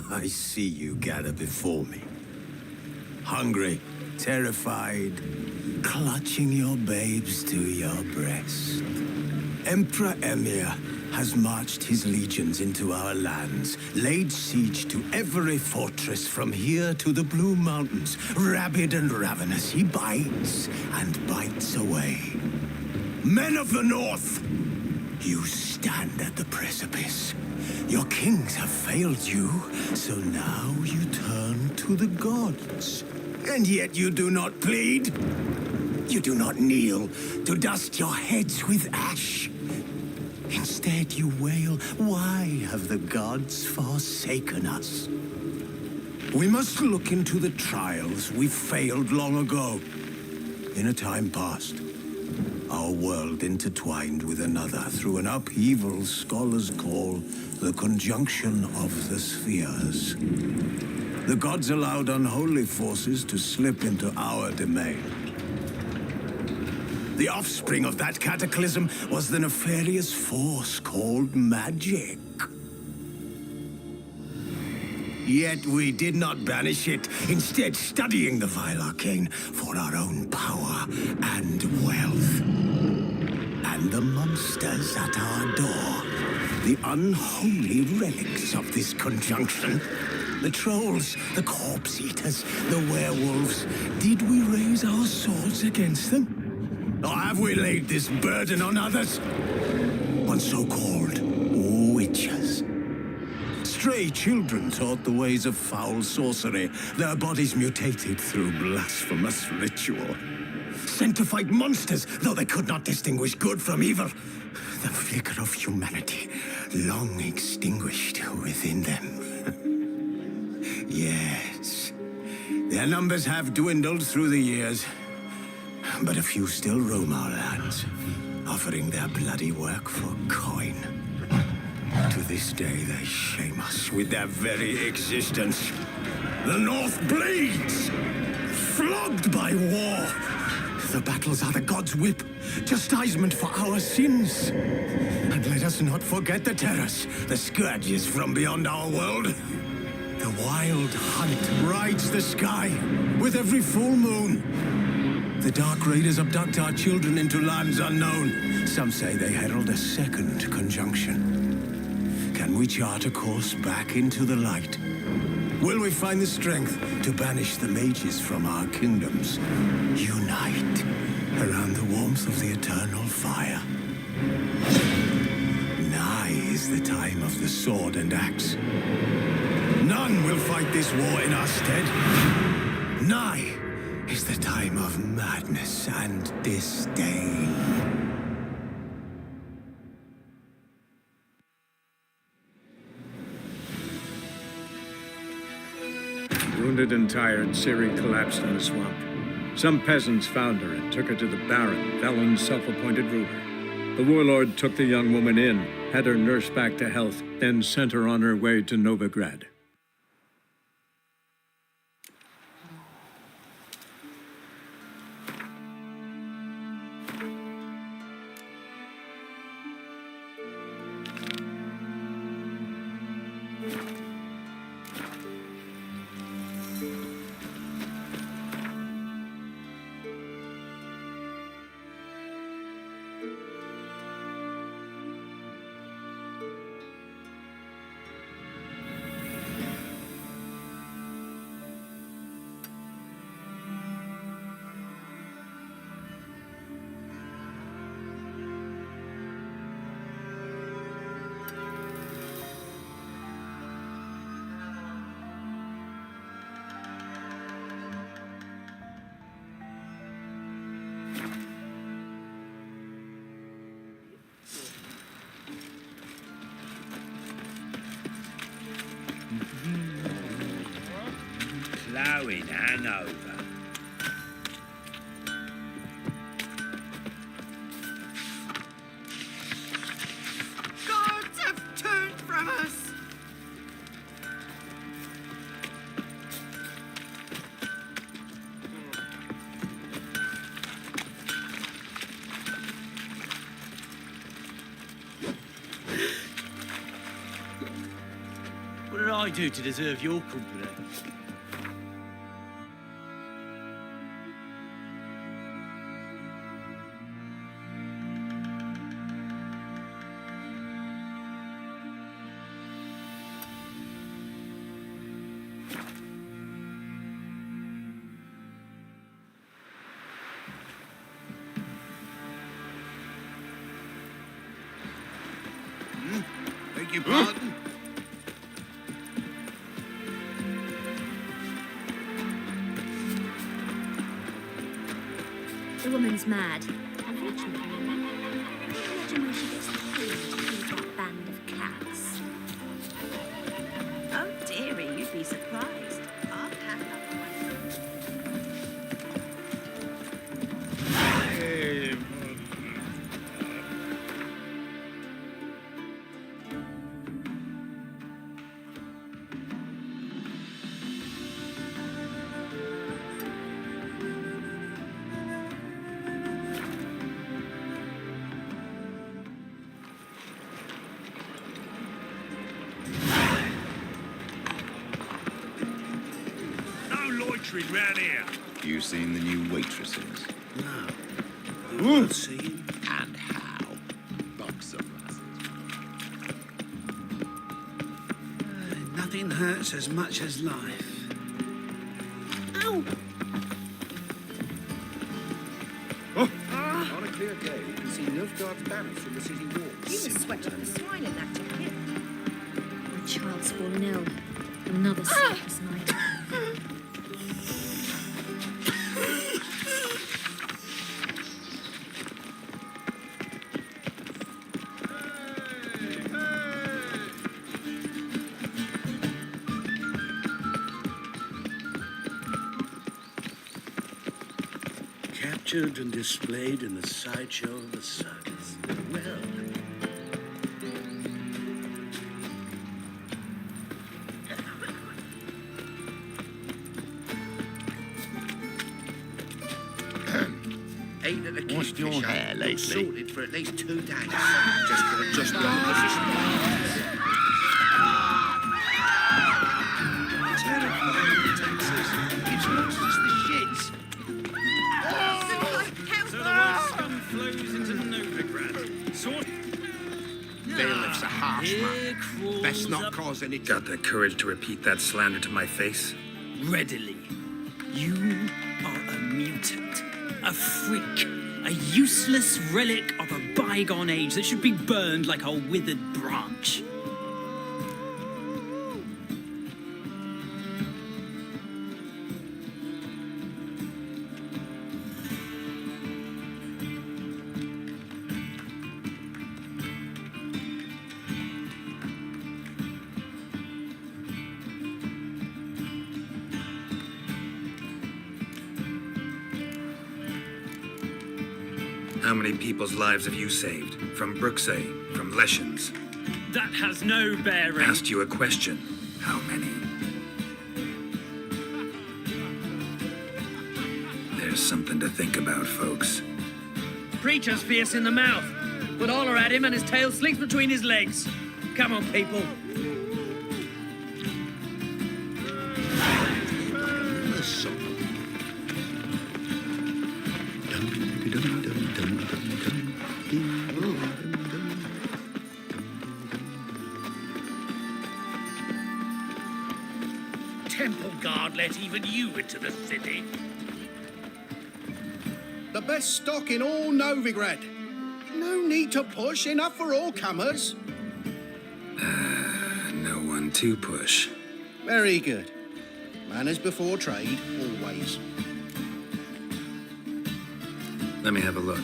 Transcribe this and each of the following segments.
I see you gather before me. Hungry, terrified, clutching your babes to your breast. Emperor Emir has marched his legions into our lands, laid siege to every fortress from here to the Blue Mountains. Rabid and ravenous, he bites and bites away. Men of the North, you stand at the precipice. Your kings have failed you, so now you turn to the gods. And yet you do not plead. You do not kneel to dust your heads with ash. Instead you wail, why have the gods forsaken us? We must look into the trials we failed long ago. In a time past, our world intertwined with another through an upheaval scholars call the conjunction of the spheres. The gods allowed unholy forces to slip into our domain. The offspring of that cataclysm was the nefarious force called magic. Yet we did not banish it, instead studying the vile arcane for our own power and wealth. And the monsters at our door, the unholy relics of this conjunction. The trolls, the corpse eaters, the werewolves. Did we raise our swords against them? Or have we laid this burden on others? On so-called witches. Stray children taught the ways of foul sorcery, their bodies mutated through blasphemous ritual. Sent to fight monsters, though they could not distinguish good from evil. The flicker of humanity, long extinguished within them. Yes, their numbers have dwindled through the years. But a few still roam our lands, offering their bloody work for coin. To this day, they shame us with their very existence. The North bleeds, flogged by war. The battles are the gods' whip, chastisement for our sins. And let us not forget the terrors, the scourges from beyond our world. The wild hunt rides the sky with every full moon. The Dark Raiders abduct our children into lands unknown. Some say they herald a second conjunction. Can we chart a course back into the light? Will we find the strength to banish the mages from our kingdoms? Unite around the warmth of the eternal fire. Nigh is the time of the sword and axe. None will fight this war in our stead. Nigh is the time of madness and disdain. Wounded and tired, Ciri collapsed in the swamp. Some peasants found her and took her to the Baron, Velen's self-appointed ruler. The warlord took the young woman in, had her nursed back to health, then sent her on her way to Novigrad. Plowing hangover. Gods have turned from us! did I do to deserve your company? Beg your pardon? The woman's mad. Unfortunately, imagine when she gets paid to feed that band of cats. Oh, dearie, you'd be surprised. I'll pack up. No loitering round here. You seen the new waitresses? No. You will see. And how? Box of lasses. Nothing hurts as much as life. Ow! On a clear day, you can see Nilfgaard's banners from the city walls. You were swept up the swine in that jacket. My child's fallen ill. Another sleepless night. Captured and displayed in the sideshow of the circus. Well, Aimed at the What's your kingfisher. hair lately? Sorted for at least 2 days. Just got to adjust the position. Terrifying taxes. It's not just the shits. So the word scum flows into Novigrad. Sort. Bailiff's a harsh man. Here crawls Best not up cause any Got the courage to repeat that slander to my face? readily. You are a mutant, a freak, a useless relic of a bygone age that should be burned like a withered branch. How many people's lives have you saved? From Bruxay, from Leshens? That has no bearing. Asked you a question. How many? There's something to think about, folks. Preacher's fierce in the mouth, but holler at him and his tail slinks between his legs. Come on, people. Temple Guard let even you into the city. The best stock in all Novigrad. No need to push, enough for all comers. No one to push. Very good. Manners before trade, always. Let me have a look.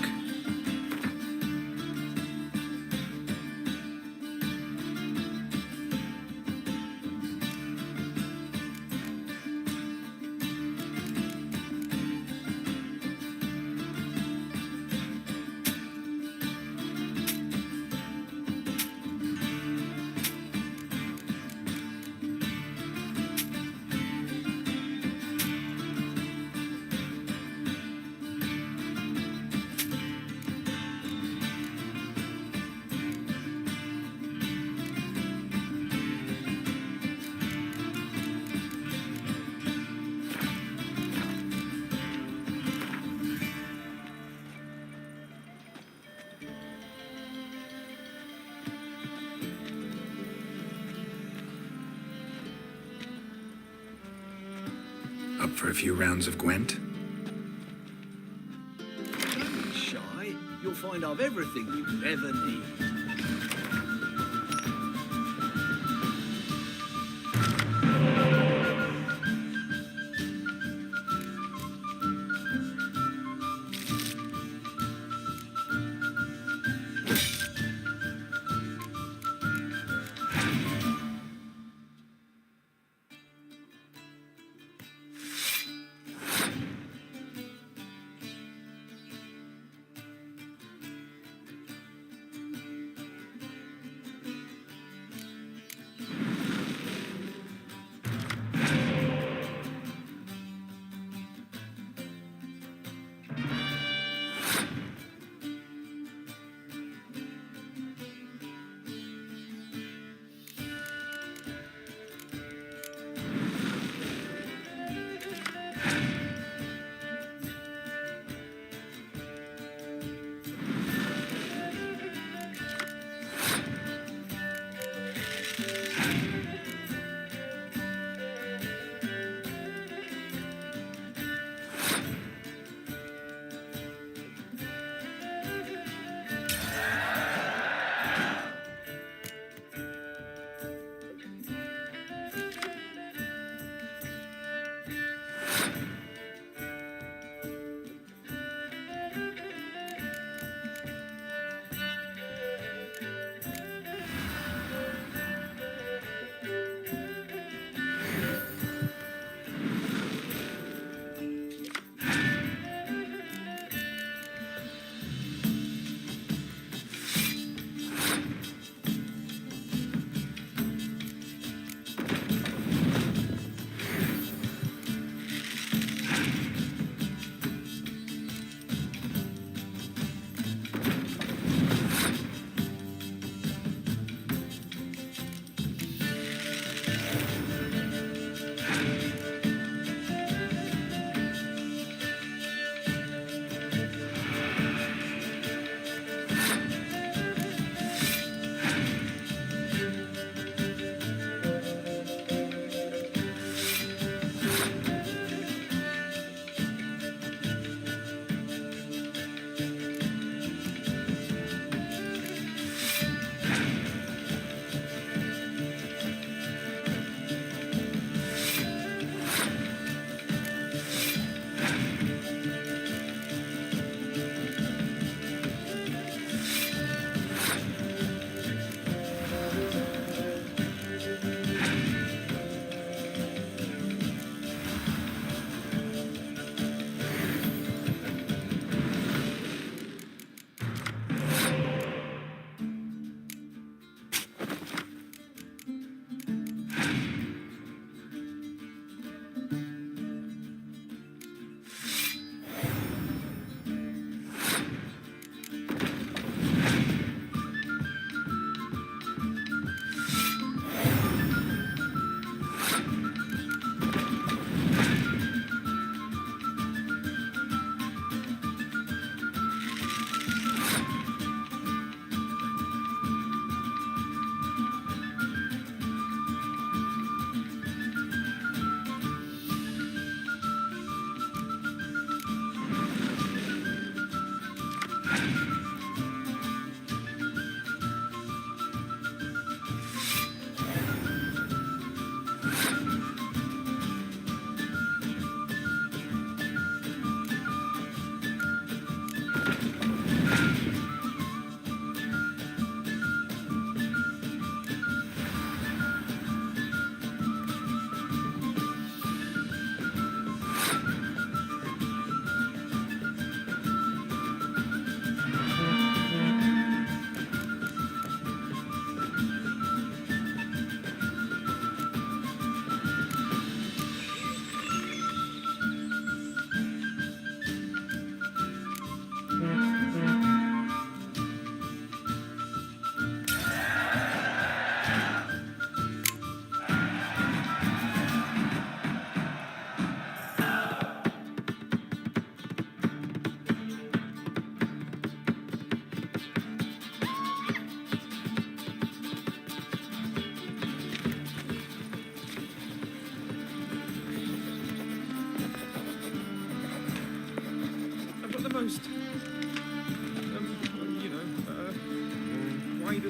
for a few rounds of Gwent? Don't be shy. You'll find I've everything you could ever need.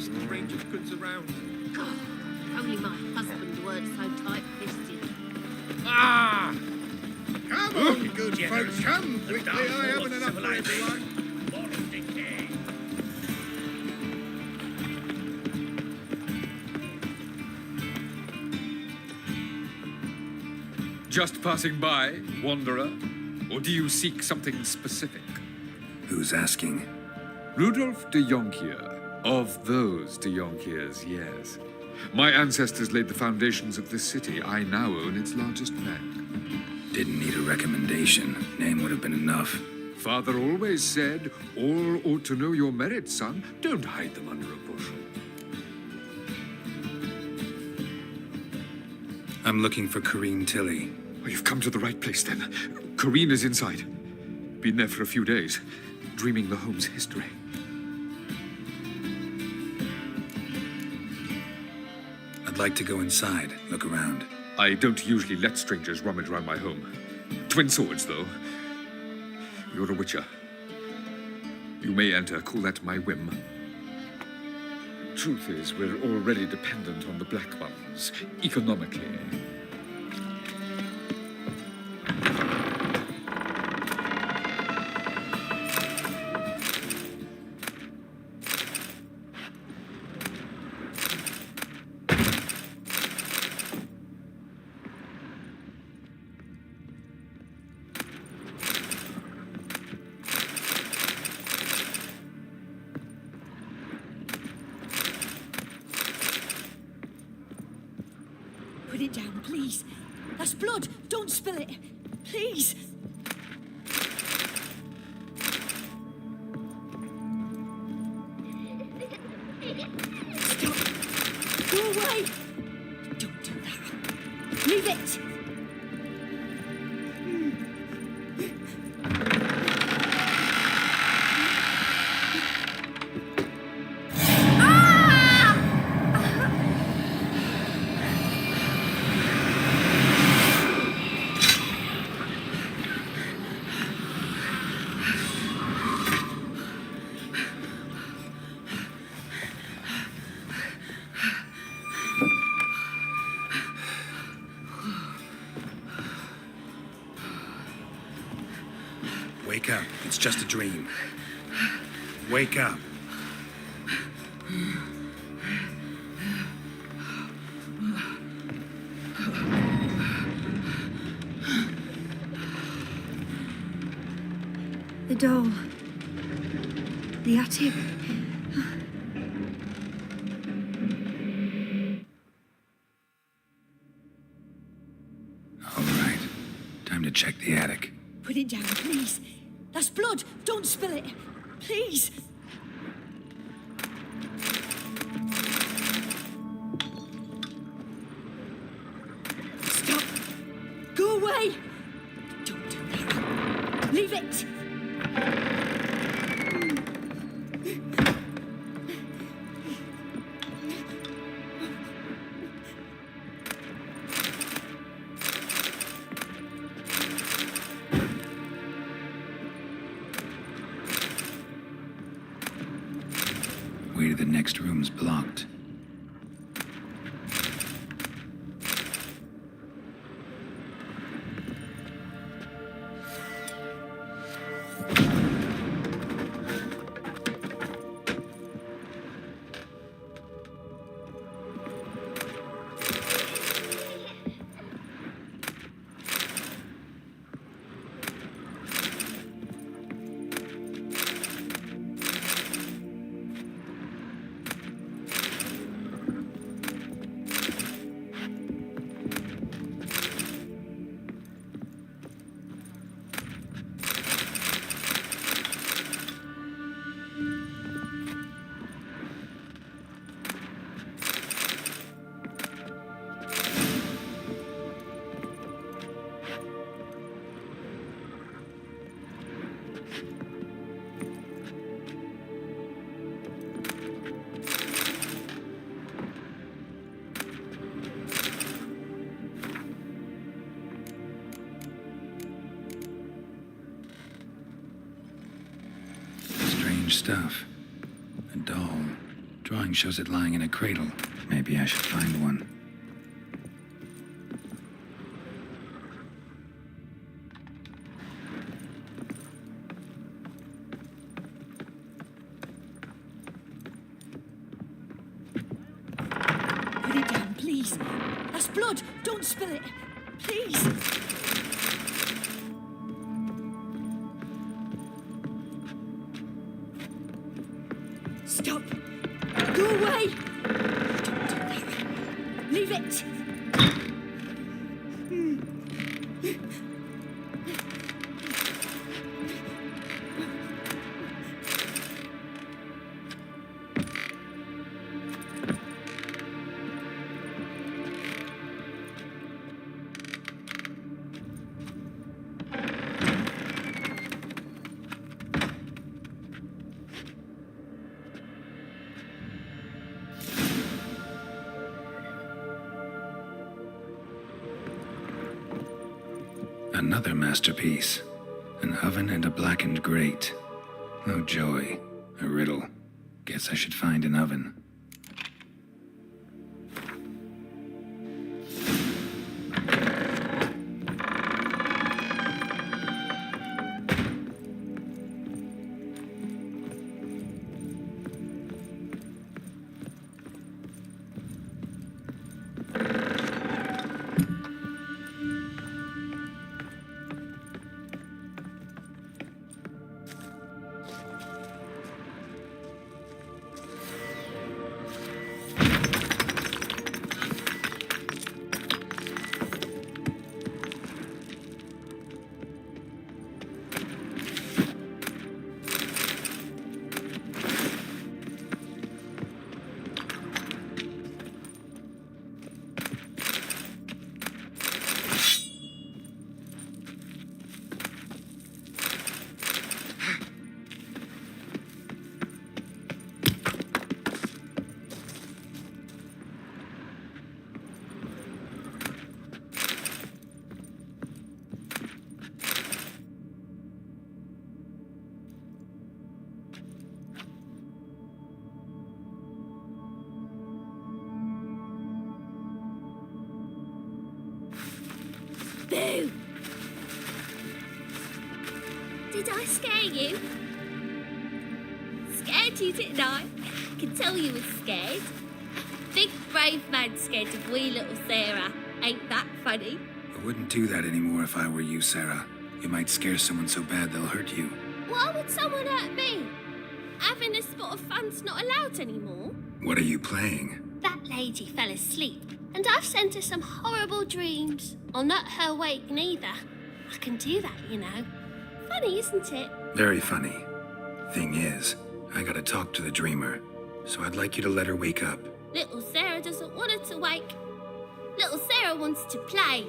the range of goods around. God, if only my husband weren't so tight-fisted. Ah! Come on, good folks, come quickly. I haven't enough for everyone. Just passing by, wanderer? Or do you seek something specific? Who's asking? Rudolf de Jonkier. Of those de Jonkiers, yes. My ancestors laid the foundations of this city. I now own its largest bank. Didn't need a recommendation. Name would have been enough. Father always said, all ought to know your merits, son. Don't hide them under a bushel. I'm looking for Corrine Tilly. Oh, you've come to the right place, then. Corrine is inside. Been there for a few days, dreaming the home's history. I'd like to go inside, look around. I don't usually let strangers rummage around my home. Twin swords, though. You're a witcher. You may enter, call that my whim. Truth is, we're already dependent on the Black Ones, economically. Put it down, please. That's blood. Don't spill it. Please. Stop. Go away. Don't do that. Leave it. Wake up. It's just a dream. Wake up. The doll. The attic. All right. Time to check the attic. Put it down, please. That's blood. Don't spill it. Please. Stop. Go away. Don't do that. Leave it. Way to the next room's blocked. Stuff. A doll Drawing shows it lying in a cradle. Maybe I should find one. Put it down, please. That's blood. Don't spill it. Please. Stop. Go away. Don't do that. Leave it. Another masterpiece. An oven and a blackened grate. Oh joy. A riddle. Guess I should find an oven. Boo! Did I scare you? Scared you, didn't I? I can tell you was scared. Big brave man scared of wee little Sarah. Ain't that funny? I wouldn't do that anymore if I were you, Sarah. You might scare someone so bad they'll hurt you. Why would someone hurt me? Having a spot of fun's not allowed anymore. What are you playing? That lady fell asleep, and I've sent her some horrible dreams. I'll not her wake neither. I can do that, you know. Funny, isn't it? Very funny. Thing is, I gotta talk to the dreamer, so I'd like you to let her wake up. Little Sarah doesn't want her to wake. Little Sarah wants to play.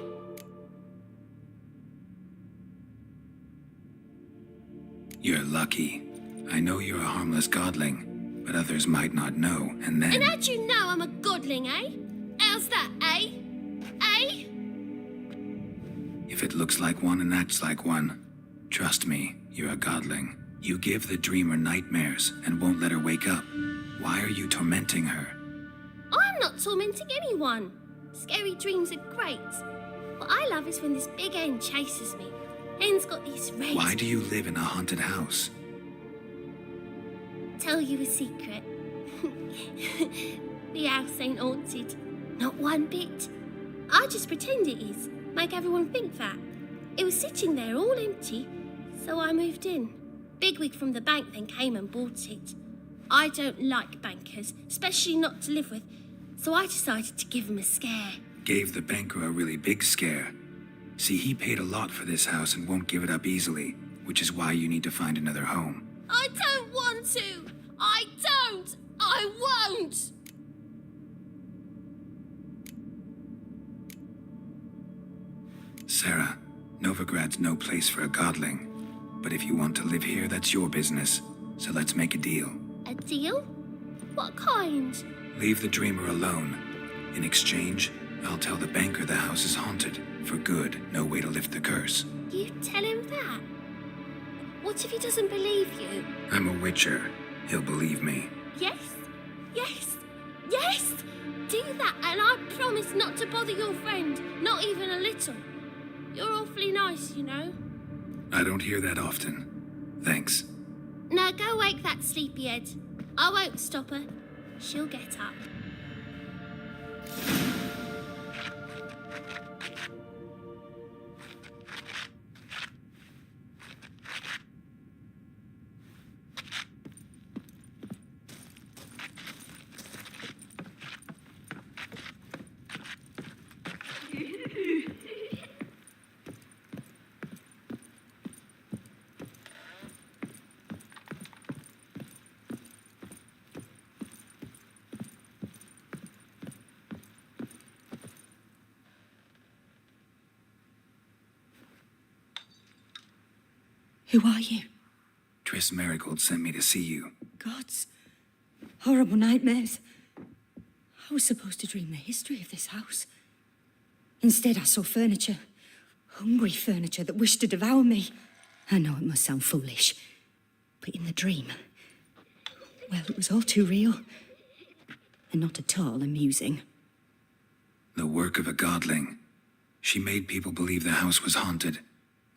You're lucky. I know you're a harmless godling, but others might not know, and then... And how'd you know I'm a godling, eh? How's that, eh? Eh? If it looks like one and acts like one, trust me, you're a godling. You give the dreamer nightmares and won't let her wake up. Why are you tormenting her? I'm not tormenting anyone. Scary dreams are great. What I love is when this big hen chases me. Hen's got these red... Why do you live in a haunted house? Tell you a secret. The house ain't haunted. Not one bit. I just pretend it is. Make everyone think that. It was sitting there all empty, so I moved in. Bigwig from the bank then came and bought it. I don't like bankers, especially not to live with, so I decided to give him a scare. Gave the banker a really big scare. See, he paid a lot for this house and won't give it up easily, which is why you need to find another home. I don't want to! I don't! I won't! Sarah, Novigrad's no place for a godling. But if you want to live here, that's your business. So let's make a deal. A deal? What kind? Leave the dreamer alone. In exchange, I'll tell the banker the house is haunted. For good, no way to lift the curse. You tell him that? What if he doesn't believe you? I'm a witcher. He'll believe me. Yes? Yes! Yes! Do that, and I promise not to bother your friend. Not even a little. You're awfully nice, you know. I don't hear that often. Thanks. Now go wake that sleepyhead. I won't stop her. She'll get up. Who are you? Triss Marigold sent me to see you. Gods. Horrible nightmares. I was supposed to dream the history of this house. Instead, I saw furniture. Hungry furniture that wished to devour me. I know it must sound foolish, but in the dream, well, it was all too real. And not at all amusing. The work of a godling. She made people believe the house was haunted.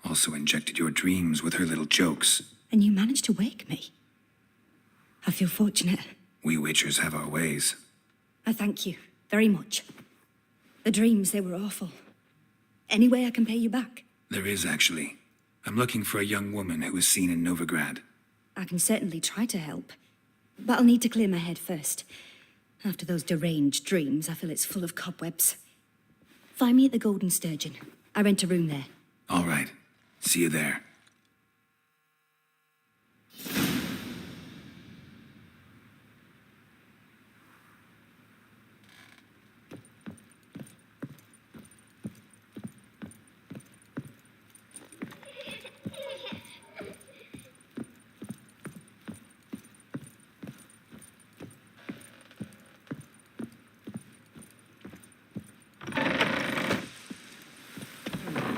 Also injected your dreams with her little jokes. And you managed to wake me. I feel fortunate. We witchers have our ways. I thank you very much. The dreams, they were awful. Any way I can pay you back? There is, actually. I'm looking for a young woman who was seen in Novigrad. I can certainly try to help. But I'll need to clear my head first. After those deranged dreams, I feel it's full of cobwebs. Find me at the Golden Sturgeon. I rent a room there. All right. See you there.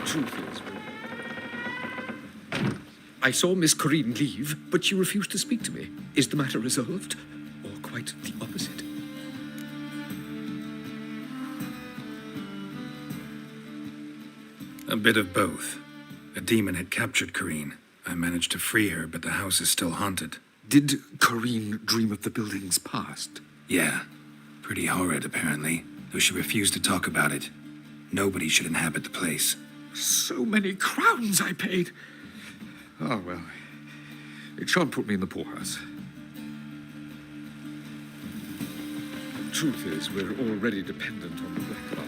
Truth is, I saw Miss Corinne leave, but she refused to speak to me. Is the matter resolved, or quite the opposite? A bit of both. A demon had captured Corinne. I managed to free her, but the house is still haunted. Did Corinne dream of the building's past? Yeah. Pretty horrid, apparently, though she refused to talk about it. Nobody should inhabit the place. So many crowns I paid. Oh, well, it shan't put me in the poorhouse. Truth is, we're already dependent on the Black Arts.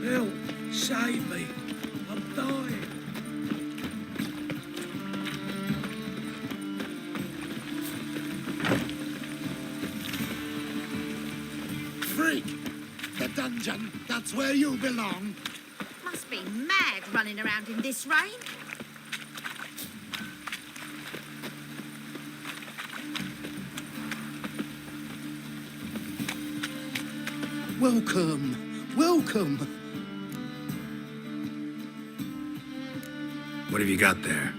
Help! Save me! I'm dying! Freak! The dungeon, that's where you belong. Must be mad running around in this rain. Welcome, welcome. What have you got there?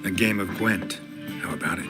A game of Gwent. How about it?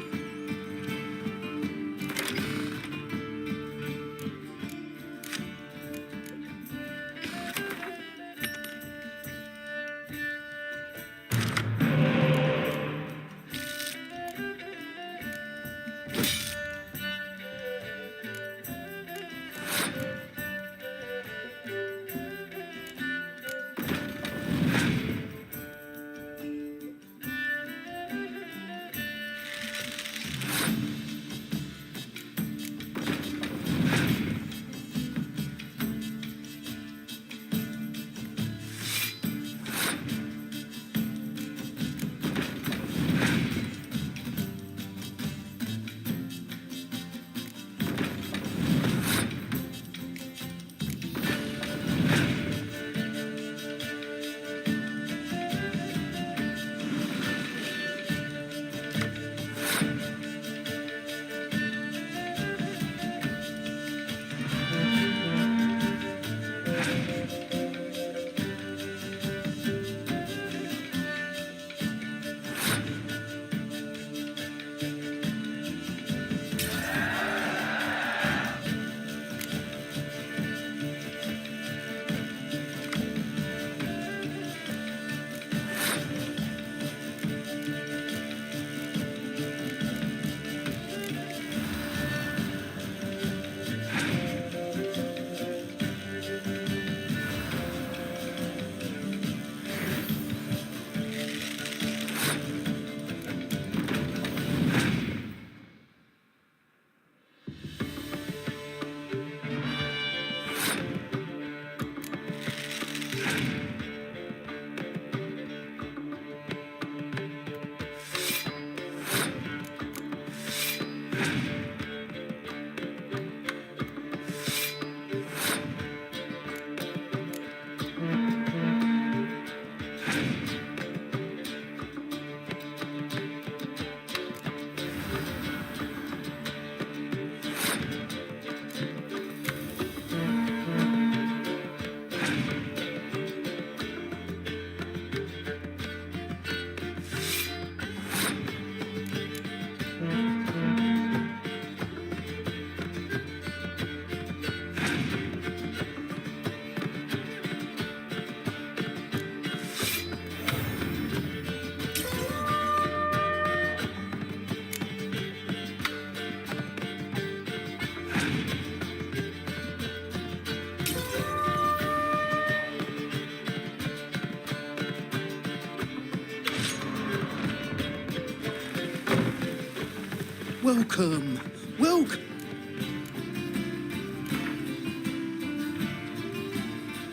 Welcome. Welcome.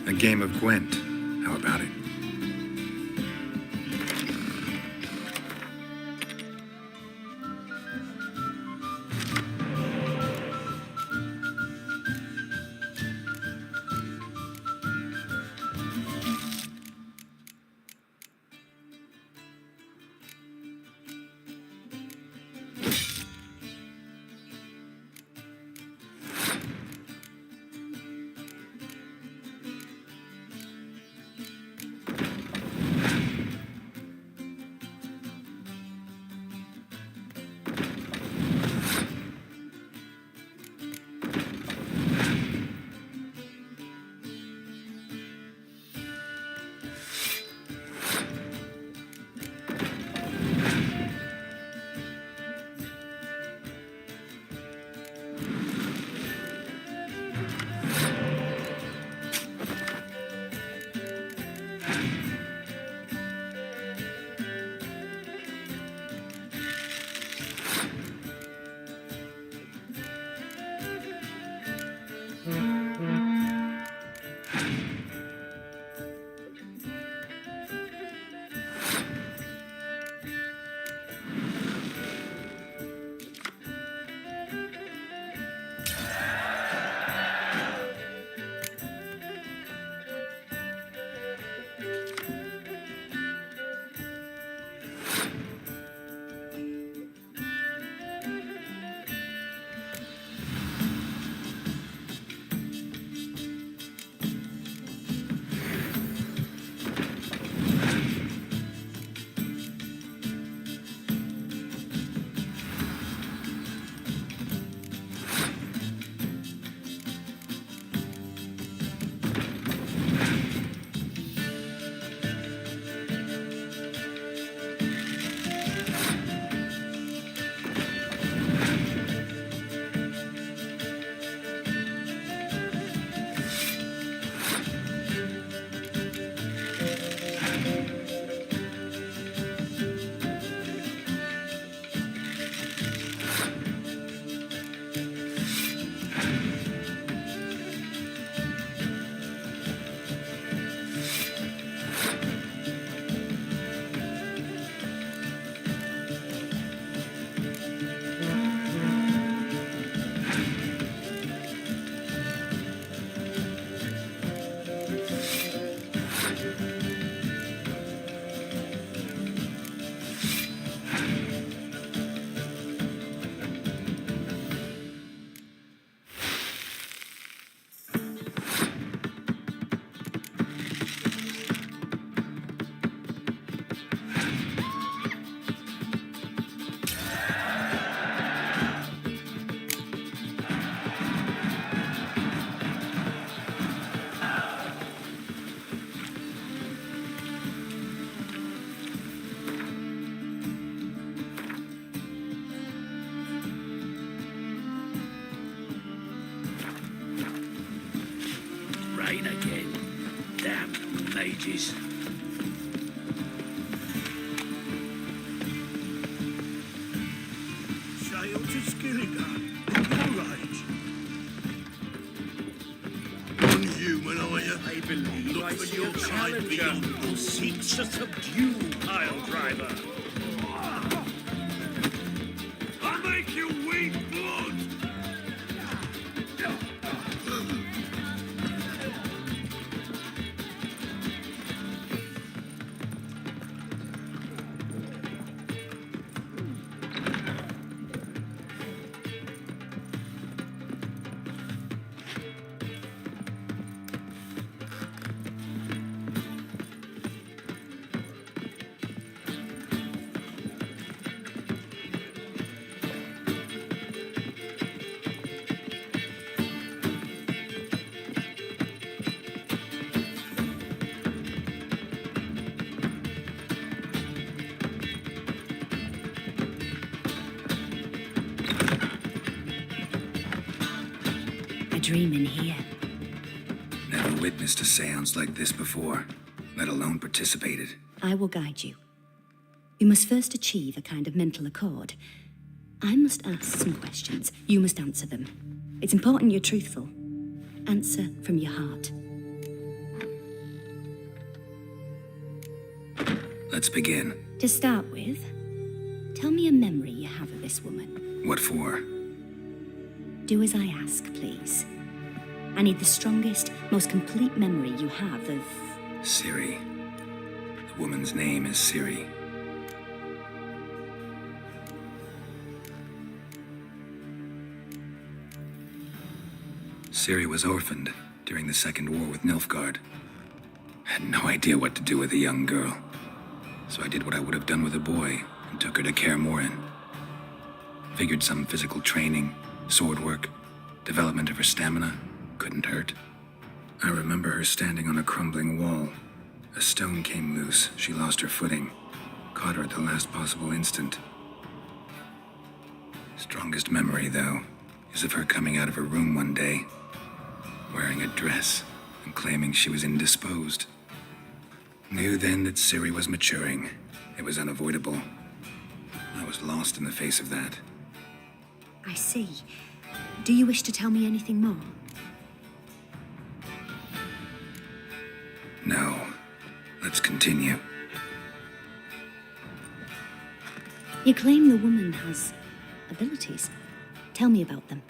A game of Gwent. How about it? Rain again. Damn mages. Sail to Skilligan. All right. Unhuman, are you? I believe I see your challenger who seeks to subdue Pile Driver. I'll make you weep blood! Dream in here. Never witnessed a seance like this before, let alone participated. I will guide you. You must first achieve a kind of mental accord. I must ask some questions. You must answer them. It's important you're truthful. Answer from your heart. Let's begin. To start with, tell me a memory you have of this woman. What for? Do as I ask, please. I need the strongest, most complete memory you have of... Ciri. The woman's name is Ciri. Ciri was orphaned during the Second War with Nilfgaard. I had no idea what to do with a young girl. So I did what I would have done with a boy and took her to Kaer Morhen. Figured some physical training, sword work, development of her stamina couldn't hurt. I remember her standing on a crumbling wall. A stone came loose, she lost her footing. Caught her at the last possible instant. Strongest memory, though, is of her coming out of her room one day, wearing a dress and claiming she was indisposed. Knew then that Ciri was maturing. It was unavoidable. I was lost in the face of that. I see. Do you wish to tell me anything more? No. Let's continue. You claim the woman has abilities. Tell me about them.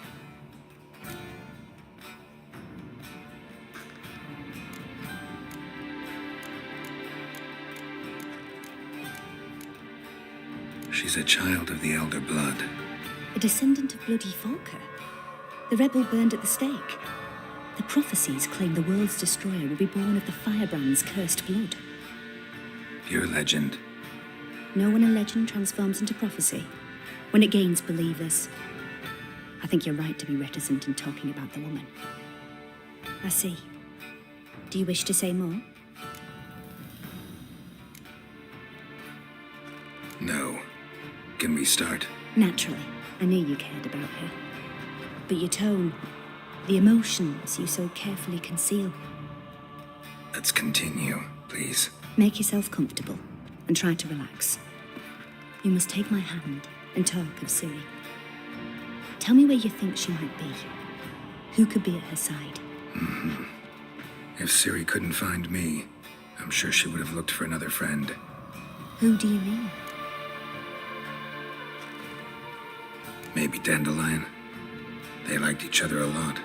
She's a child of the Elder Blood. A descendant of bloody Volker. The rebel burned at the stake. The prophecies claim the world's destroyer will be born of the firebrand's cursed blood. Pure legend. Know when a legend transforms into prophecy? When it gains believers. I think you're right to be reticent in talking about the woman. I see. Do you wish to say more? No. Can we start? Naturally. I knew you cared about her. But your tone, the emotions you so carefully conceal. Let's continue, please. Make yourself comfortable and try to relax. You must take my hand and talk of Ciri. Tell me where you think she might be. Who could be at her side? If Ciri couldn't find me, I'm sure she would have looked for another friend. Who do you mean? Maybe Dandelion. They liked each other a lot.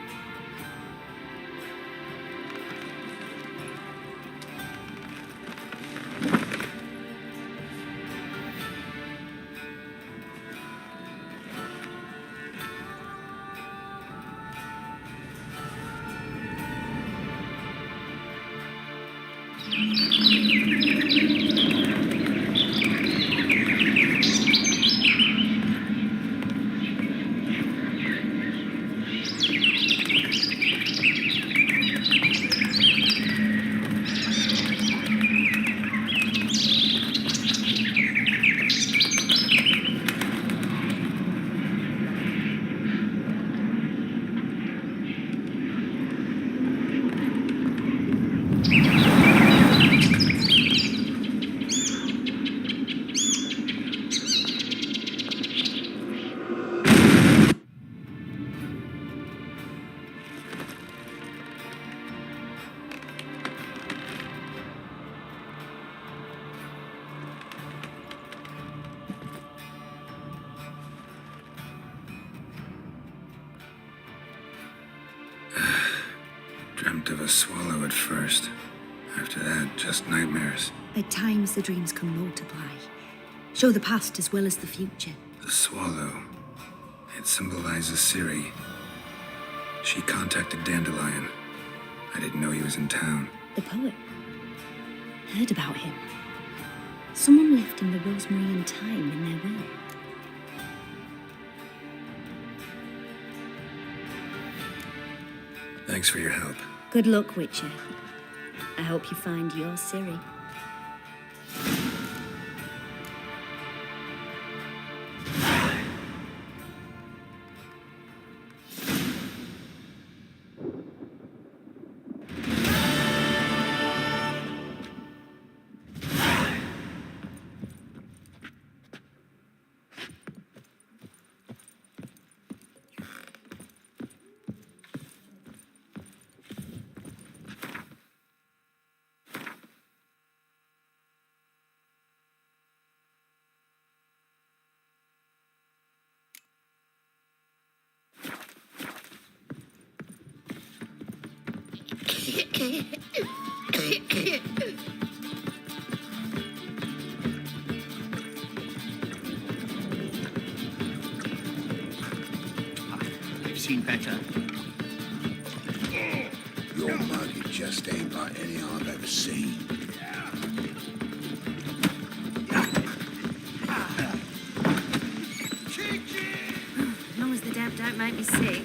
Dreamt of a swallow at first. After that, just nightmares. At times the dreams can multiply. Show the past as well as the future. The swallow. It symbolizes Ciri. She contacted Dandelion. I didn't know he was in town. The poet. Heard about him. Someone left him the rosemary and thyme in their will. Thanks for your help. Good luck, Witcher. I hope you find your Ciri. I've seen better. Your monkey just ain't like any I've ever seen. As long as the damp don't make me sick.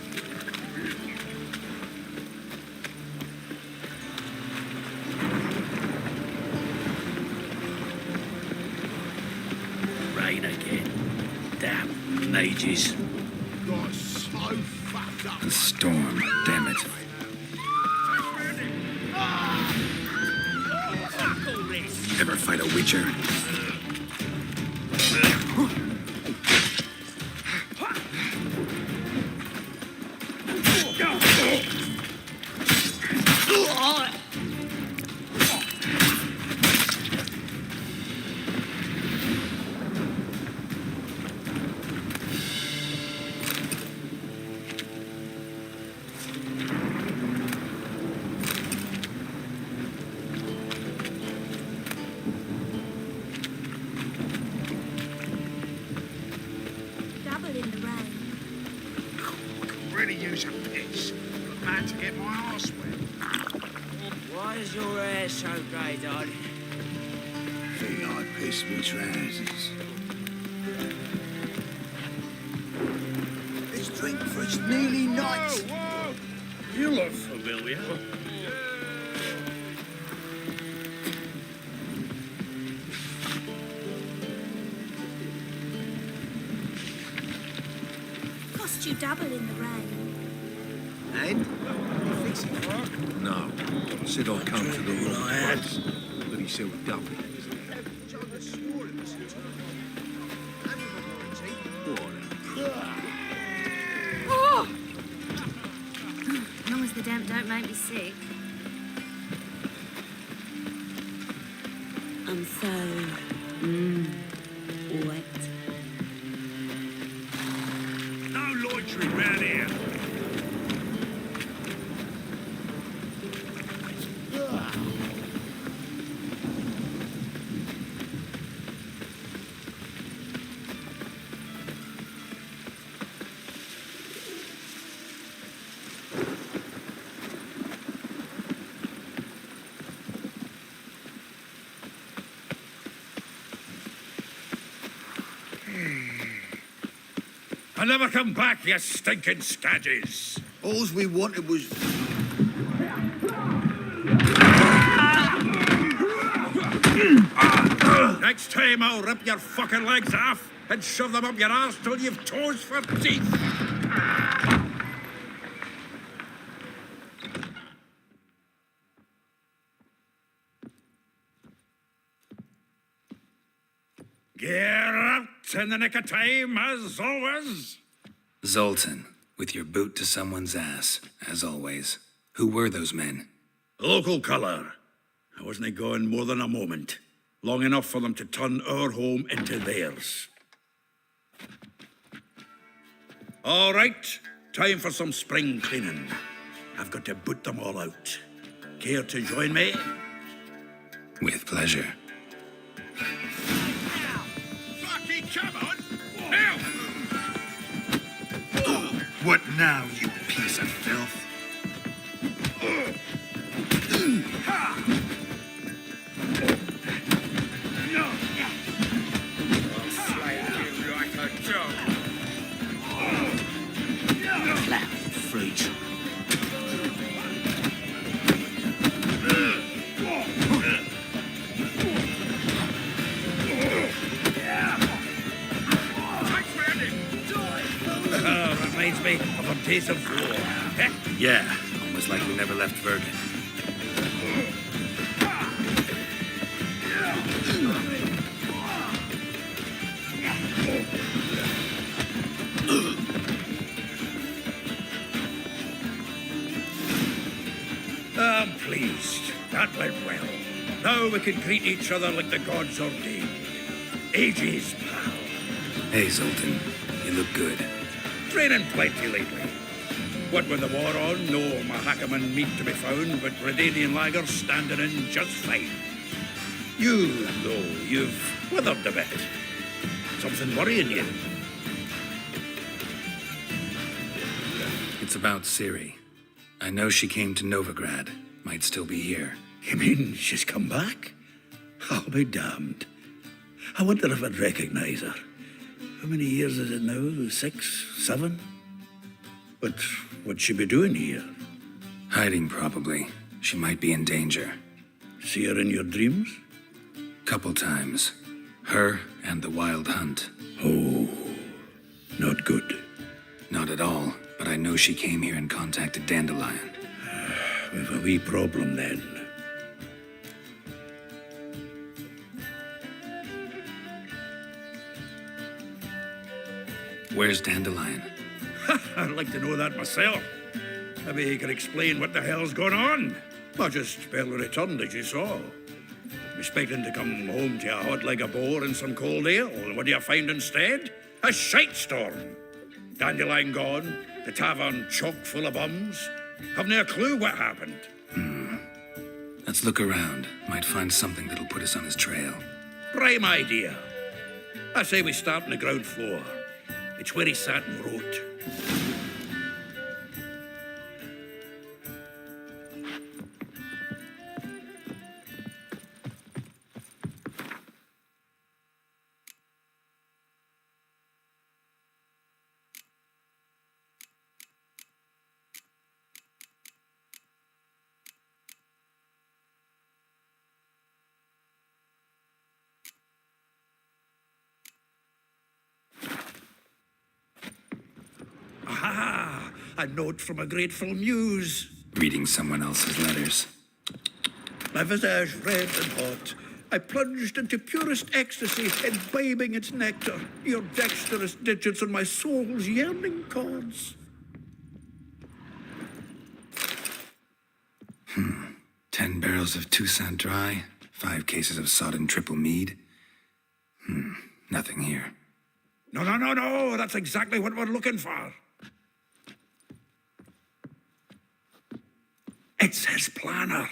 Rain again. Damn mages. Got so fucked up. A storm, damn it. Ever fight a witcher? Dabble in the rain. Really use a piss. Man to get my arse wet. Why is your hair so grey, darling? Think I pissed me trousers. This drink for it's nearly night. Whoa! You look familiar. Cost you double in the rain. And? Fix it, Mark? No. Said I'd come to the Well, wrong I had. place. But he said we'd double. As long as the damp don't make me sick. I'm so wet. No loitering round here. I'll never come back, you stinking scadges. All we wanted was... Next time I'll rip your fucking legs off and shove them up your arse till you've toes for teeth. Get out in the nick of time, as always. Zoltan, with your boot to someone's ass, as always. Who were those men? Local colour. I wasn't going more than a moment. Long enough for them to turn our home into theirs. All right, time for some spring cleaning. I've got to boot them all out. Care to join me? With pleasure. Fucking come on! Now! What now, you piece of filth? I'll slay you like a dog. Flat freak. Reminds me of a piece of war. Yeah, almost like we never left Bergen. I'm pleased. That went well. Now we can greet each other like the gods ordained. Ages, pal. Hey, Zoltan, you look good. Training plenty lately. What with the war on, no Mahakaman meat to be found, but Redanian lagers standing in just fine. You, though, you've withered a bit. Something worrying you? It's about Ciri. I know she came to Novigrad. Might still be here. You mean she's come back? I'll be damned. I wonder if I'd recognize her. How many years is it now? 6, 7? But what'd she be doing here? Hiding, probably. She might be in danger. See her in your dreams? Couple times. Her and the Wild Hunt. Oh, not good. Not at all, but I know she came here and contacted Dandelion. We've a wee problem then. Where's Dandelion? I'd like to know that myself. Maybe he could explain what the hell's going on. Or just barely returned, as you saw. Expecting to come home to a hot like a boar and some cold ale. And what do you find instead? A shite storm. Dandelion gone, the tavern chock full of bums. Haven't a clue what happened. Let's look around. Might find something that'll put us on his trail. Prime idea. I say we start on the ground floor. It's where he sat and wrote. Aha! A note from a grateful muse. Reading someone else's letters. My visage red and hot, I plunged into purest ecstasy, imbibing its nectar, your dexterous digits on my soul's yearning chords. 10 barrels of Toussaint Dry, 5 cases of sodden triple mead. Nothing here. No, that's exactly what we're looking for. It's his planner.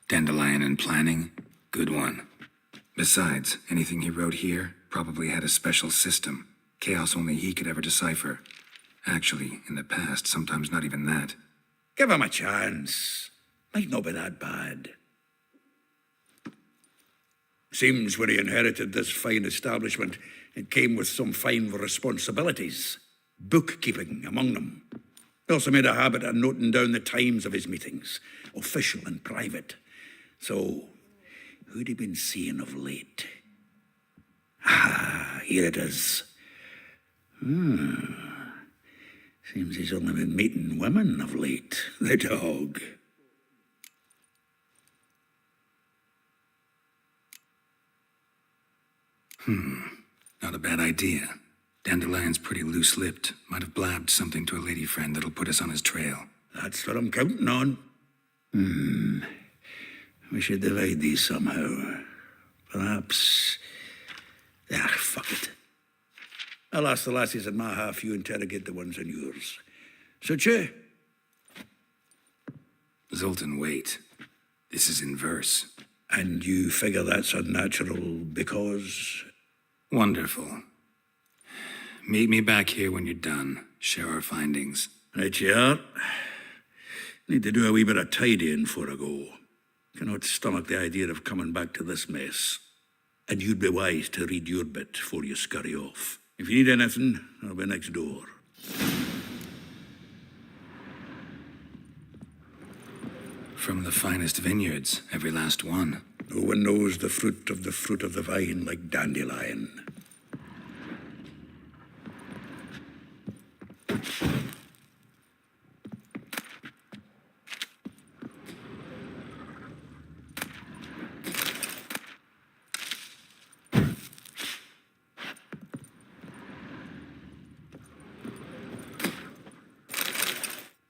Dandelion and planning? Good one. Besides, anything he wrote here probably had a special system. Chaos only he could ever decipher. Actually, in the past, sometimes not even that. Give him a chance. Might not be that bad. Seems when he inherited this fine establishment, it came with some fine responsibilities. Bookkeeping among them. He also made a habit of noting down the times of his meetings, official and private. So, who'd he been seeing of late? Ah, here it is. Seems he's only been meeting women of late, the dog. Not a bad idea. Dandelion's pretty loose-lipped. Might have blabbed something to a lady friend that'll put us on his trail. That's what I'm counting on. We should divide these somehow. Perhaps... fuck it. I'll ask the lassies in my half, you interrogate the ones in yours. Such a... Zoltan, wait. This is in verse. And you figure that's unnatural because... Wonderful. Meet me back here when you're done. Share our findings. Right you are. Need to do a wee bit of tidying before I go. Cannot stomach the idea of coming back to this mess. And you'd be wise to read your bit before you scurry off. If you need anything, I'll be next door. From the finest vineyards, every last one. No one knows the fruit of the vine like Dandelion.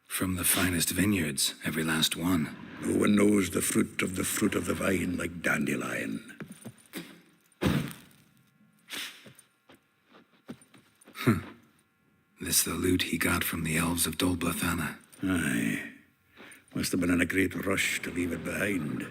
From the finest vineyards, every last one. No one knows the fruit of the vine like Dandelion. This the loot he got from the elves of Dol Blathanna. Aye. Must have been in a great rush to leave it behind.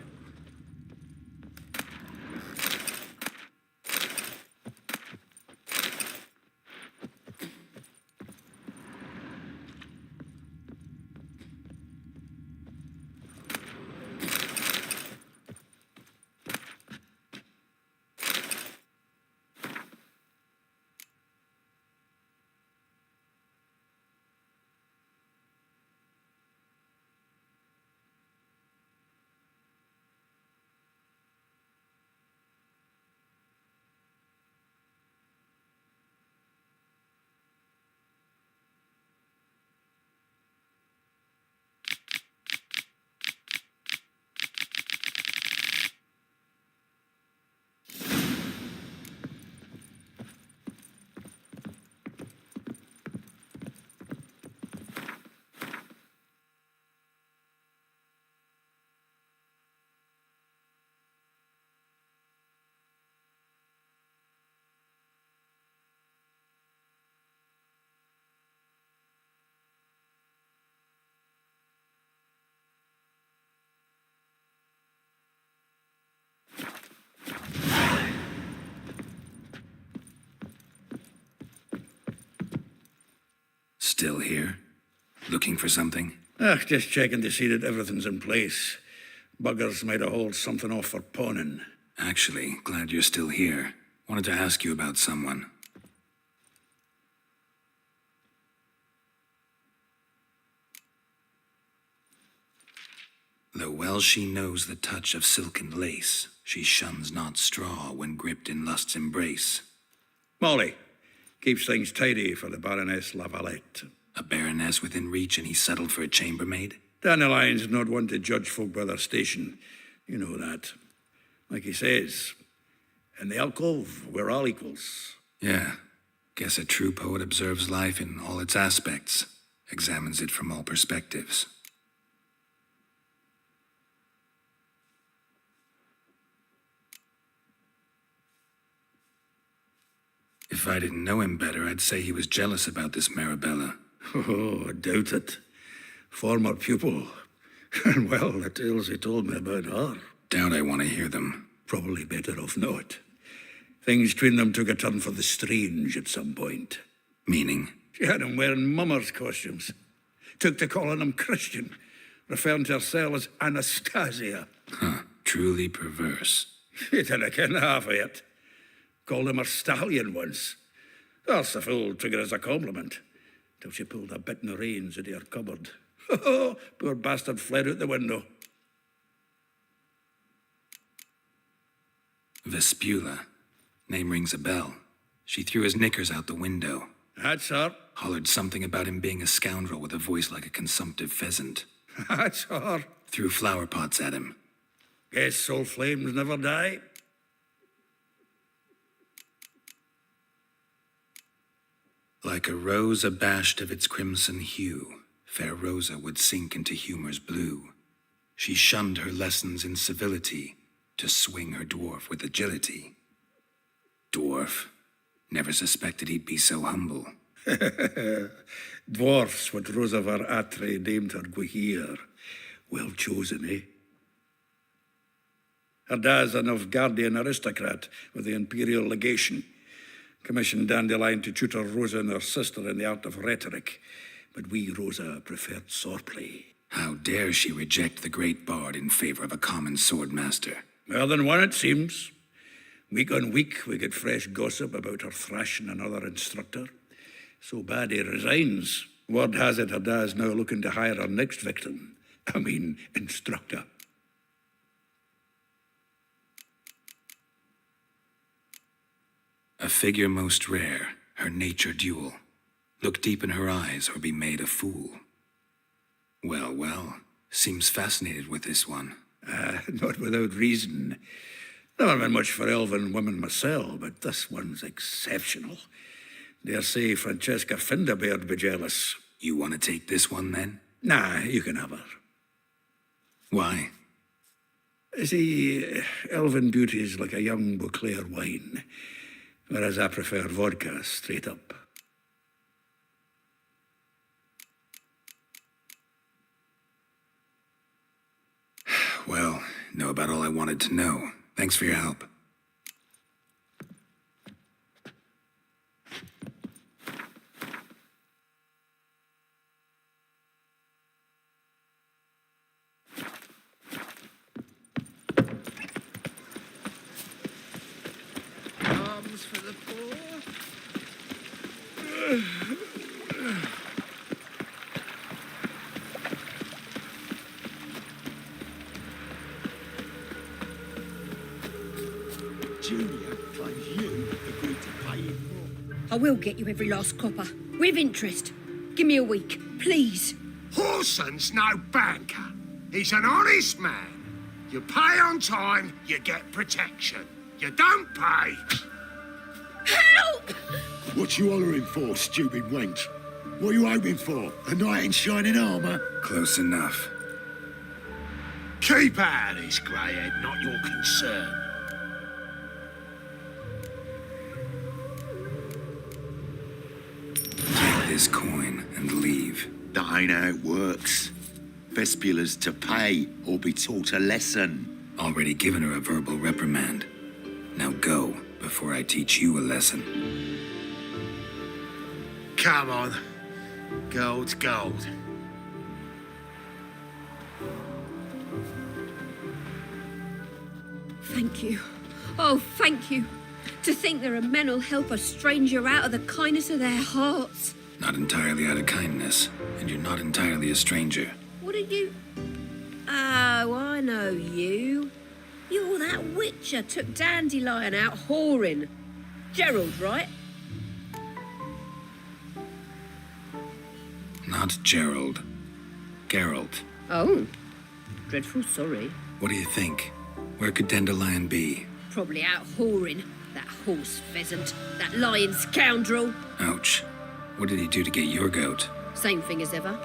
Still here? Looking for something? Just checking to see that everything's in place. Buggers might have hauled something off for pawning. Actually, glad you're still here. Wanted to ask you about someone. Though well she knows the touch of silken lace, she shuns not straw when gripped in lust's embrace. Molly keeps things tidy for the Baroness Lavalette. A baroness within reach, and he settled for a chambermaid? Dandelion's not one to judge folk by their station. You know that. Like he says, in the alcove, we're all equals. Yeah. Guess a true poet observes life in all its aspects, examines it from all perspectives. If I didn't know him better, I'd say he was jealous about this Marabella. Oh, I doubt it. Former pupil. And well, the tales he told me about her. Doubt I want to hear them. Probably better off not. Things between them took a turn for the strange at some point. Meaning? She had him wearing mummers' costumes. Took to calling him Christian, referring to herself as Anastasia. Huh. Truly perverse. You didn't ken half of it. Called him her stallion once. That's the fool took it as a compliment. Till she pulled a bit in the reins into her cupboard. Poor bastard fled out the window. Vespula. Name rings a bell. She threw his knickers out the window. That's her. Hollered something about him being a scoundrel with a voice like a consumptive pheasant. That's her. Threw flower pots at him. Guess soul flames never die. Like a rose abashed of its crimson hue, fair Rosa would sink into humor's blue. She shunned her lessons in civility to swing her dwarf with agility. Dwarf. Never suspected he'd be so humble. Dwarfs, what Rosa var Atre named her Guihir. Well chosen, eh? Her dad's a Novgardian aristocrat with the imperial legation. Commissioned Dandelion to tutor Rosa and her sister in the art of rhetoric. But we, Rosa, preferred swordplay. How dare she reject the great bard in favor of a common swordmaster? More than one, it seems. Week on week, we get fresh gossip about her thrashing another instructor. So bad he resigns. Word has it her dad's now looking to hire her next victim. Instructor. A figure most rare, her nature dual. Look deep in her eyes or be made a fool. Well, well, seems fascinated with this one. Not without reason. Never been much for elven women myself, but this one's exceptional. Dare say Francesca Finderbeard be jealous. You want to take this one, then? Nah, you can have her. Why? See, elven beauty is like a young Beauclair wine, whereas I prefer vodka straight up. Well, know about all I wanted to know. Thanks for your help. Arms for the poor. Julia claims you agreed to pay him more. I will get you every last copper, with interest. Give me a week, please. Horson's no banker. He's an honest man. You pay on time, you get protection. You don't pay. Help! What you hollering for, stupid wench? What are you hoping for? A knight in shining armour? Close enough. Keep out of this, greyhead, not your concern. Take this coin and leave. That ain't how it works. Vespula's to pay or be taught a lesson. Already given her a verbal reprimand. Now go, before I teach you a lesson. Come on. Gold's gold. Thank you. Oh, thank you. To think there are men who'll help a stranger out of the kindness of their hearts. Not entirely out of kindness, and you're not entirely a stranger. What are you... Oh, I know you. You're that witcher took Dandelion out whoring. Gerald, right? Not Gerald. Geralt. Oh. Dreadful sorry. What do you think? Where could Dandelion be? Probably out whoring. That horse pheasant. That lying scoundrel. Ouch. What did he do to get your goat? Same thing as ever.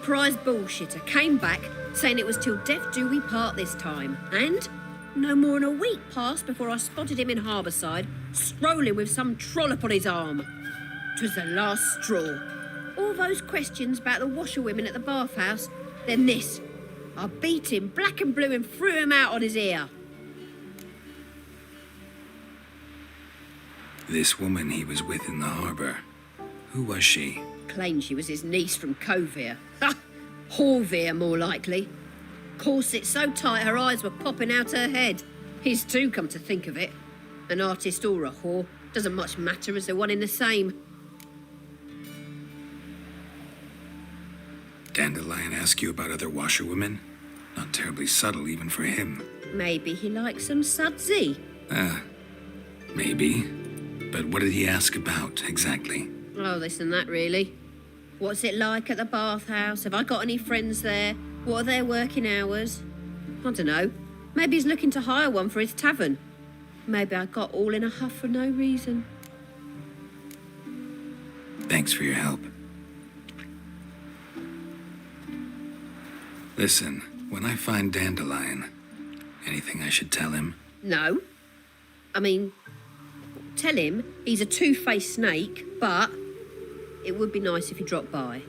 Prize bullshitter came back saying it was till death do we part this time. And no more than a week passed before I spotted him in Harbourside, strolling with some trollop on his arm. 'Twas the last straw. All those questions about the washerwomen at the bathhouse, then this. I beat him black and blue and threw him out on his ear. This woman he was with in the harbour. Who was she? Claimed she was his niece from Kovir. Ha! Horvir, more likely. Corset so tight her eyes were popping out her head. His too, come to think of it. An artist or a whore. Doesn't much matter as they're one in the same. Dandelion ask you about other washerwomen? Not terribly subtle even for him. Maybe he likes some sudsy. Maybe. But what did he ask about, exactly? Oh, this and that, really. What's it like at the bathhouse? Have I got any friends there? What are their working hours? I don't know. Maybe he's looking to hire one for his tavern. Maybe I got all in a huff for no reason. Thanks for your help. Listen, when I find Dandelion, anything I should tell him? No. I mean, tell him he's a two-faced snake, but it would be nice if he dropped by.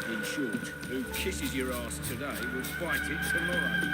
In short, who kisses your ass today will fight it tomorrow.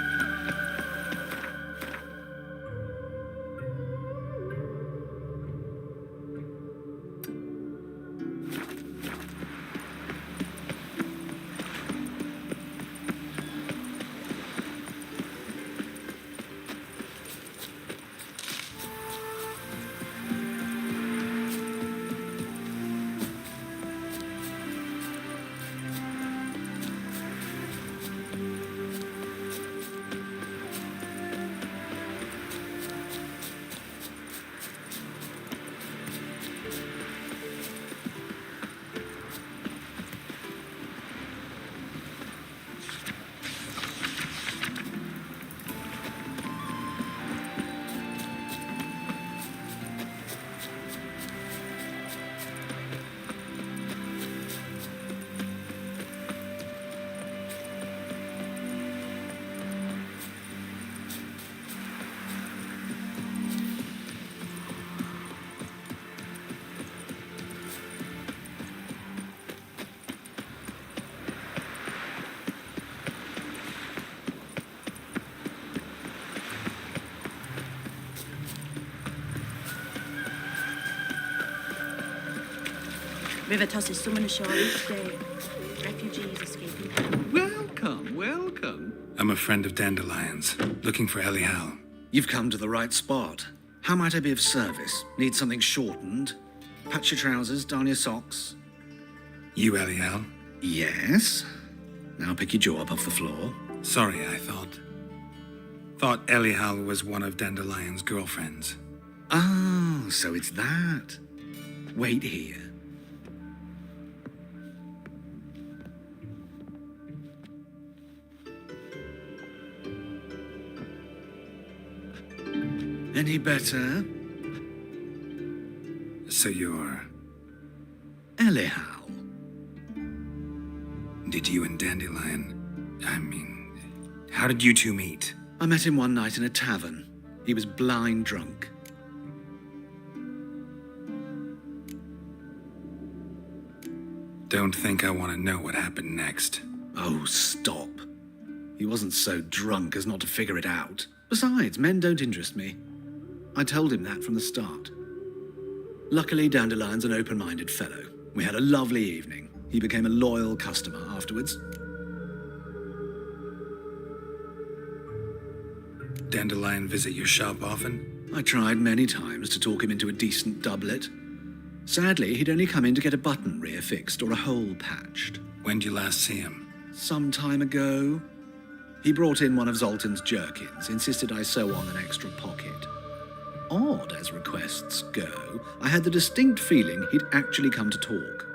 River tosses summon ashore each day. Refugees escaping. Welcome, welcome. I'm a friend of Dandelion's, looking for Ellie Howe. You've come to the right spot. How might I be of service? Need something shortened? Patch your trousers, darn your socks. You Ellie Howe? Yes. Now pick your jaw up off the floor. Sorry, I thought Ellie Howe was one of Dandelion's girlfriends. Oh, so it's that. Wait here. Any better? So you're... Ellie Howe. Did you and Dandelion... how did you two meet? I met him one night in a tavern. He was blind drunk. Don't think I want to know what happened next. Oh, stop. He wasn't so drunk as not to figure it out. Besides, men don't interest me. I told him that from the start. Luckily, Dandelion's an open-minded fellow. We had a lovely evening. He became a loyal customer afterwards. Dandelion visit your shop often? I tried many times to talk him into a decent doublet. Sadly, he'd only come in to get a button rear fixed or a hole patched. When did you last see him? Some time ago. He brought in one of Zoltan's jerkins, insisted I sew on an extra pocket. Odd as requests go, I had the distinct feeling he'd actually come to talk.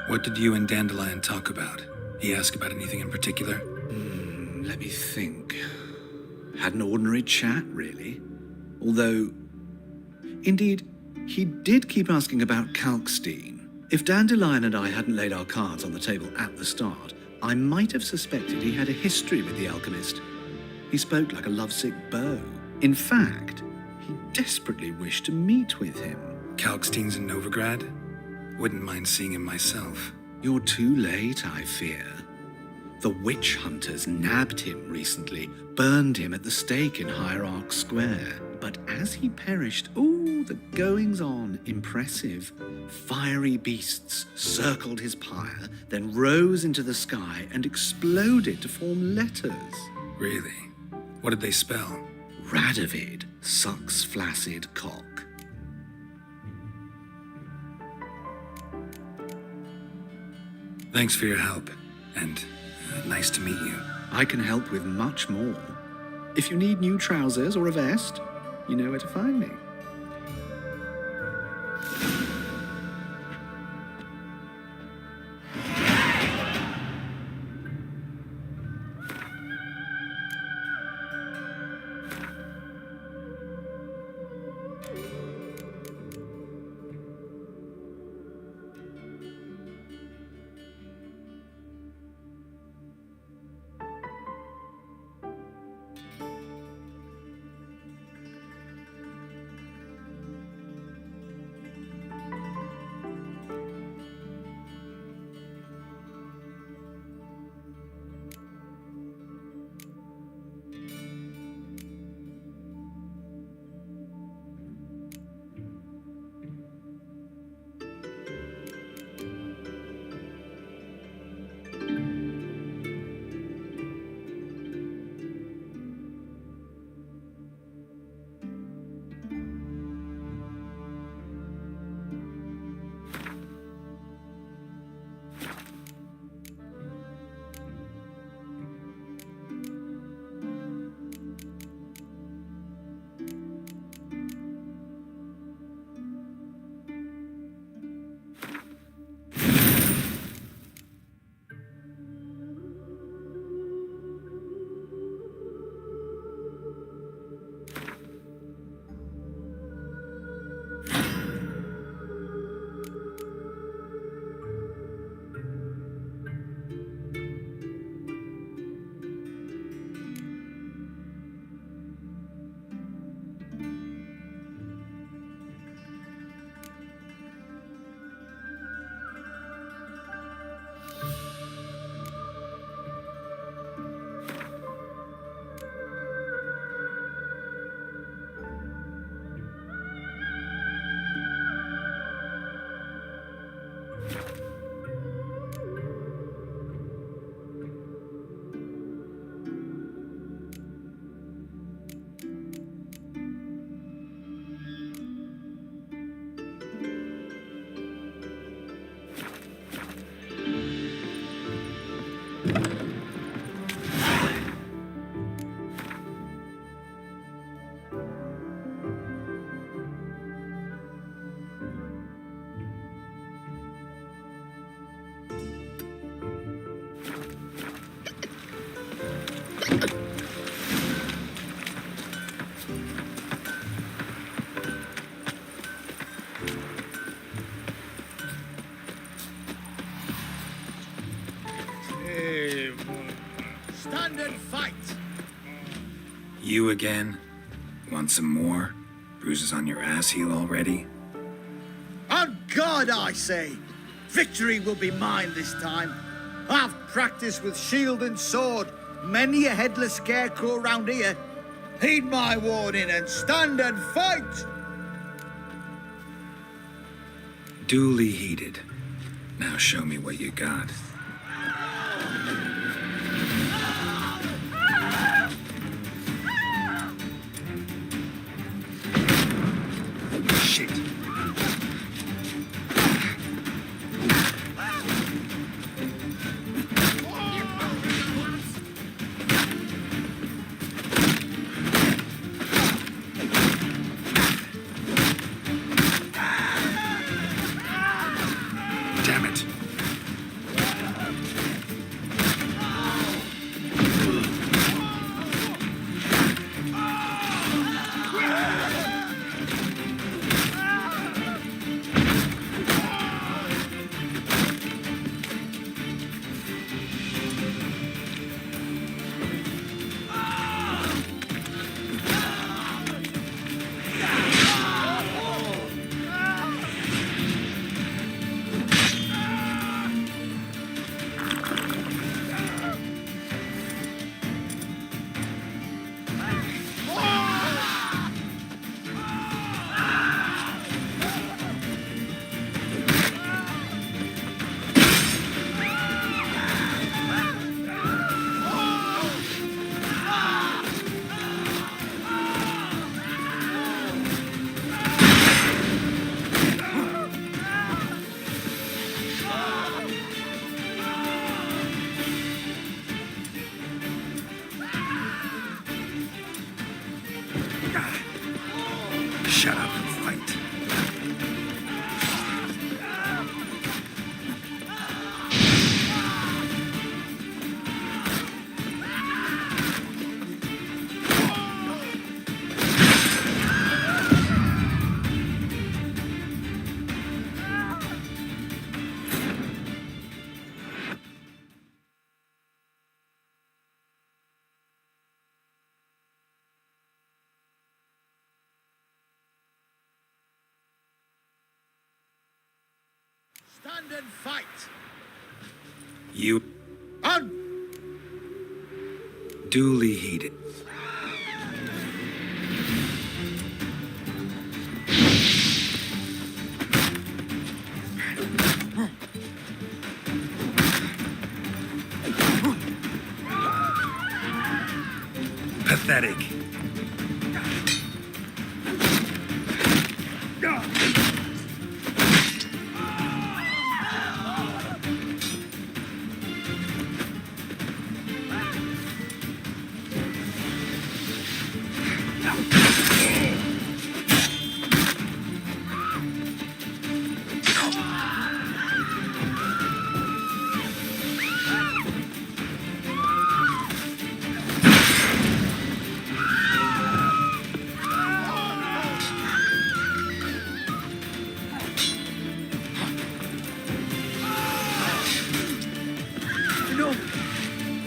What did you and Dandelion talk about? He asked about anything in particular? Let me think. Had an ordinary chat, really. Although, indeed, he did keep asking about Kalkstein. If Dandelion and I hadn't laid our cards on the table at the start, I might have suspected he had a history with the alchemist. He spoke like a lovesick beau. In fact, he desperately wished to meet with him. Kalkstein's in Novigrad? Wouldn't mind seeing him myself. You're too late, I fear. The witch hunters nabbed him recently, burned him at the stake in Hierarch Square. But as he perished, the goings-on, impressive. Fiery beasts circled his pyre, then rose into the sky and exploded to form letters. Really? What did they spell? Radovid sucks flaccid cock. Thanks for your help, and nice to meet you. I can help with much more. If you need new trousers or a vest, you know where to find me. Stand and fight! You again? Want some more? Bruises on your ass heel already? On God, I say! Victory will be mine this time. I've practiced with shield and sword. Many a headless scarecrow round here. Heed my warning and stand and fight! Duly heeded. Now show me what you got. Shit. Damn it. Shut up and fight. Stand and fight! You On! duly heeded. Pathetic.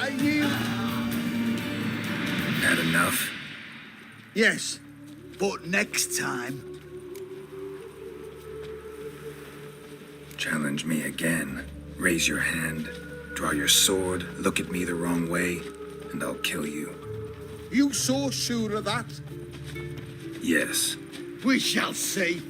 I knew. Had enough? Yes, but next time. Challenge me again. Raise your hand. Draw your sword. Look at me the wrong way. And I'll kill you. You so sure of that? Yes. We shall see.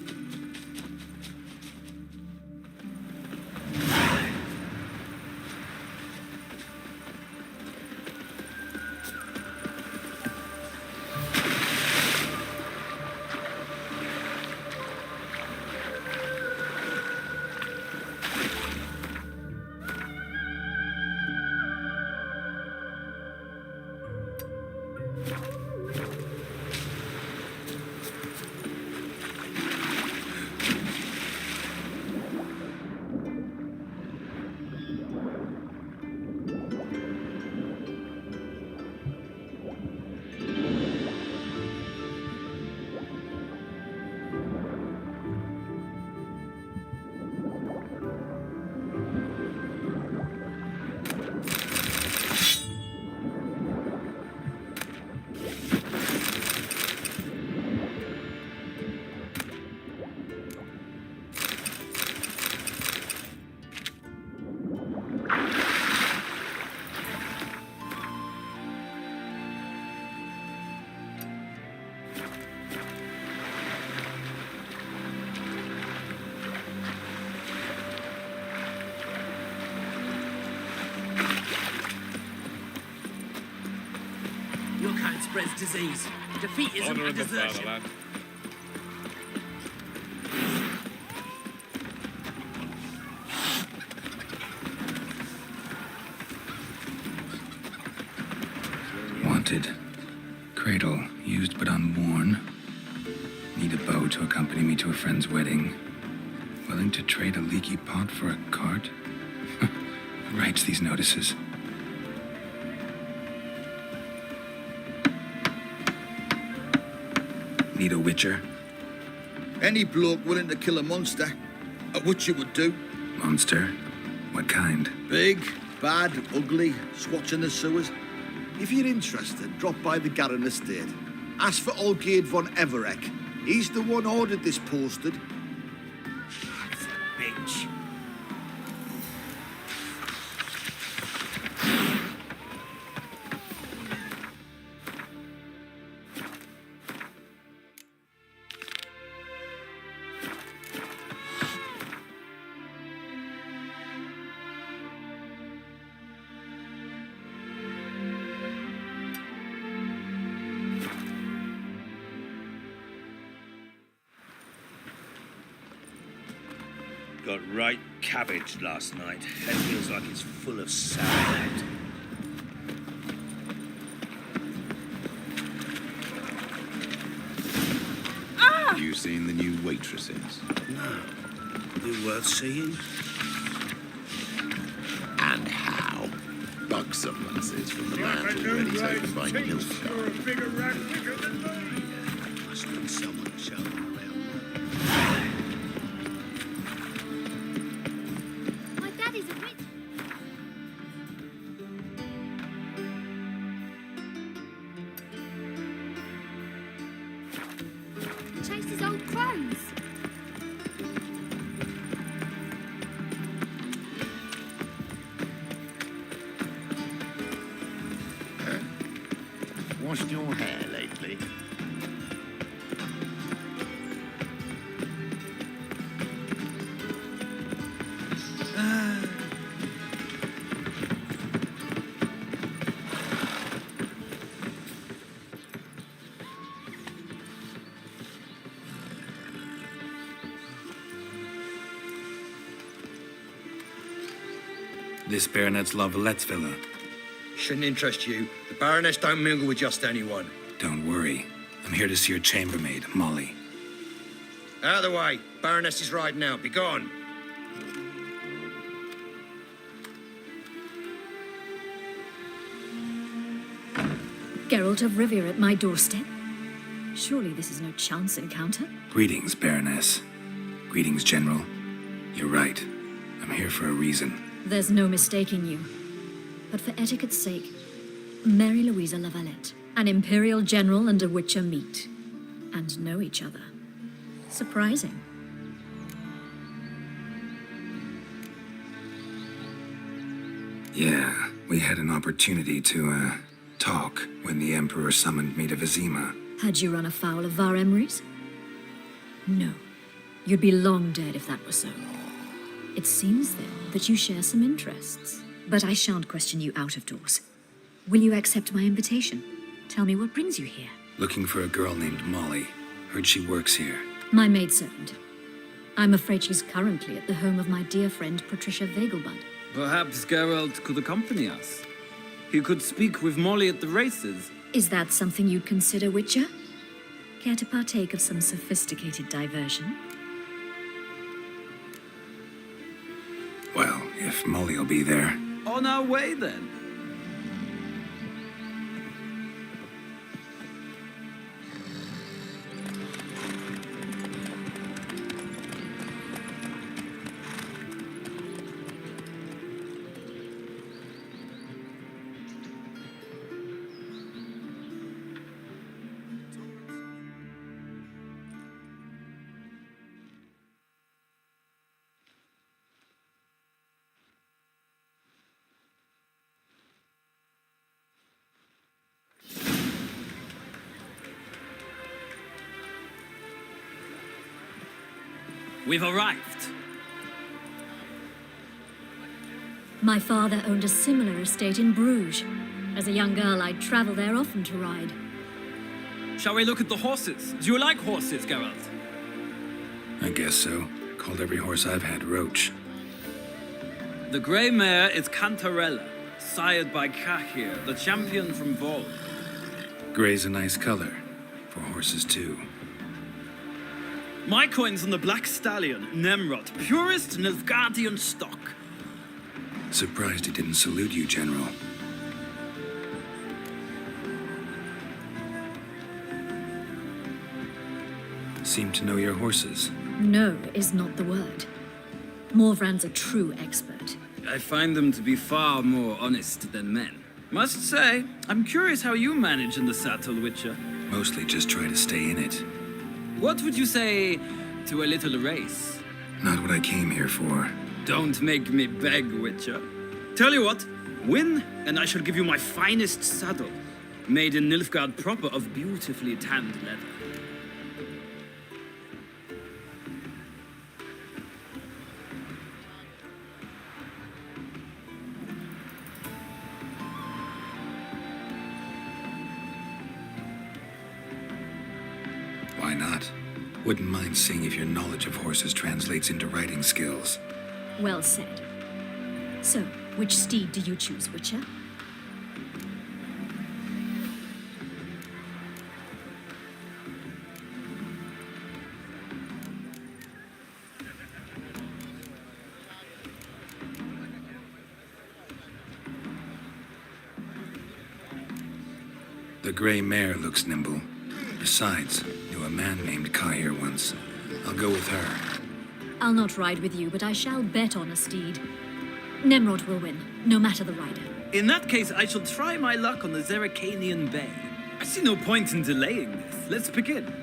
Ignorance spreads disease. Defeatism Honor and in the desertion. fatherland. Wanted. Cradle, used but unworn. Need a bow to accompany me to a friend's wedding. Willing to trade a leaky pot for a cart? Who writes these notices? Need a witcher? Any bloke willing to kill a monster, a witcher would do. Monster? What kind? Big, bad, ugly, squats in the sewers. If you're interested, drop by the Garren estate. Ask for Olgierd von Everek. He's the one ordered this posted. Bitch. Got right cabbage last night. Head feels like it's full of sauerkraut. Have you seen the new waitresses? No. Be worth seeing? And how? Buxom lasses from the land already taken by Nilfgaard. Must be someone to show them around. My daddy's a witch. Chased his old crows. Washed your hair lately? This Baronet's Lavallette's villa. Shouldn't interest you. The Baroness don't mingle with just anyone. Don't worry. I'm here to see your chambermaid, Molly. Out of the way. Baroness is riding out. Be gone. Geralt of Rivia at my doorstep? Surely this is no chance encounter? Greetings, Baroness. Greetings, General. You're right. I'm here for a reason. There's no mistaking you. But for etiquette's sake, Mary Louisa Lavalette, an Imperial General and a Witcher meet, and know each other. Surprising. Yeah, we had an opportunity to, talk when the Emperor summoned me to Vizima. Had you run afoul of Var Emrys? No. You'd be long dead if that were so. It seems, then, that you share some interests. But I shan't question you out of doors. Will you accept my invitation? Tell me what brings you here. Looking for a girl named Molly. Heard she works here. My maidservant. I'm afraid she's currently at the home of my dear friend Patricia Vegelbud. Perhaps Geralt could accompany us. He could speak with Molly at the races. Is that something you'd consider, Witcher? Care to partake of some sophisticated diversion? Well, if Molly will be there. On our way, then. We've arrived. My father owned a similar estate in Bruges. As a young girl, I'd travel there often to ride. Shall we look at the horses? Do you like horses, Geralt? I guess so. Called every horse I've had Roach. The grey mare is Cantarella, sired by Cahir, the champion from Vol. Gray's a nice color. For horses, too. My coin's on the Black Stallion, Nemrod, purest Nilfgaardian stock. Surprised he didn't salute you, General. Seem to know your horses. No is not the word. Morvran's a true expert. I find them to be far more honest than men. Must say, I'm curious how you manage in the saddle, Witcher. Mostly just try to stay in it. What would you say to a little race? Not what I came here for. Don't make me beg, Witcher. Tell you what, win, and I shall give you my finest saddle, made in Nilfgaard proper of beautifully tanned leather. Why not? Wouldn't mind seeing if your knowledge of horses translates into riding skills. Well said. So, which steed do you choose, Witcher? The gray mare looks nimble. Besides, knew a man named Cahir once. I'll go with her. I'll not ride with you, but I shall bet on a steed. Nemrod will win, no matter the rider. In that case, I shall try my luck on the Zeracanian Bay. I see no point in delaying this. Let's begin.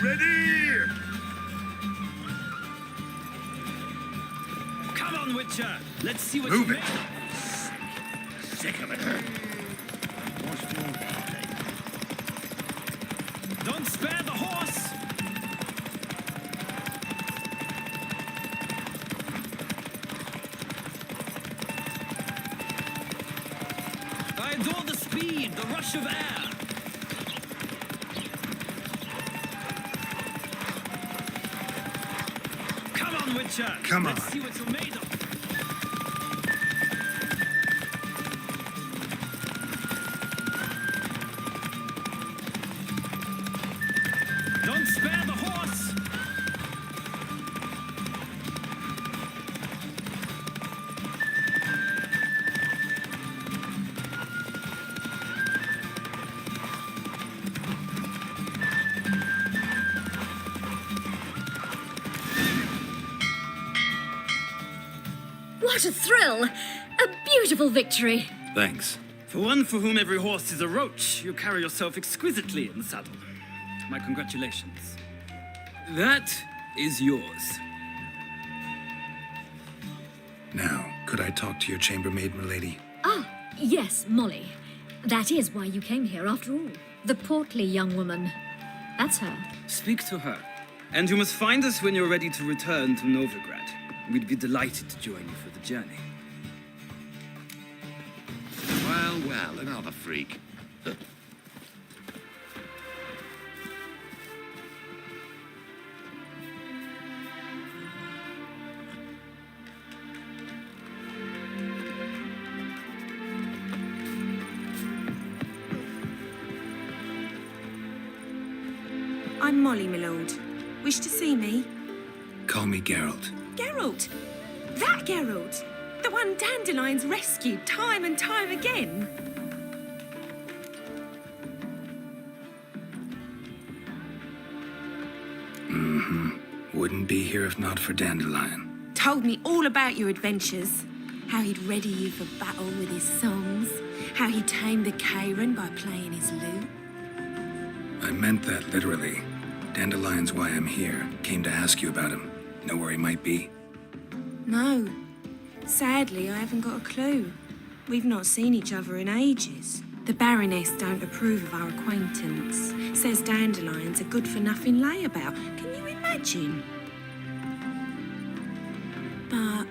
ready! Come on, Witcher. Let's see what Move you it. made of. Sick of it. Don't spare the horse. I adore the speed, the rush of air. Come on, Witcher. Come Let's on. see what you're made of. Don't spare the horse. What a thrill! A beautiful victory. Thanks. For one for whom every horse is a roach, you carry yourself exquisitely in the saddle. My congratulations. That is yours. Now, could I talk to your chambermaid, milady? Ah, yes, Molly. That is why you came here after all. The portly young woman. That's her. Speak to her. And you must find us when you're ready to return to Novigrad. We'd be delighted to join you for the journey. Well, well, another freak. I'm Molly, my lord. Wish to see me? Call me Geralt. Geralt! That Geralt! The one Dandelion's rescued time and time again. Wouldn't be here if not for Dandelion. Told me all about your adventures. How he'd ready you for battle with his songs. How he tamed the Karen by playing his lute. I meant that literally. Dandelion's why I'm here. Came to ask you about him. Know where he might be? No. Sadly, I haven't got a clue. We've not seen each other in ages. The Baroness don't approve of our acquaintance. Says Dandelion's a good-for-nothing layabout. Can you imagine? But...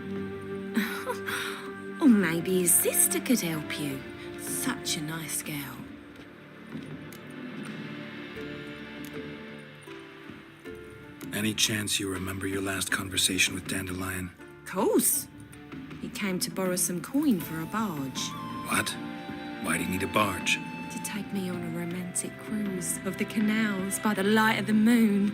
or maybe his sister could help you. Such a nice girl. Any chance you remember your last conversation with Dandelion? Course. He came to borrow some coin for a barge. What? Why do you need a barge? To take me on a romantic cruise of the canals by the light of the moon.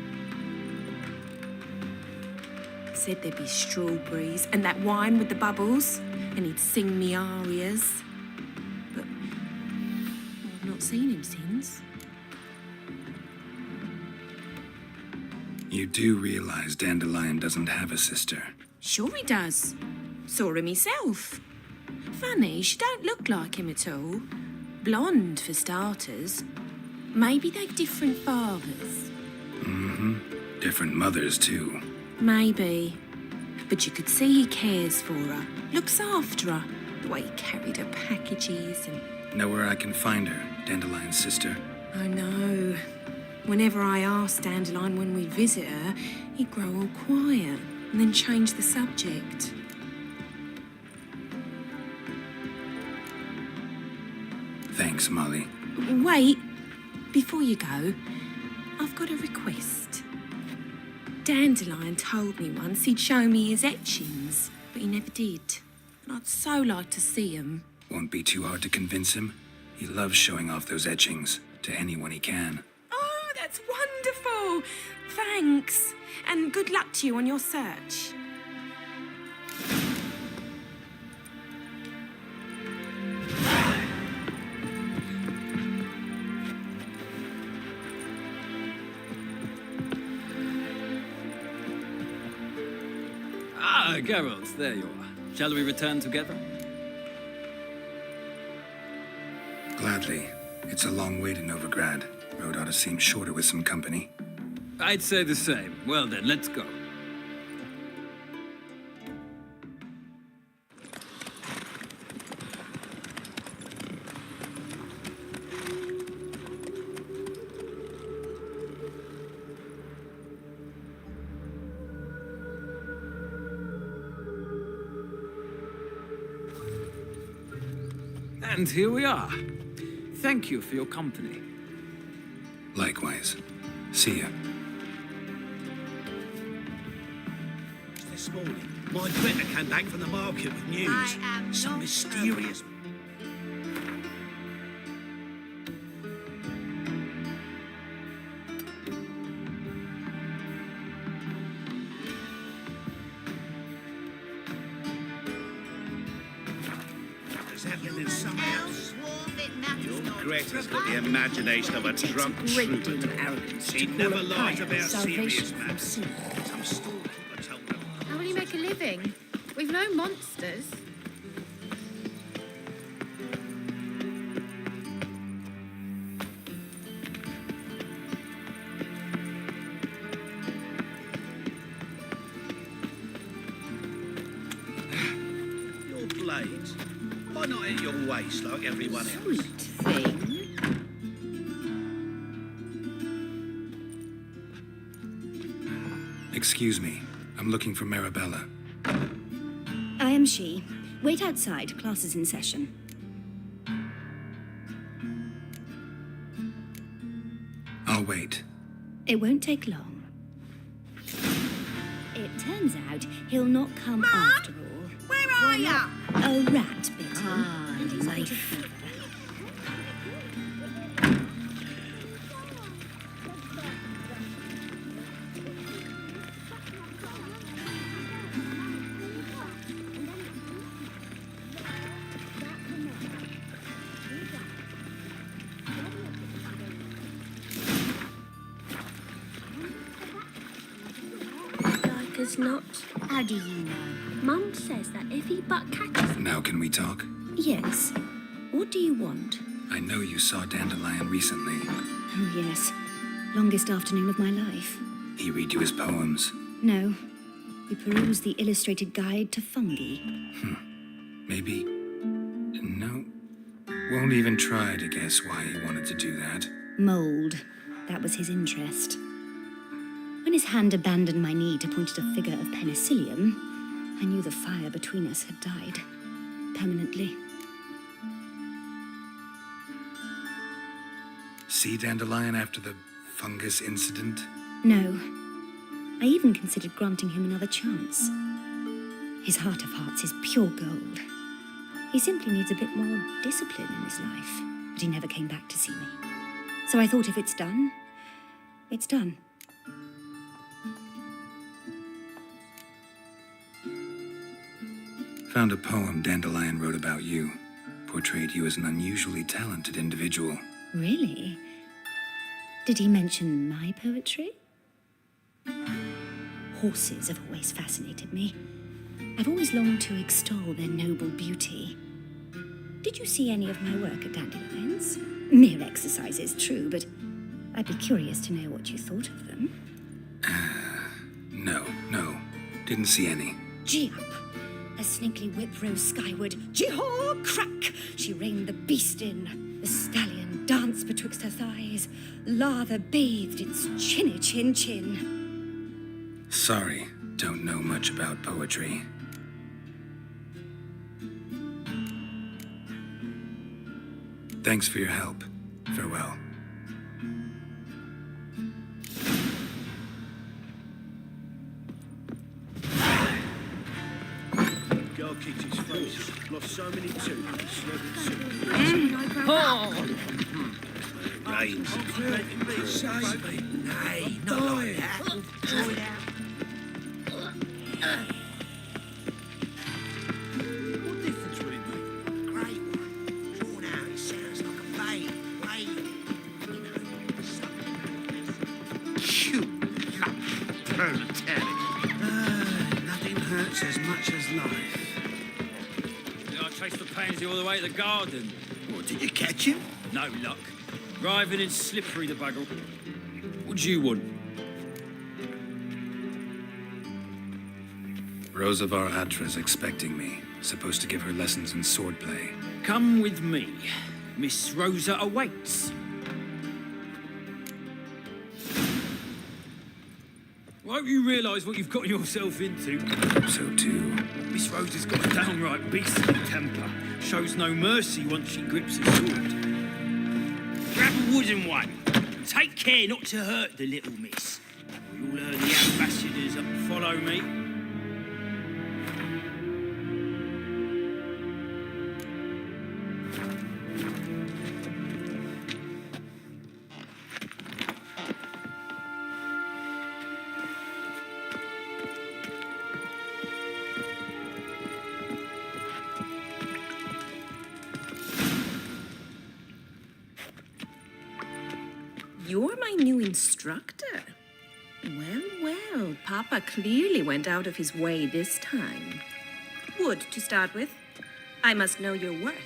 Said there'd be strawberries and that wine with the bubbles, and he'd sing me arias. But I've not seen him since. You do realize Dandelion doesn't have a sister. Sure he does. Saw him himself. Funny, she don't look like him at all. Blonde, for starters. Maybe they've different fathers. Different mothers, too. Maybe. But you could see he cares for her. Looks after her. The way he carried her packages and... Know where I can find her, Dandelion's sister? I know. Whenever I asked Dandelion when we'd visit her, he'd grow all quiet and then change the subject. Thanks, Molly. Wait, before you go, I've got a request. Dandelion told me once he'd show me his etchings, but he never did. And I'd so like to see them. Won't be too hard to convince him. He loves showing off those etchings to anyone he can. Oh, that's wonderful! Thanks, and good luck to you on your search. Ah, Geralt, there you are. Shall we return together? Gladly. It's a long way to Novigrad. Road ought to seem shorter with some company. I'd say the same. Well then, let's go. And here we are. Thank you for your company. Likewise. See ya. This morning, my better came back from the market with news. Some mysterious... There's happening something else. Your Greta's got the imagination of a drunk troubadour. She never lies about serious matters. Some storekeeper told her. How will you make a living? We've no monsters. Your blades. Why not at your waist like everyone else? Sweet thing. Excuse me. I'm looking for Marabella. I am she. Wait outside. Class is in session. I'll wait. It won't take long. It turns out he'll not come after all. Where are ya? A rat bit him, and he's out of fever. Like as not. How do you know? Mum says that if he but catches him... Now can we talk? Yes. What do you want? I know you saw Dandelion recently. Oh, yes. Longest afternoon of my life. He read you his poems. No. We perused the illustrated guide to fungi. Maybe... No. Won't even try to guess why he wanted to do that. Mold. That was his interest. When his hand abandoned my knee to point at a figure of penicillium, I knew the fire between us had died. Permanently. See Dandelion after the fungus incident? No. I even considered granting him another chance. His heart of hearts is pure gold. He simply needs a bit more discipline in his life. But he never came back to see me. So I thought if it's done, it's done. Found a poem Dandelion wrote about you. Portrayed you as an unusually talented individual. Really? Did he mention my poetry? Horses have always fascinated me. I've always longed to extol their noble beauty. Did you see any of my work at Dandelion's? Mere exercises, true, but I'd be curious to know what you thought of them. No. Didn't see any. Gee up! A snaky whip rose skyward. Jee-haw! Crack! She reined the beast in. The stallion danced betwixt her thighs. Lather bathed its chinny chin. Sorry, don't know much about poetry. Thanks for your help. Farewell. Girl kicked his face. Lost so many tooth. Rains. Save me. Nay, not like that. Draw it out. What difference will it make? Great one. Drawn out, it sounds like a babe. Waving. You know, You proletariat. nothing hurts as much as life. I chased the pansy all the way to the garden. What, did you catch him? No luck. Writhing and slippery, the bugger. What do you want? Rosavar Atra's expecting me. Supposed to give her lessons in swordplay. Come with me. Miss Rosa awaits. Won't you realise what you've got yourself into? So too. Miss Rosa's got a downright beastly temper. Shows no mercy once she grips a sword. Grab a wooden one. And take care not to hurt the little miss. Or you'll learn the ambassadors up. Follow me. You're my new instructor. Well, well, Papa clearly went out of his way this time. Wood, to start with. I must know your worth.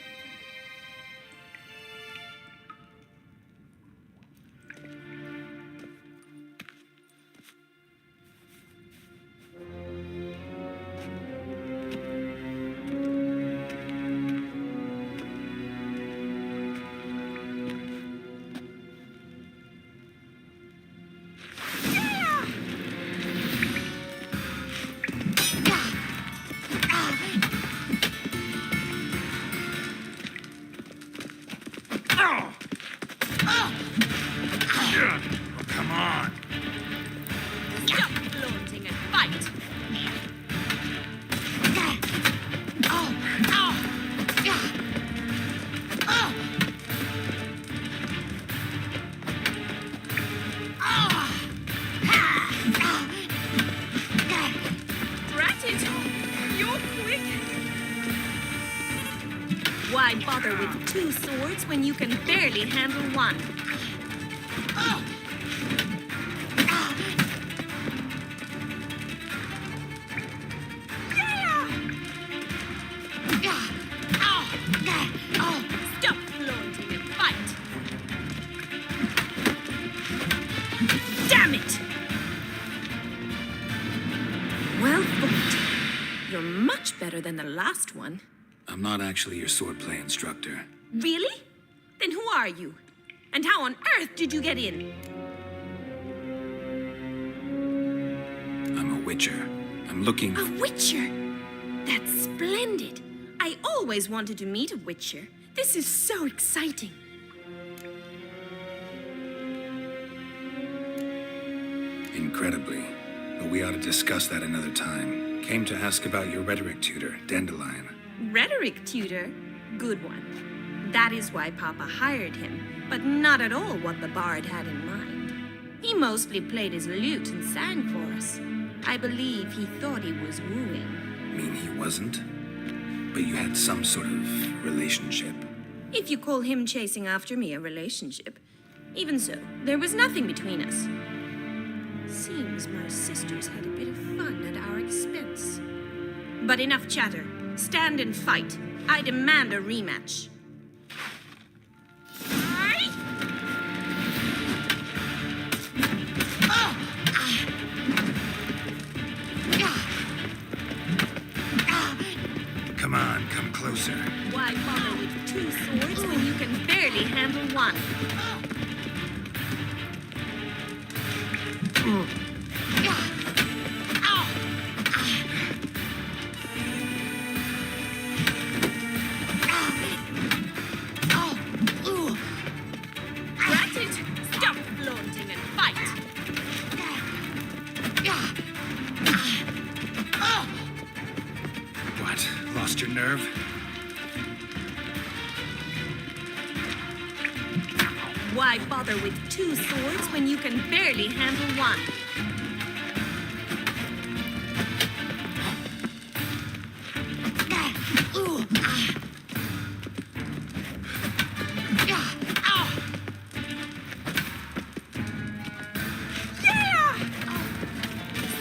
Come on. Stop flaunting and fight! Drat it! You're quick! Why bother with two swords when you can barely handle one? Stop flaunting and fight! Damn it! Well fought. You're much better than the last one. I'm not actually your swordplay instructor. Really? Then who are you? And how on earth did you get in? I'm a witcher. I'm looking... A witcher? That's splendid. I always wanted to meet a witcher. This is so exciting. Incredibly. But we ought to discuss that another time. Came to ask about your rhetoric tutor, Dandelion. Rhetoric tutor? Good one. That is why Papa hired him, but not at all what the bard had in mind. He mostly played his lute and sang for us. I believe he thought he was wooing. Mean he wasn't? But you had some sort of relationship. If you call him chasing after me a relationship. Even so, there was nothing between us. Seems my sisters had a bit of fun at our expense. But enough chatter. Stand and fight. I demand a rematch. Come on, come closer. Why bother with two swords when you can barely handle one? Drat it! Stop flaunting and fight! What? Lost your nerve? Why bother with two swords when you can barely handle one?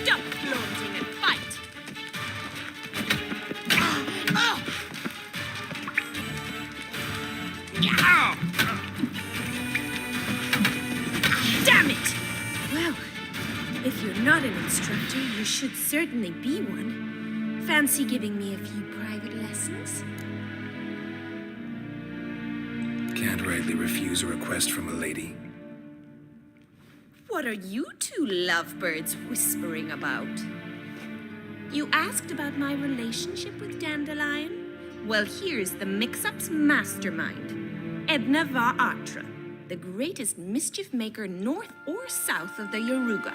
Stop flaunting and fight! Damn it! Well, if you're not an instructor, you should certainly be one. Fancy giving me a few private lessons? Can't rightly refuse a request from a lady. What are you two lovebirds whispering about? You asked about my relationship with Dandelion? Well, here's the mix-up's mastermind. Edna Va Atra, the greatest mischief maker north or south of the Yoruga.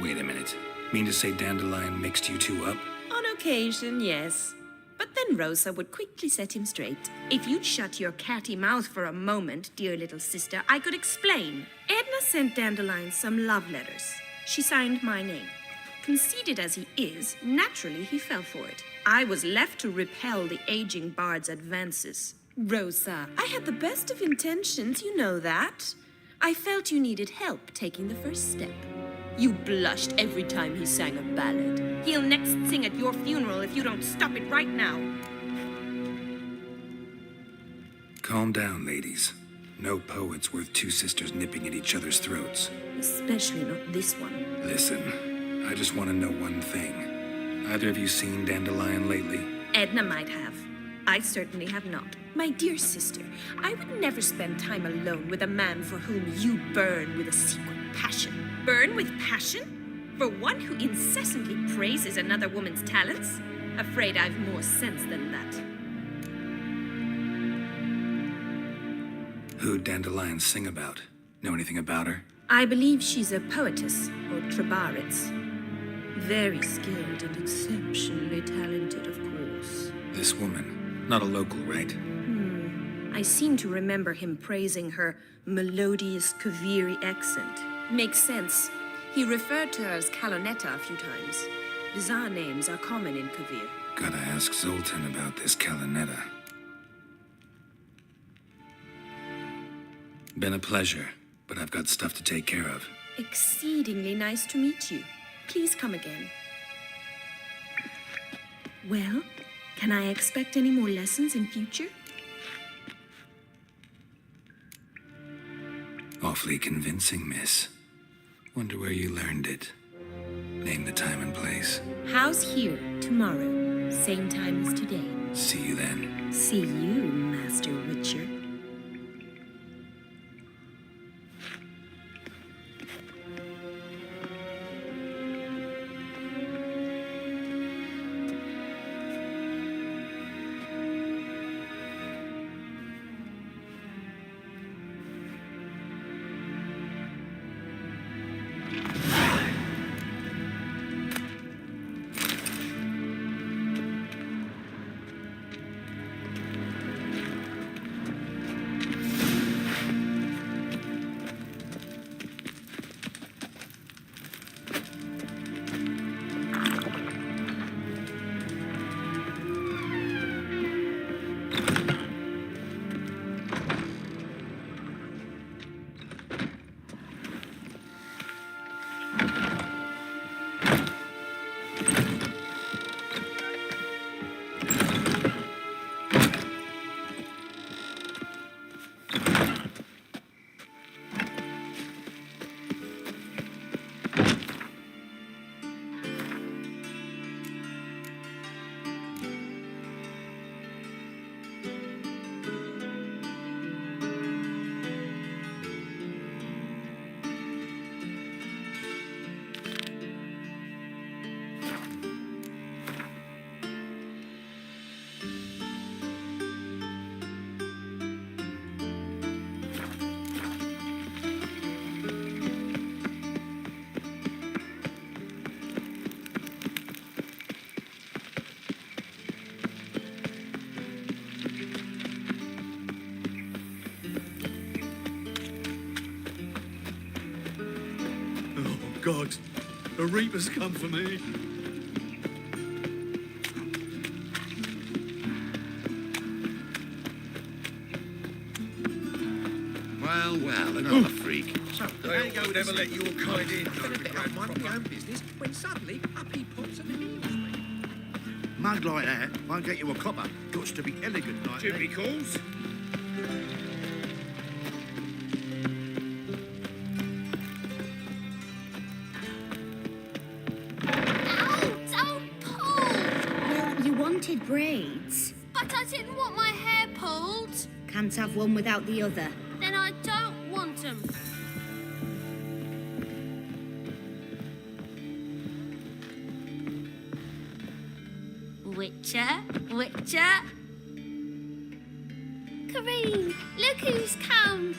Wait a minute. Mean to say Dandelion mixed you two up? On occasion, yes. But then Rosa would quickly set him straight. If you'd shut your catty mouth for a moment, dear little sister, I could explain. Edna sent Dandelion some love letters. She signed my name. Conceited as he is, naturally he fell for it. I was left to repel the aging bard's advances. Rosa, I had the best of intentions, you know that. I felt you needed help taking the first step. You blushed every time he sang a ballad. He'll next sing at your funeral if you don't stop it right now. Calm down, ladies. No poet's worth two sisters nipping at each other's throats. Especially not this one. Listen, I just want to know one thing. Either of you seen Dandelion lately? Edna might have. I certainly have not. My dear sister, I would never spend time alone with a man for whom you burn with a secret passion. Burn with passion? For one who incessantly praises another woman's talents? Afraid I've more sense than that. Who'd Dandelion sing about? Know anything about her? I believe she's a poetess, or Trabaritz. Very skilled and exceptionally talented, of course. This woman. Not a local, right? I seem to remember him praising her melodious Kaviri accent. Makes sense. He referred to her as Kalonetta a few times. Bizarre names are common in Kavir. Gotta ask Zoltan about this Kalonetta. Been a pleasure, but I've got stuff to take care of. Exceedingly nice to meet you. Please come again. Well, can I expect any more lessons in future? Awfully convincing, miss. Wonder where you learned it. Name the time and place. House here, tomorrow. Same time as today. See you then. See you, Master Witcher. God, the Reaper's come for me. Well, well, another freak. So, Diego would ever let your kind in. I mind my own business when suddenly up he pops at the heels. Mug like that won't get you a copper. Got to be elegant like Jimmy calls. wanted braids. But I didn't want my hair pulled. Can't have one without the other. Then I don't want them. Witcher, Witcher. Kareen, look who's come.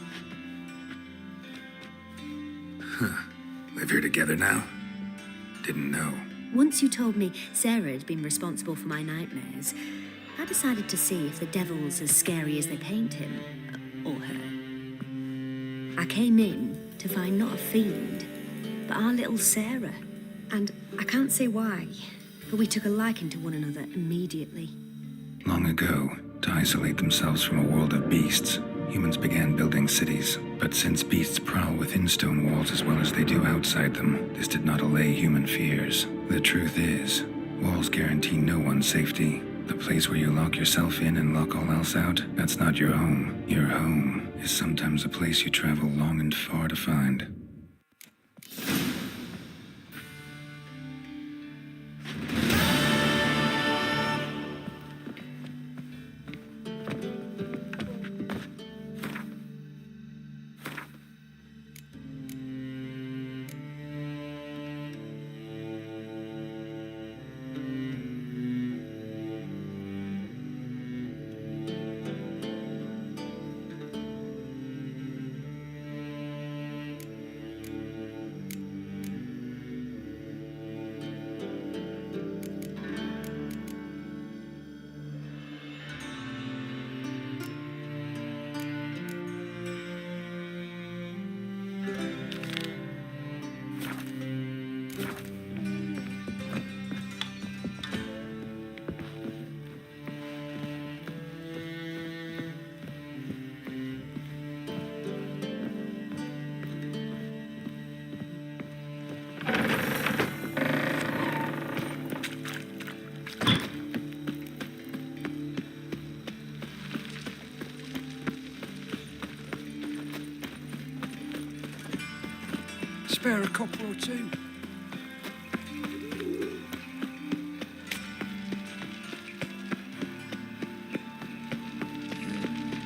Live here together now? Didn't know. Once you told me Sarah had been responsible for my nightmares, I decided to see if the devil's as scary as they paint him, or her. I came in to find not a fiend, but our little Sarah. And I can't say why, but we took a liking to one another immediately. Long ago, to isolate themselves from a world of beasts, humans began building cities. But since beasts prowl within stone walls as well as they do outside them, this did not allay human fears. The truth is, walls guarantee no one's safety. The place where you lock yourself in and lock all else out, that's not your home. Your home is sometimes a place you travel long and far to find. Spare a couple or two.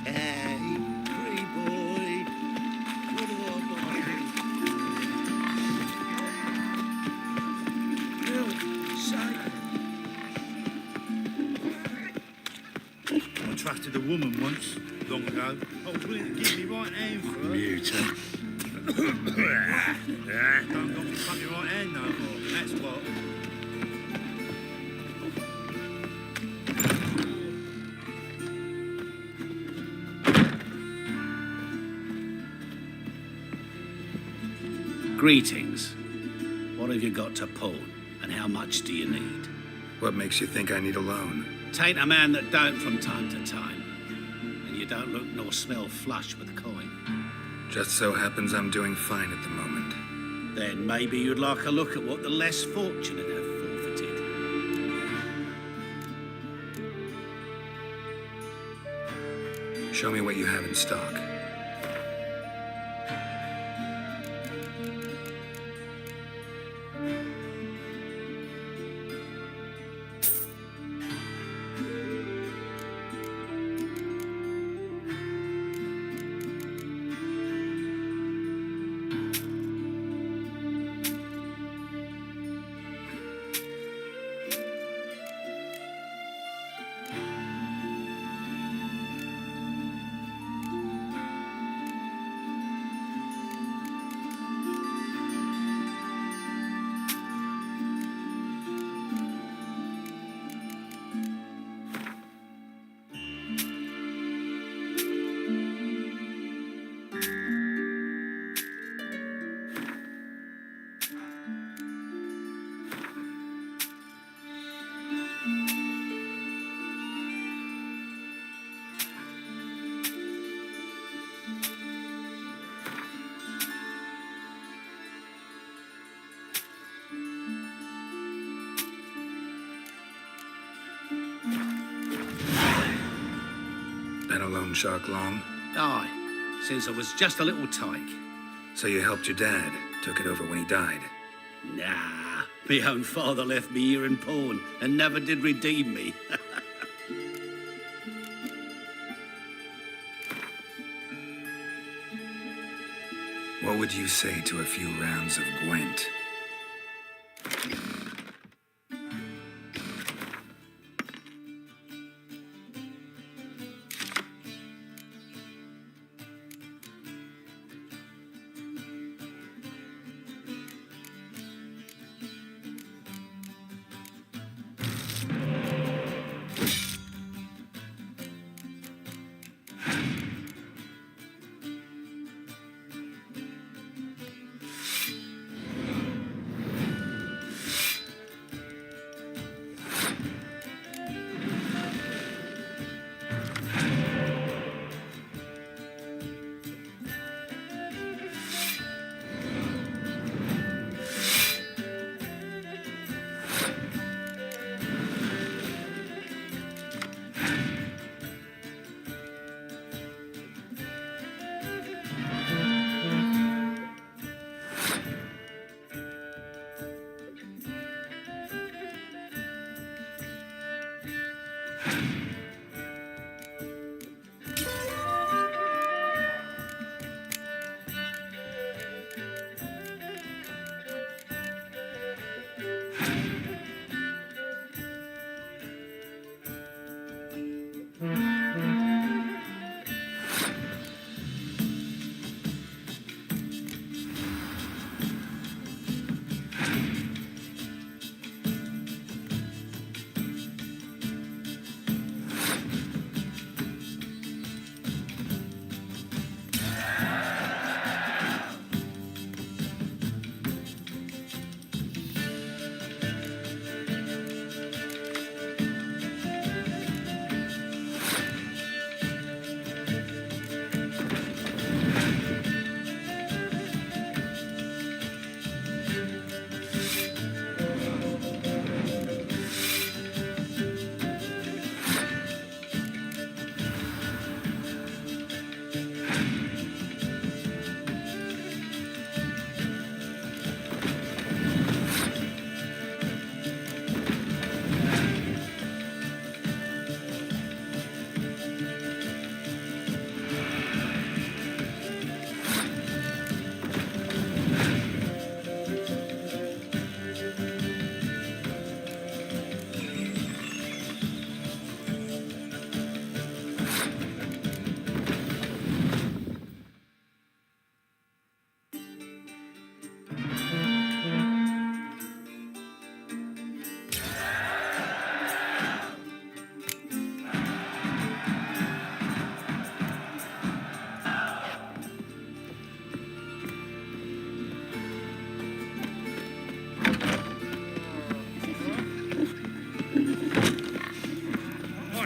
Hey, pretty boy. What do I got? I trusted a woman once, long ago. I was willing to give me right hand for her. Muter. Don't got me fucking right hand no more, that's what. Greetings. What have you got to pawn, and how much do you need? What makes you think I need a loan? Tain't a man that don't from time to time. And you don't look nor smell flush with coin. Just so happens I'm doing fine at the moment. Then maybe you'd like a look at what the less fortunate have forfeited. Show me what you have in stock. Been a loan shark long? Aye, since I was just a little tyke. So you helped your dad, took it over when he died? Nah, My own father left me here in pawn and never did redeem me. What would you say to a few rounds of Gwent?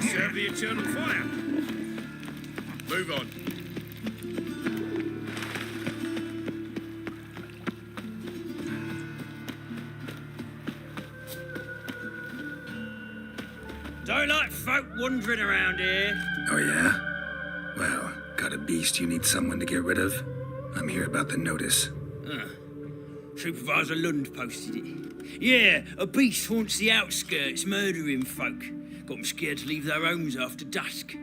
Serve the eternal fire. Move on. Don't like folk wandering around here. Oh, yeah? Well, got a beast you need someone to get rid of? I'm here about the notice. Supervisor Lund posted it. Yeah, a beast haunts the outskirts, murdering folk. Got them scared to leave their homes after dusk.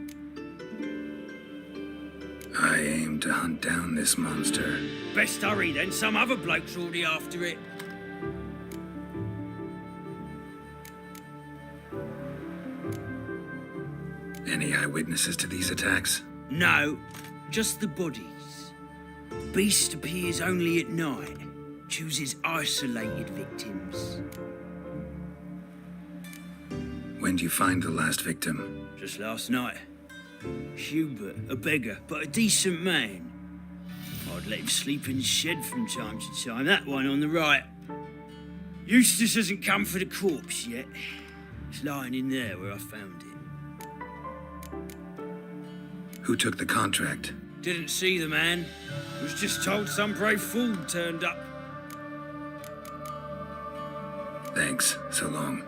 I aim to hunt down this monster. Best hurry then, some other bloke's already after it. Any eyewitnesses to these attacks? No, just the bodies. Beast appears only at night. Chooses isolated victims. When did you find the last victim? Just last night. Hubert, a beggar, but a decent man. I'd let him sleep in his shed from time to time. That one on the right. Eustace hasn't come for the corpse yet. It's lying in there where I found it. Who took the contract? Didn't see the man. Was just told some brave fool turned up. Thanks. So long.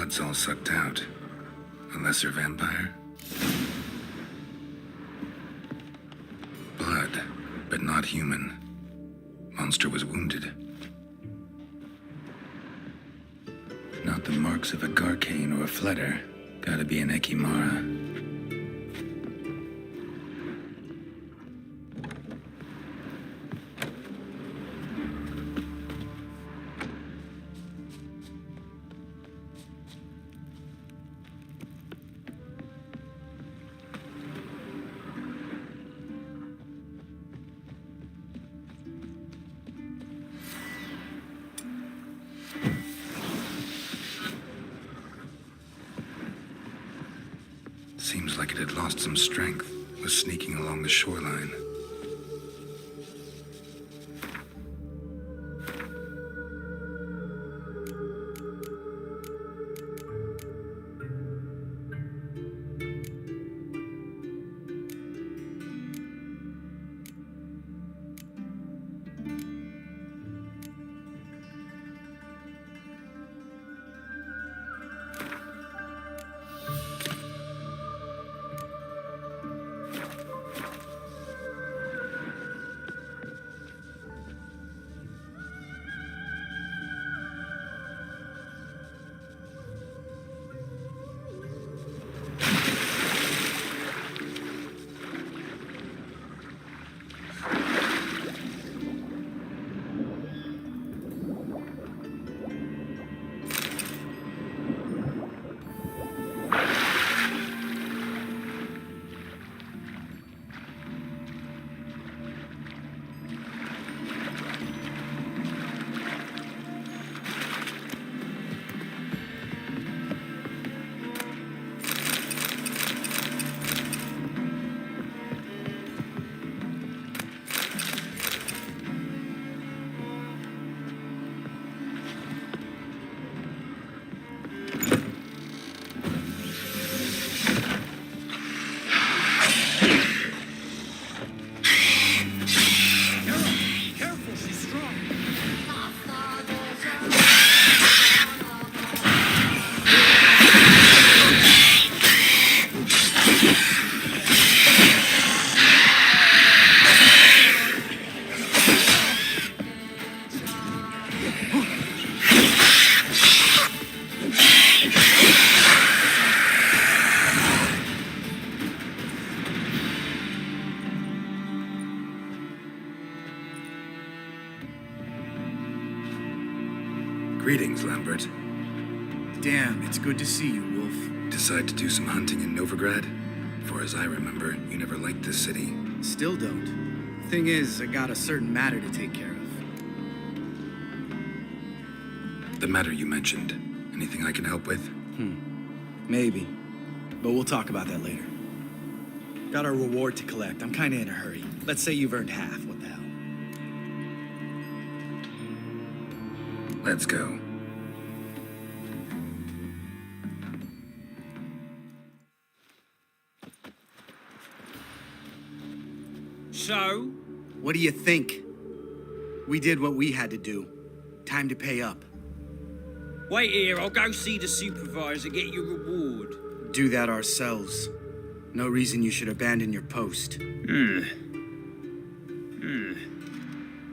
blood's all sucked out. A lesser vampire? Blood, but not human. Monster was wounded. Not the marks of a Garcane or a Fletter. Gotta be an Ekimara. Seems like it had lost some strength, was sneaking along the shoreline. Greetings, Lambert. Damn, it's good to see you, Wolf. Decide to do some hunting in Novigrad? For as I remember, you never liked this city. Still don't. Thing is, I got a certain matter to take care of. The matter you mentioned. Anything I can help with? Maybe. But we'll talk about that later. Got our reward to collect. I'm kinda in a hurry. Let's say you've earned half. What the hell? Let's go. So? What do you think? We did what we had to do. Time to pay up. Wait here, I'll go see the supervisor, get your reward. Do that ourselves. No reason you should abandon your post. Can't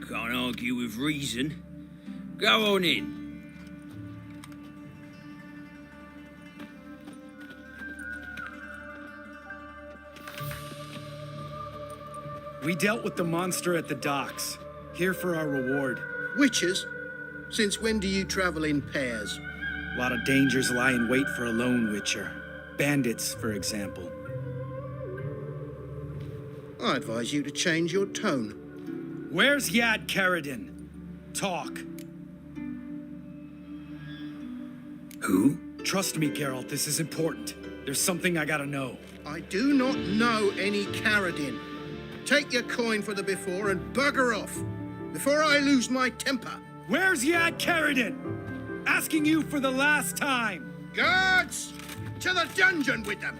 argue with reason. Go on in. We dealt with the monster at the docks. Here for our reward. Witches? Since when do you travel in pairs? A lot of dangers lie in wait for a lone witcher. Bandits, for example. I advise you to change your tone. Where's Yad Karadin? Talk. Who? Trust me, Geralt, this is important. There's something I gotta know. I do not know any Karadin. Take your coin for the before and bugger off, before I lose my temper. Where's Yad Karadin? Asking you for the last time. Guards! To the dungeon with them!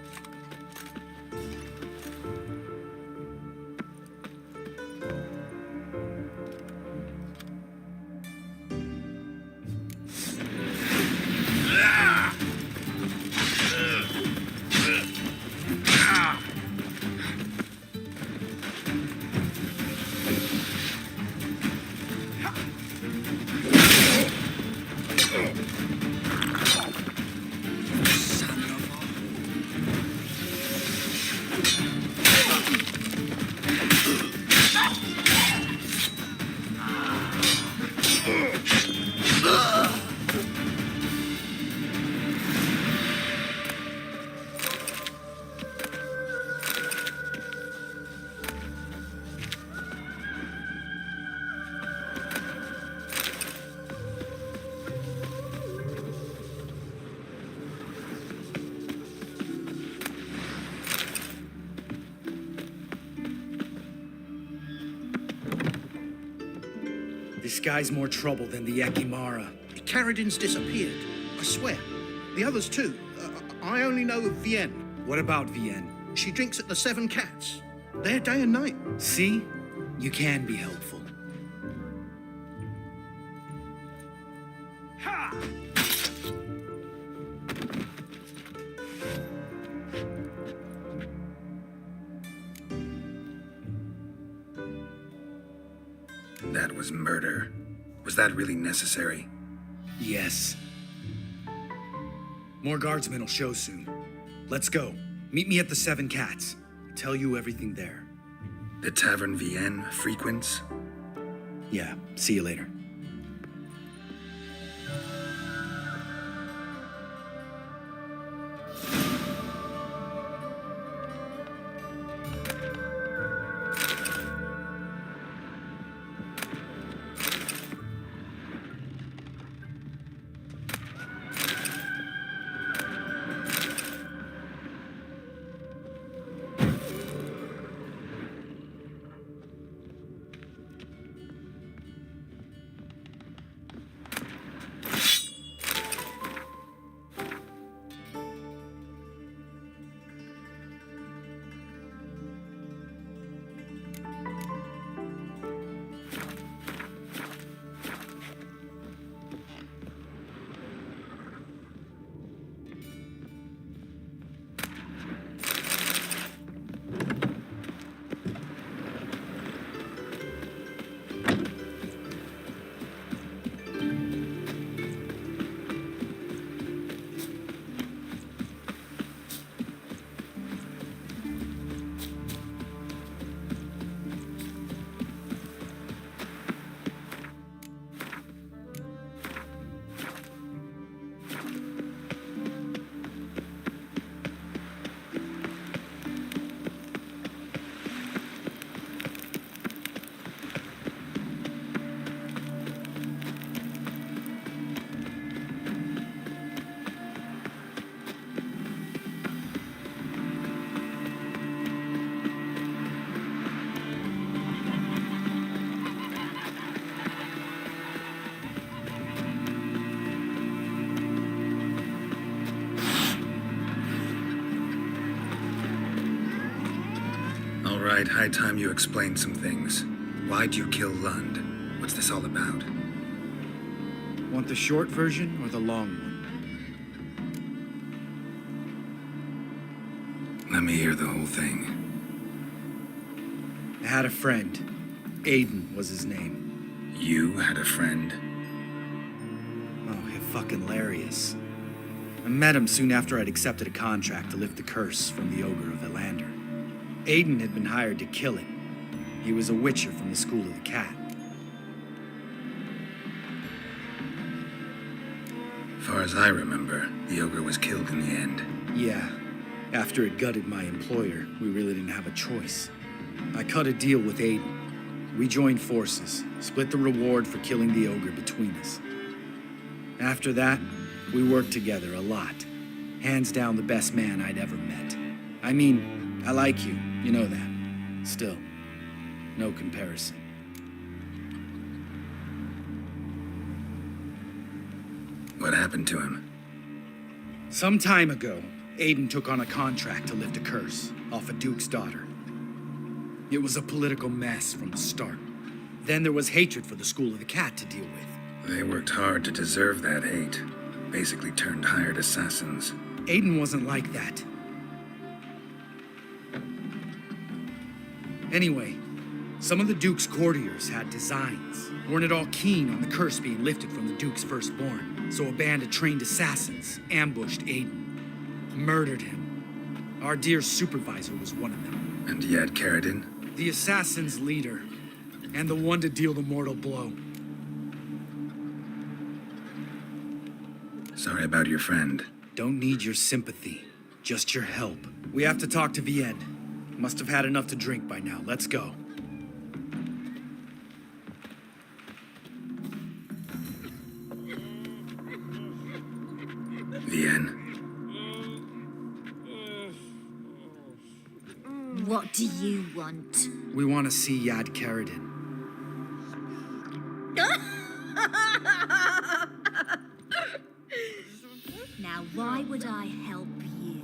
This guy's more trouble than the Ekimara. Carradin's disappeared, I swear. The others too. I only know of Vienne. What about Vienne? She drinks at the Seven Cats. There day and night. See? You can be helpful. Ha! That was murder. Was that really necessary? Yes. More guardsmen will show soon. Let's go. Meet me at the Seven Cats. I'll tell you everything there. The Tavern Vienne frequents? Yeah, see you later. Right, high time you explained some things. Why'd you kill Lund? What's this all about? Want the short version or the long one? Let me hear the whole thing. I had a friend. Aiden was his name. You had a friend? Oh, fucking hilarious. I met him soon after I'd accepted a contract to lift the curse from the Ogre of Elander. Aiden had been hired to kill it. He was a witcher from the School of the Cat. Far as I remember, the ogre was killed in the end. Yeah. After it gutted my employer, we really didn't have a choice. I cut a deal with Aiden. We joined forces, split the reward for killing the ogre between us. After that, we worked together a lot. Hands down the best man I'd ever met. I mean, I like you. You know that. Still, no comparison. What happened to him? Some time ago, Aiden took on a contract to lift a curse off a duke's daughter. It was a political mess from the start. Then there was hatred for the School of the Cat to deal with. They worked hard to deserve that hate. Basically turned hired assassins. Aiden wasn't like that. Anyway, Some of the Duke's courtiers had designs. Weren't at all keen on the curse being lifted from the Duke's firstborn, so a band of trained assassins ambushed Aiden, murdered him. Our dear supervisor was one of them. And yet, Carradine? The assassin's leader, and the one to deal the mortal blow. Sorry about your friend. Don't need your sympathy, just your help. We have to talk to Vienne. Must have had enough to drink by now. Let's go. Vienne. What do you want? We want to see Yad Carradine. Now, why would I help you?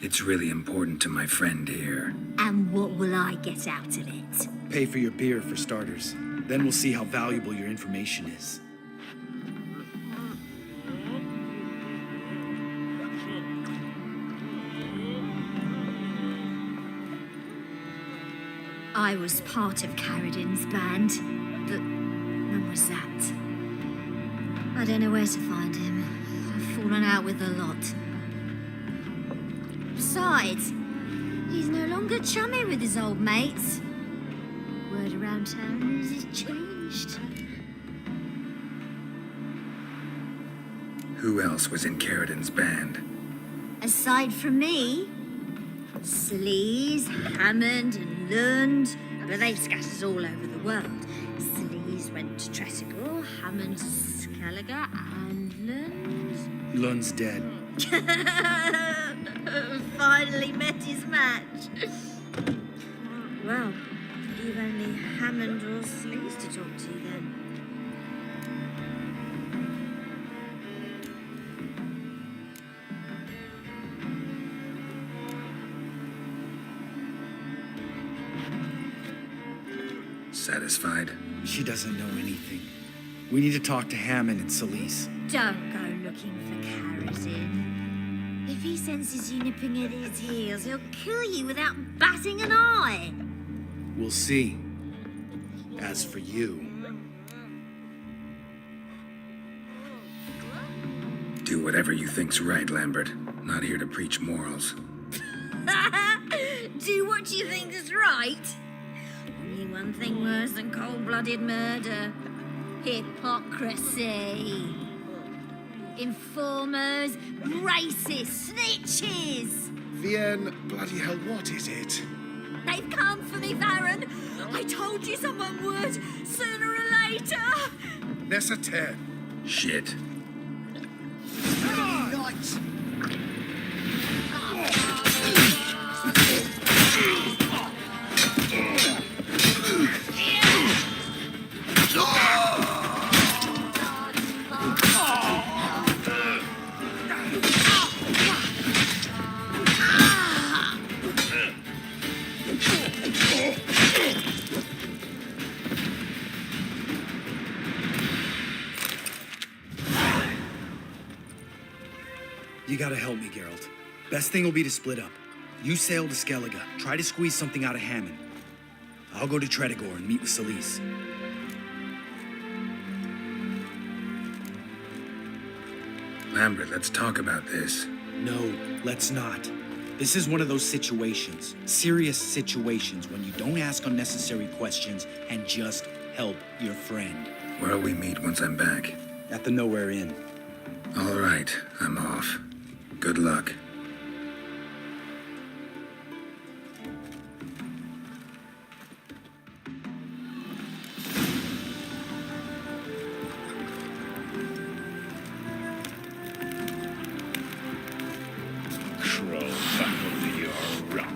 It's really important to my friend here. And what will I get out of it? Pay for your beer, for starters. Then we'll see how valuable your information is. I was part of Carradine's band, but when was that? I don't know where to find him. I've fallen out with a lot. Besides, he's no longer chummy with his old mates. Word around town is he's changed. Who else was in Carradine's band? Aside from me, Sleaze, Hammond and Lund, but they've scattered all over the world. Sleaze went to Tresigor, Hammond to Skellige, and Lund... Lund's dead. Finally met his match. Well, you've only Hammond or Sleaze to talk to then. Satisfied? She doesn't know anything. We need to talk to Hammond and Sleaze. Don't go looking for Carradine. If he senses you nipping at his heels, he'll kill you without batting an eye. We'll see. As for you... Do whatever you think's right, Lambert. Not here to preach morals. Do what you think is right. Only one thing worse than cold-blooded murder. Hypocrisy. Informers, racists, snitches. Vienne, bloody hell, what is it? They've come for me, Baron. I told you someone would, sooner or later. Necessaire. Shit. Knights! You gotta help me, Geralt. Best thing will be to split up. You sail to Skellige, try to squeeze something out of Hammond. I'll go to Tredigor and meet with Sleaze. Lambert, let's talk about this. No, let's not. This is one of those situations, serious situations, when you don't ask unnecessary questions and just help your friend. Where'll we meet once I'm back? At the Nowhere Inn. All right, I'm off. Good luck. Crawl back under your rock.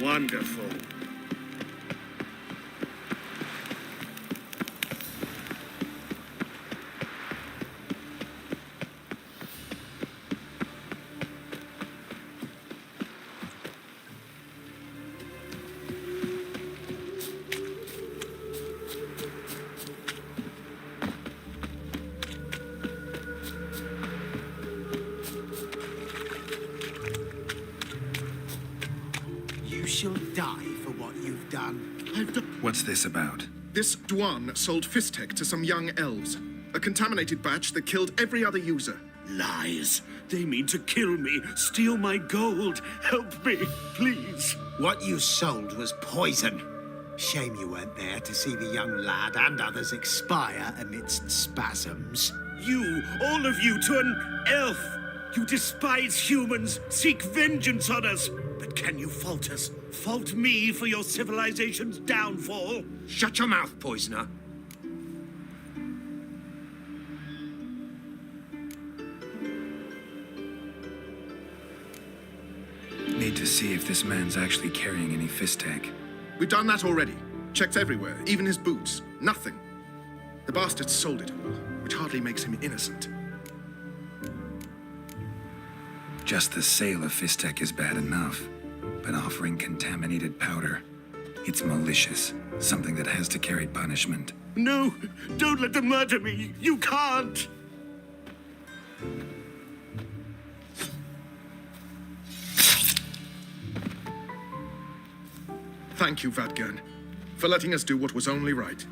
Wonderful. You shall die for what you've done. I've done. What's this about? This Dwan sold Fistek to some young elves. A contaminated batch that killed every other user. Lies. They mean to kill me, steal my gold. Help me, please. What you sold was poison. Shame you weren't there to see the young lad and others expire amidst spasms. You, all of you, to an elf. You despise humans, seek vengeance on us. But can you fault us? Fault me for your civilization's downfall? Shut your mouth, poisoner. Need to see if this man's actually carrying any Fistek. We've done that already. Checked everywhere, even his boots. Nothing. The bastard sold it all, which hardly makes him innocent. Just the sale of Fistek is bad enough, but offering contaminated powder, it's malicious, something that has to carry punishment. No, don't let them murder me. You can't. Thank you, Vadgern, for letting us do what was only right.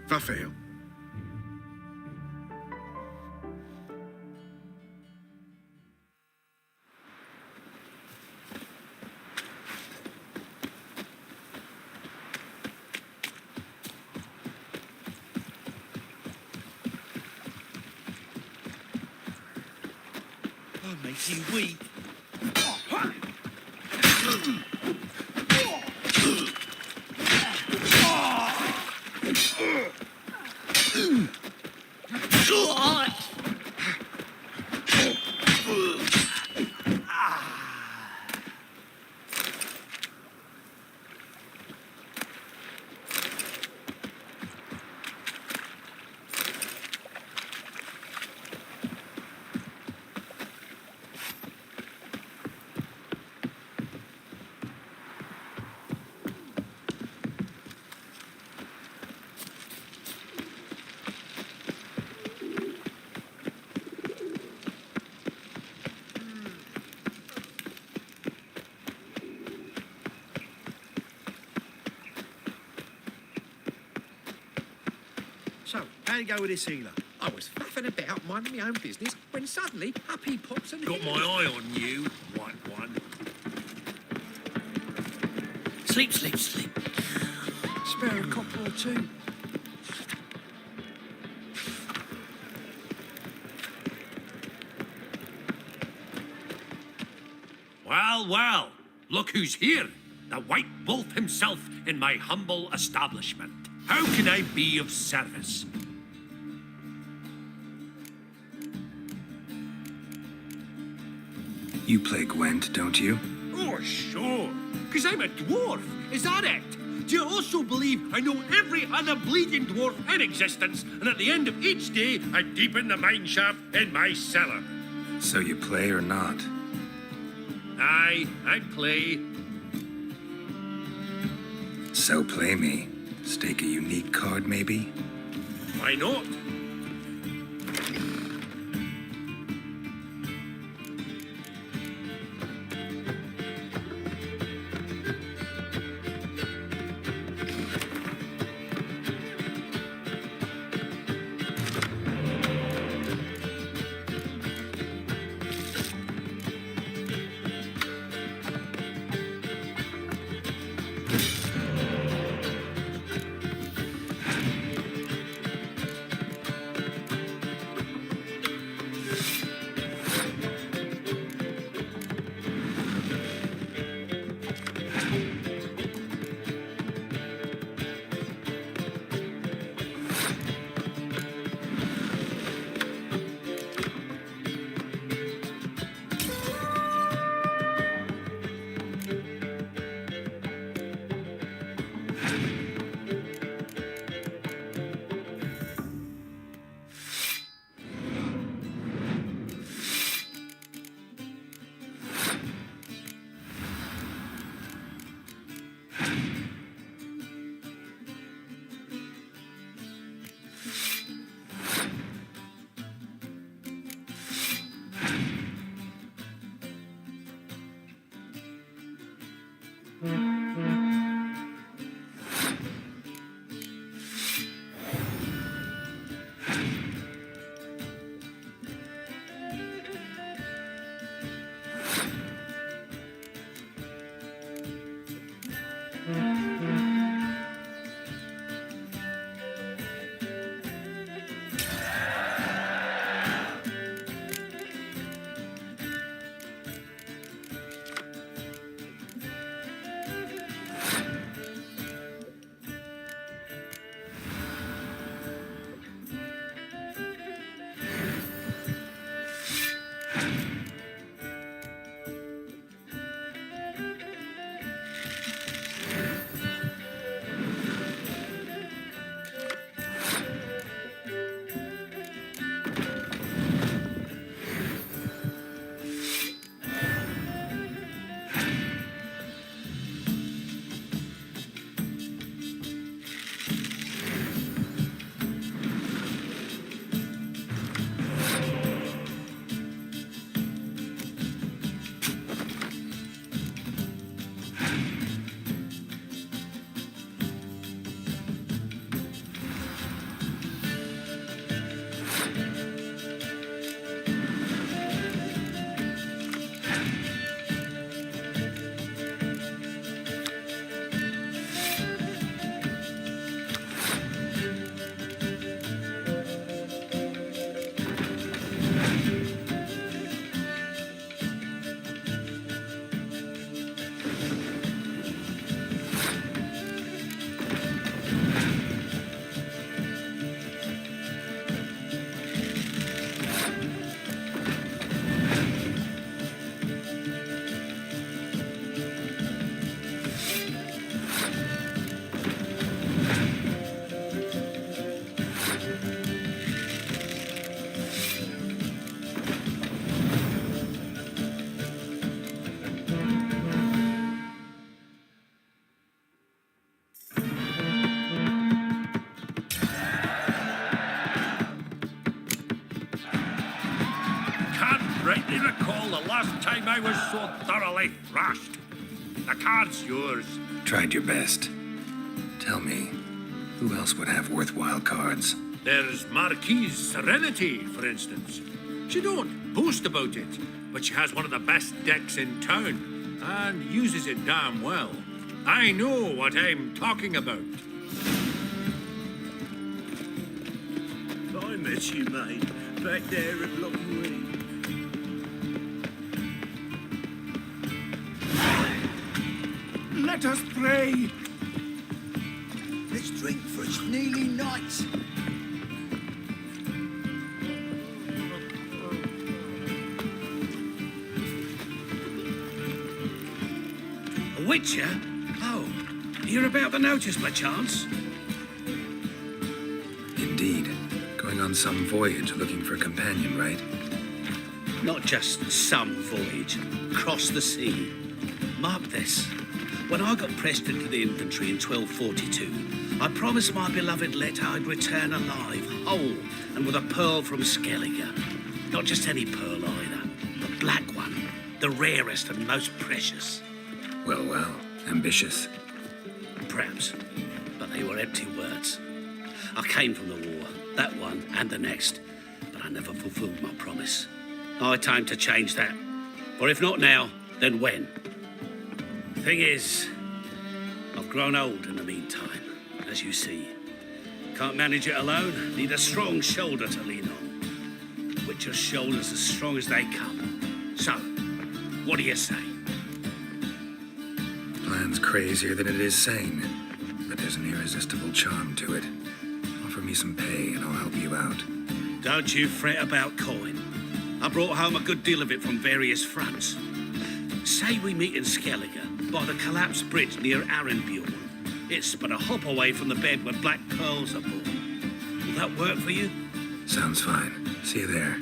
Vafael. I'll make you weep. So, how'd it go with this healer? I was faffing about, minding my own business, when suddenly up he pops and... Got my eye on you, white one. Sleep, sleep, sleep. Spare a copper or two. Well, well, look who's here. The White Wolf himself in my humble establishment. How can I be of service? You play Gwent, don't you? Oh, sure. Because I'm a dwarf. Is that it? Do you also believe I know every other bleeding dwarf in existence, and at the end of each day, I deepen the mine shaft in my cellar? So you play or not? Aye, I play. So play me. Stake a unique card, maybe? Why not? Rightly recall the last time I was so thoroughly thrashed. The card's yours. Tried your best. Tell me, who else would have worthwhile cards? There's Marquise Serenity, for instance. She don't boast about it, but she has one of the best decks in town, and uses it damn well. I know what I'm talking about. I met you, mate, back there at Lockwood. Let us pray. Let's drink for it's nearly night. A witcher? Oh, you're about the notice by chance? Indeed. Going on some voyage looking for a companion, right? Not just some voyage. Cross the sea. Mark this. When I got pressed into the infantry in 1242, I promised my beloved Let I'd return alive, whole, and with a pearl from Skellige. Not just any pearl either, the black one, the rarest and most precious. Well, well, ambitious. Perhaps, but they were empty words. I came from the war, that one and the next, but I never fulfilled my promise. High time to change that. For if not now, then when? Thing is, I've grown old in the meantime, as you see. Can't manage it alone, need a strong shoulder to lean on. Witcher's shoulders as strong as they come. So, what do you say? Plan's crazier than it is sane, but there's an irresistible charm to it. Offer me some pay and I'll help you out. Don't you fret about coin. I brought home a good deal of it from various fronts. Say we meet in Skellige, by the collapsed bridge near Arenbjorn. It's but a hop away from the bed where black pearls are born. Will that work for you? Sounds fine. See you there.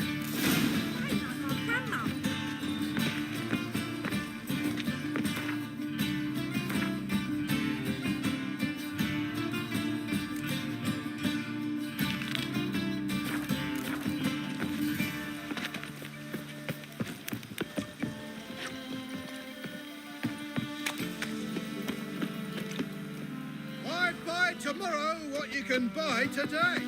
Tomorrow what you can buy today.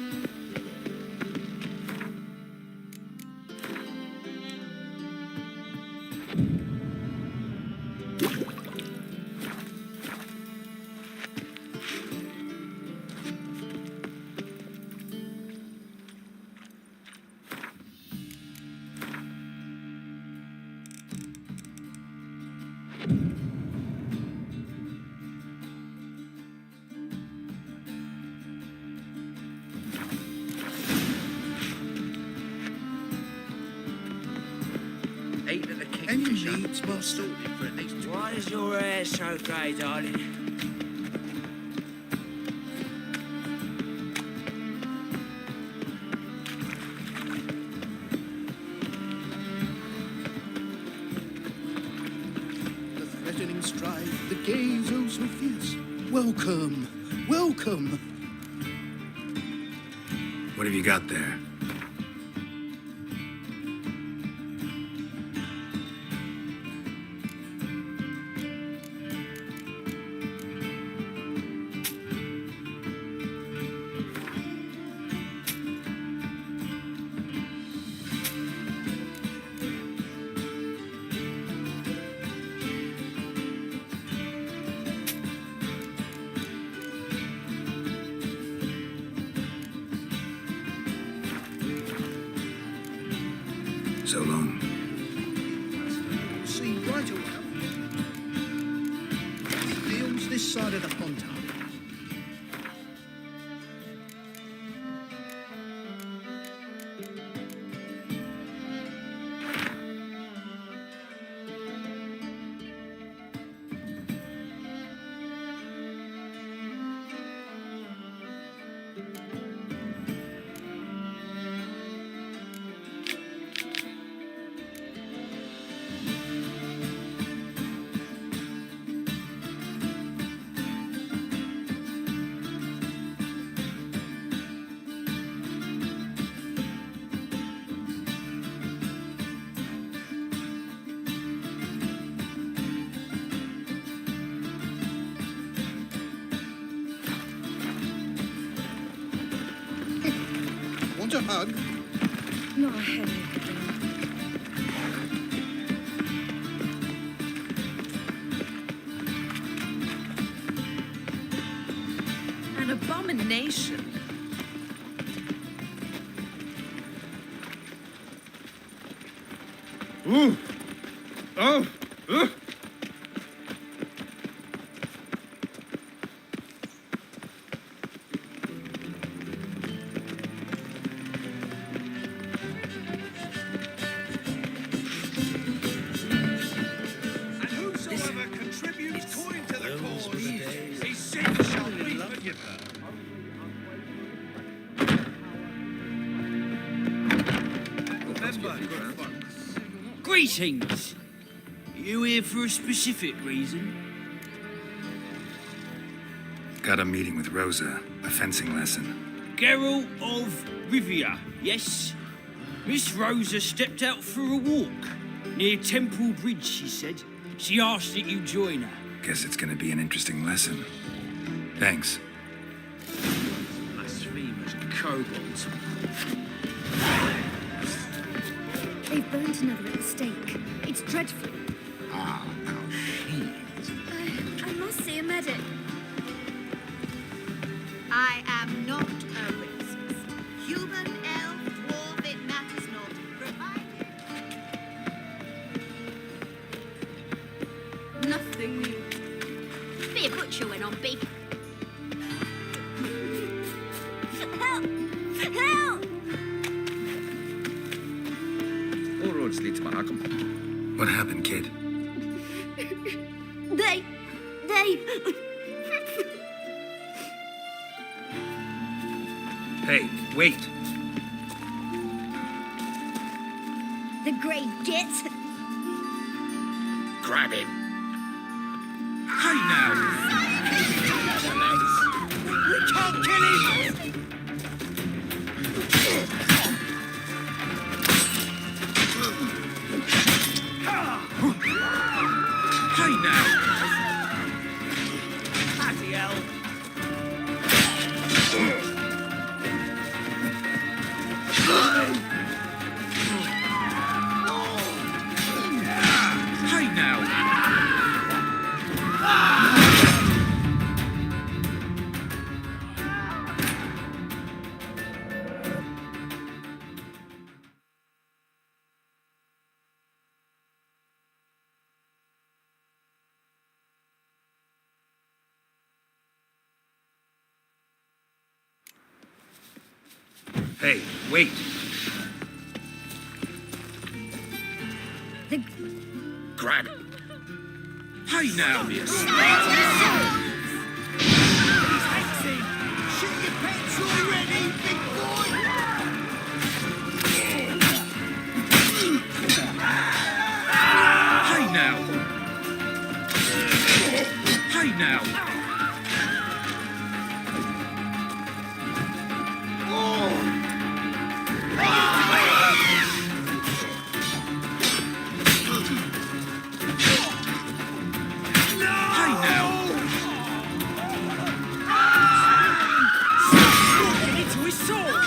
Any needs well sorted for at least 2 Why is your hair so grey, darling? The threatening stride, the gaze oh so fierce. Welcome, welcome. What have you got there? So long. See, right away. Deal's this side of the Fontaine. Want a hug? Not a headache again. An abomination. Ooh! Oh! Ugh! Whosoever contributes coin to the cause, his sin shall be forgiven. Greetings. You here for a specific reason? Got a meeting with Rosa, a fencing lesson. Geralt of Rivia, yes? Miss Rosa stepped out for a walk. Near Temple Bridge, she said. She asked that you join her. Guess it's gonna be an interesting lesson. Thanks. Blasphemous kobolds. They've burnt another at the stake. It's dreadful. Ah, now she's... I must see a medic. I am not a racist. Human, elf, dwarf, it matters not. Nothing new. Bit of butcher went on big. Help! Help! All roads lead to Mahakam. What happened, kid? They... Hey, wait! The Grey Git. Grab him. Hey now! We can't kill him! Hey now! Bloody hell. Hey now! Hey, wait! Grab him. Hey now! Shit your pants already, big boy! Hey now! Hey now! Hey now! Into his sword.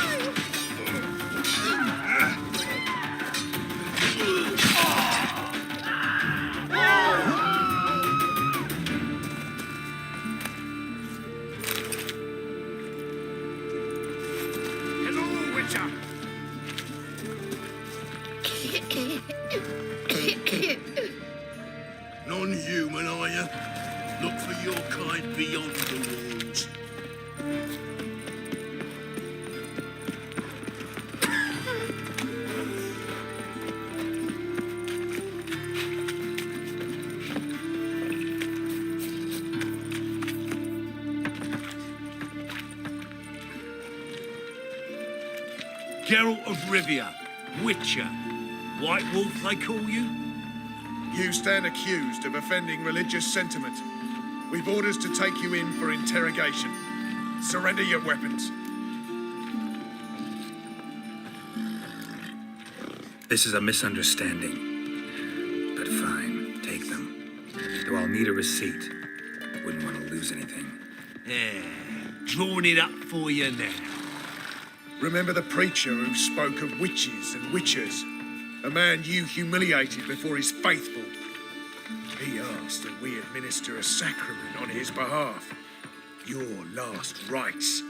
Geralt of Rivia, Witcher. White Wolf, they call you? You stand accused of offending religious sentiment. We've orders to take you in for interrogation. Surrender your weapons. This is a misunderstanding. But fine, take them. Though I'll need a receipt. Wouldn't want to lose anything. Yeah, drawing it up for you now. Remember the preacher who spoke of witches and witchers? A man you humiliated before his faithful. He asked that we administer a sacrament on his behalf. Your last rites.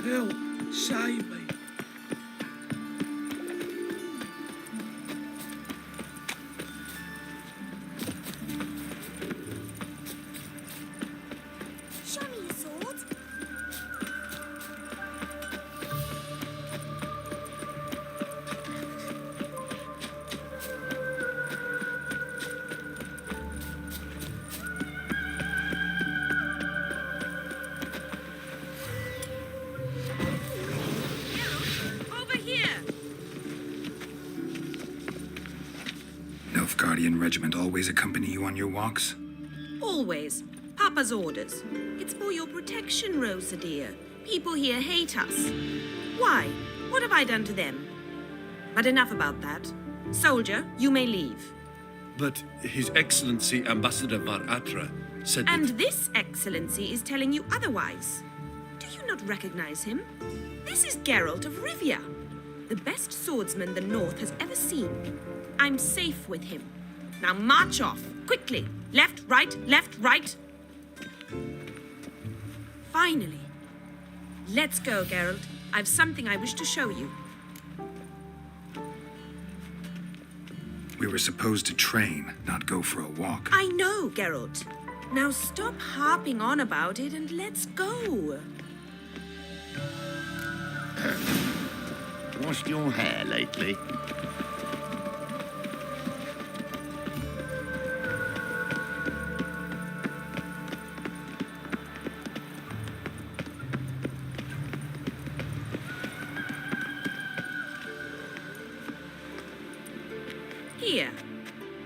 Help, save me. Show me your sword. Over here! Nilfgaardian regiment always accompany you on your walks? Always. Papa's orders. It's for your protection, Rosa dear. People here hate us. Why? What have I done to them? But enough about that. Soldier, you may leave. But His Excellency Ambassador Var Atra said that... And this excellency is telling you otherwise. Do you not recognize him? This is Geralt of Rivia, the best swordsman the North has ever seen. I'm safe with him. Now march off, quickly. Left, right, left, right. Finally. Let's go, Geralt. I've something I wish to show you. We were supposed to train, not go for a walk. I know, Geralt. Now stop harping on about it and let's go. Washed your hair lately? Here.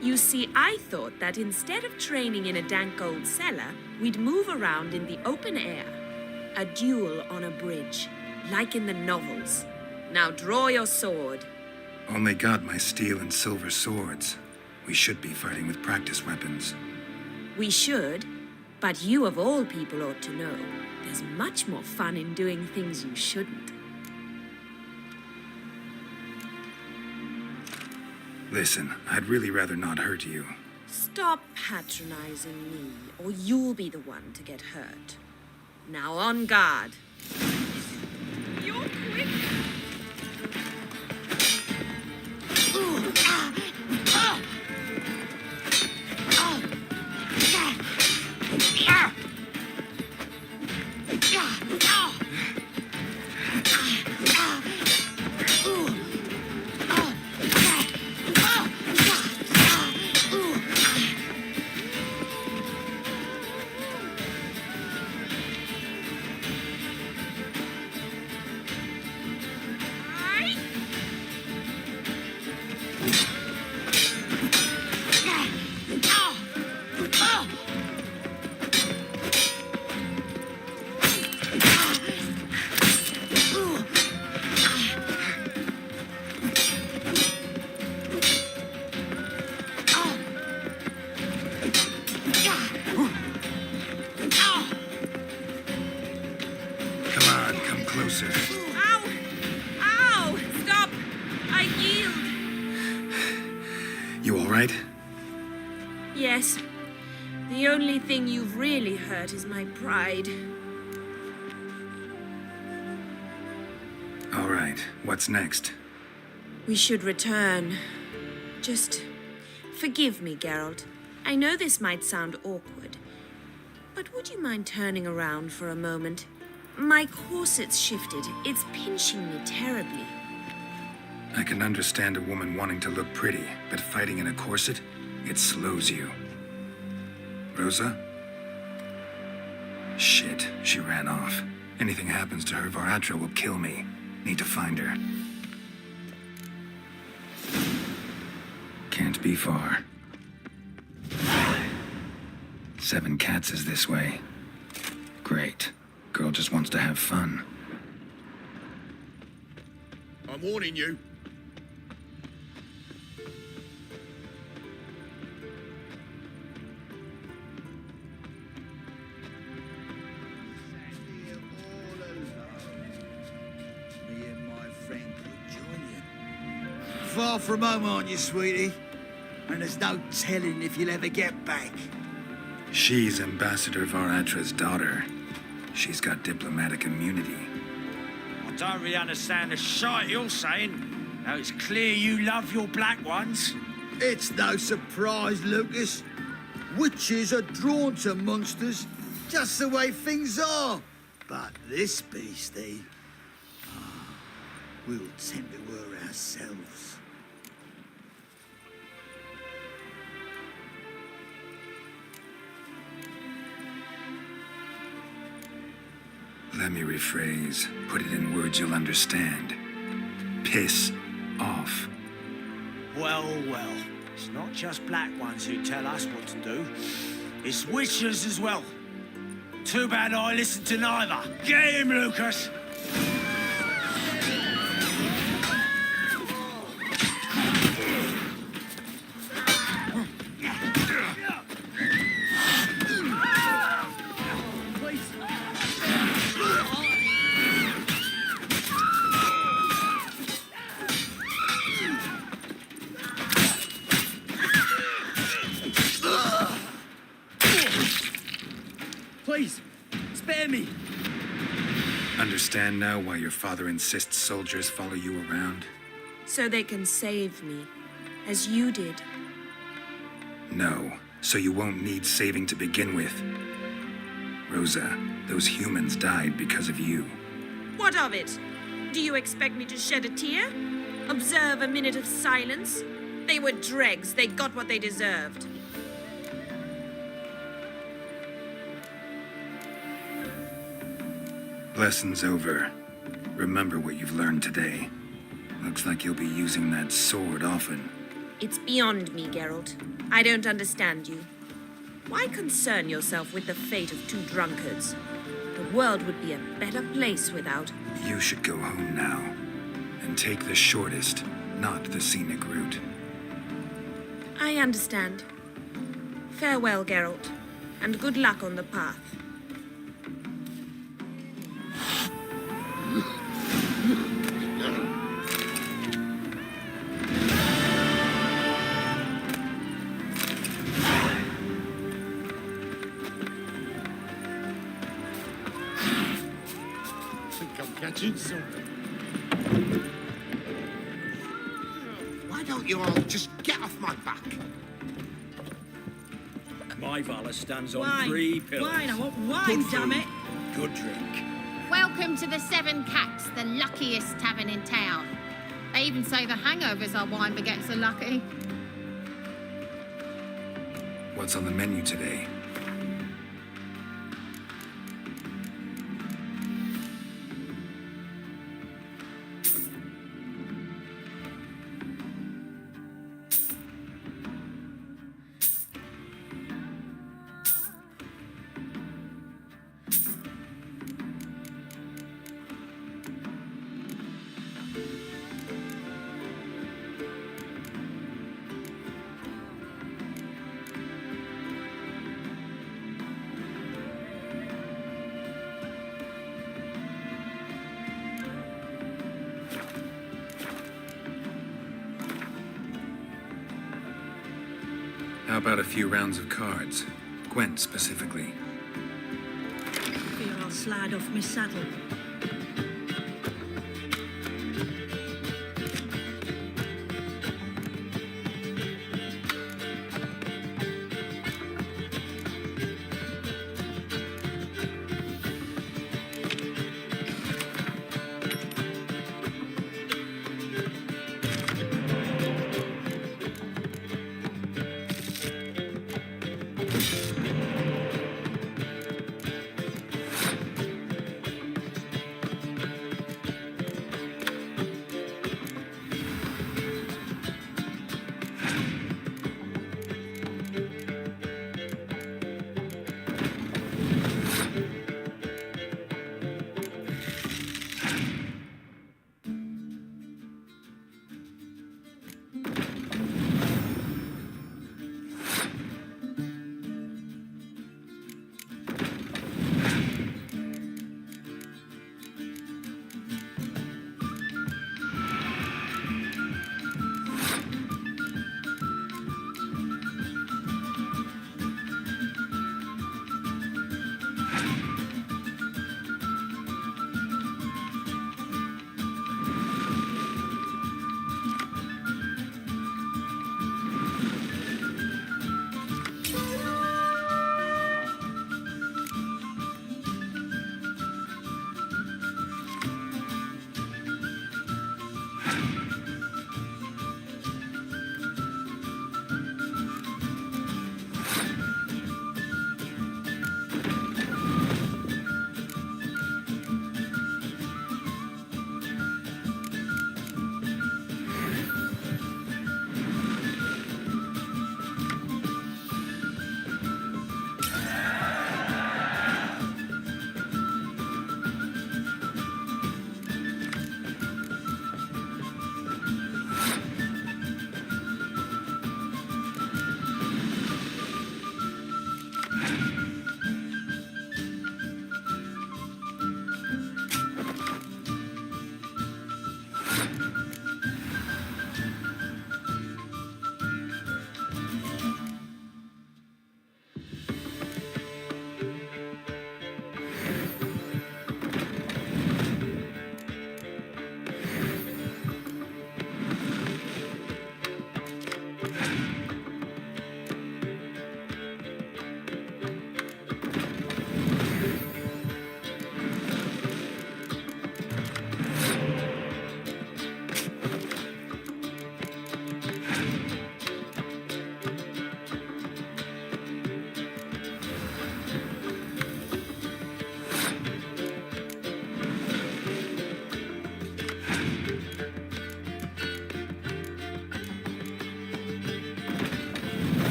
You see, I thought that instead of training in a dank old cellar, we'd move around in the open air. A duel on a bridge, like in the novels. Now draw your sword. Only got my steel and silver swords. We should be fighting with practice weapons. We should, but you of all people ought to know. There's much more fun in doing things you shouldn't. Listen, I'd really rather not hurt you. Stop patronizing me, or you'll be the one to get hurt. Now on guard. You're quick. closer. Ow! Ow! Stop! I yield. You all right? Yes. The only thing you've really hurt is my pride. All right. What's next? We should return. Just forgive me, Geralt. I know this might sound awkward, but would you mind turning around for a moment? My corset's shifted. It's pinching me terribly. I can understand a woman wanting to look pretty, but fighting in a corset, it slows you. Rosa? Shit, she ran off. Anything happens to her, Varatra will kill me. Need to find her. Can't be far. 7 Cats is this way. Great. Girl just wants to have fun. I'm warning you. Me and my friend could join you. Far from home, aren't you, sweetie? And there's no telling if you'll ever get back. She's Ambassador Varatra's daughter. She's got diplomatic immunity. I don't really understand the shite you're saying. Now it's clear you love your black ones. It's no surprise, Lucas. Witches are drawn to monsters, just the way things are. But this beastie, we'll tend to her ourselves. Let me rephrase. Put it in words you'll understand. Piss off. Well, well. It's not just black ones who tell us what to do. It's witches as well. Too bad I listened to neither. Get him, Lucas! Please, spare me. Understand now why your father insists soldiers follow you around? So they can save me, as you did. No, so you won't need saving to begin with. Rosa, those humans died because of you. What of it? Do you expect me to shed a tear? Observe a minute of silence? They were dregs. They got what they deserved. Lesson's over. Remember what you've learned today. Looks like you'll be using that sword often. It's beyond me, Geralt. I don't understand you. Why concern yourself with the fate of 2 drunkards? The world would be a better place without... You should go home now. And take the shortest, not the scenic route. I understand. Farewell, Geralt, and good luck on the path. catching something. Why don't you all just get off my back? My valor stands on Wine. 3 pillars. Wine, I want wine, Good damn food, it. Good drink. Welcome to the Seven Cats, the luckiest tavern in town. They even say the hangovers our wine begets are lucky. What's on the menu today? How about a fear rounds of cards? Gwent specifically. Fear I'll slide off my saddle.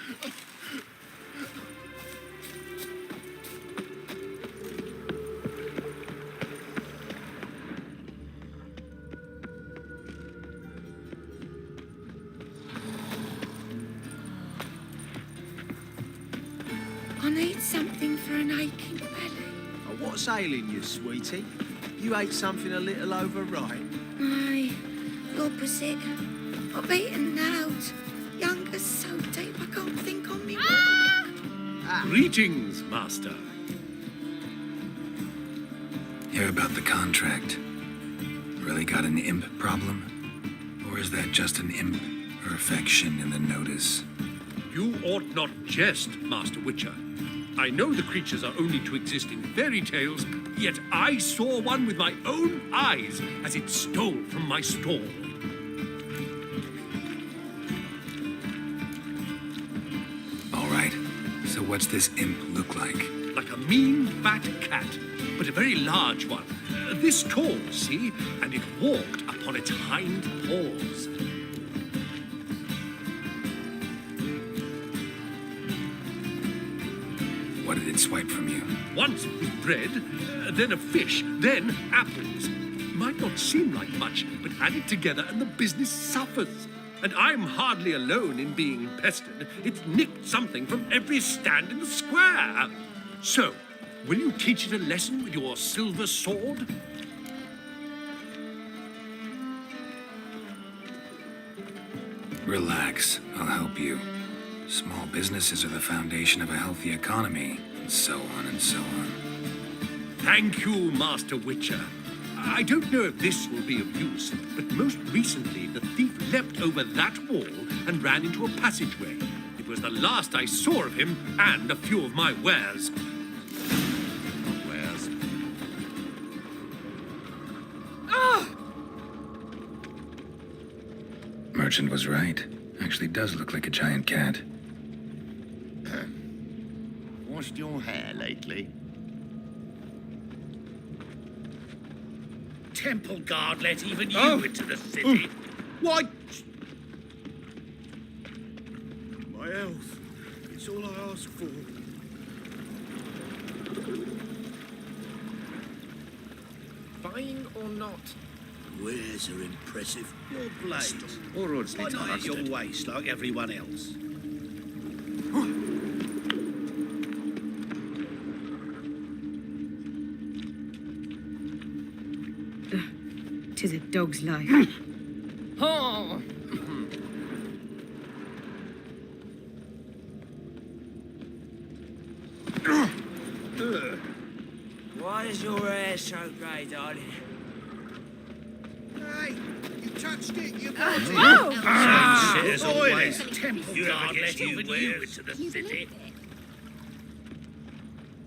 I need something for an aching belly. Oh, what's ailing you, sweetie? You ate something a little overripe. Aye, the opposite. I've eaten out. Younger's so deep I can't think on me. Greetings, Master. Hear about the contract? Really got an imp problem? Or is that just an imp or affection in the notice? You ought not jest, Master Witcher. I know the creatures are only to exist in fairy tales, yet I saw one with my own eyes as it stole from my stall. All right, so what's this imp look like? Like a mean, fat cat, but a very large one. This tall, see? And it walked upon its hind paws. What did it swipe from you? Once it was bread, then a fish, then apples. Might not seem like much, but add it together and the business suffers. And I'm hardly alone in being pestered. It's nicked something from every stand in the square. So, will you teach it a lesson with your silver sword? Relax, I'll help you. Small businesses are the foundation of a healthy economy, and so on and so on. Thank you, Master Witcher. I don't know if this will be of use, but most recently the thief leapt over that wall and ran into a passageway. It was the last I saw of him and a few of my wares. Wares? Merchant was right. Actually does look like a giant cat. Washed your hair lately? Temple guard let even you into the city. Why? My health. It's all I ask for. Buying or not? Wares are impressive. Your blade. Or Why not at your waist like everyone else? Tis a dog's life. Oh! Why is your hair so grey, darling? Hey, you touched it, you As always, Temple guard let even you into the city.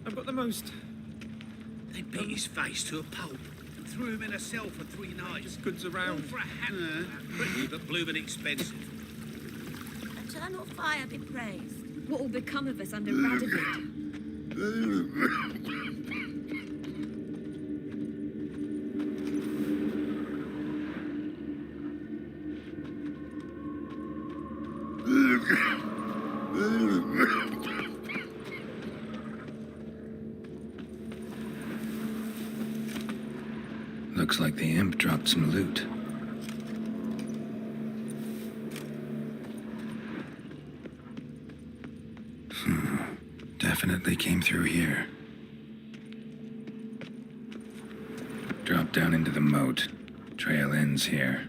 I've got the most. They beat his face to a pulp and threw him in a cell for 3 nights. Just goods around. For a hat. Pretty, but blooming expensive. Eternal fire be praised. What will become of us under Radovid? Looks like the imp dropped some loot. Definitely came through here. Drop down into the moat. Trail ends here.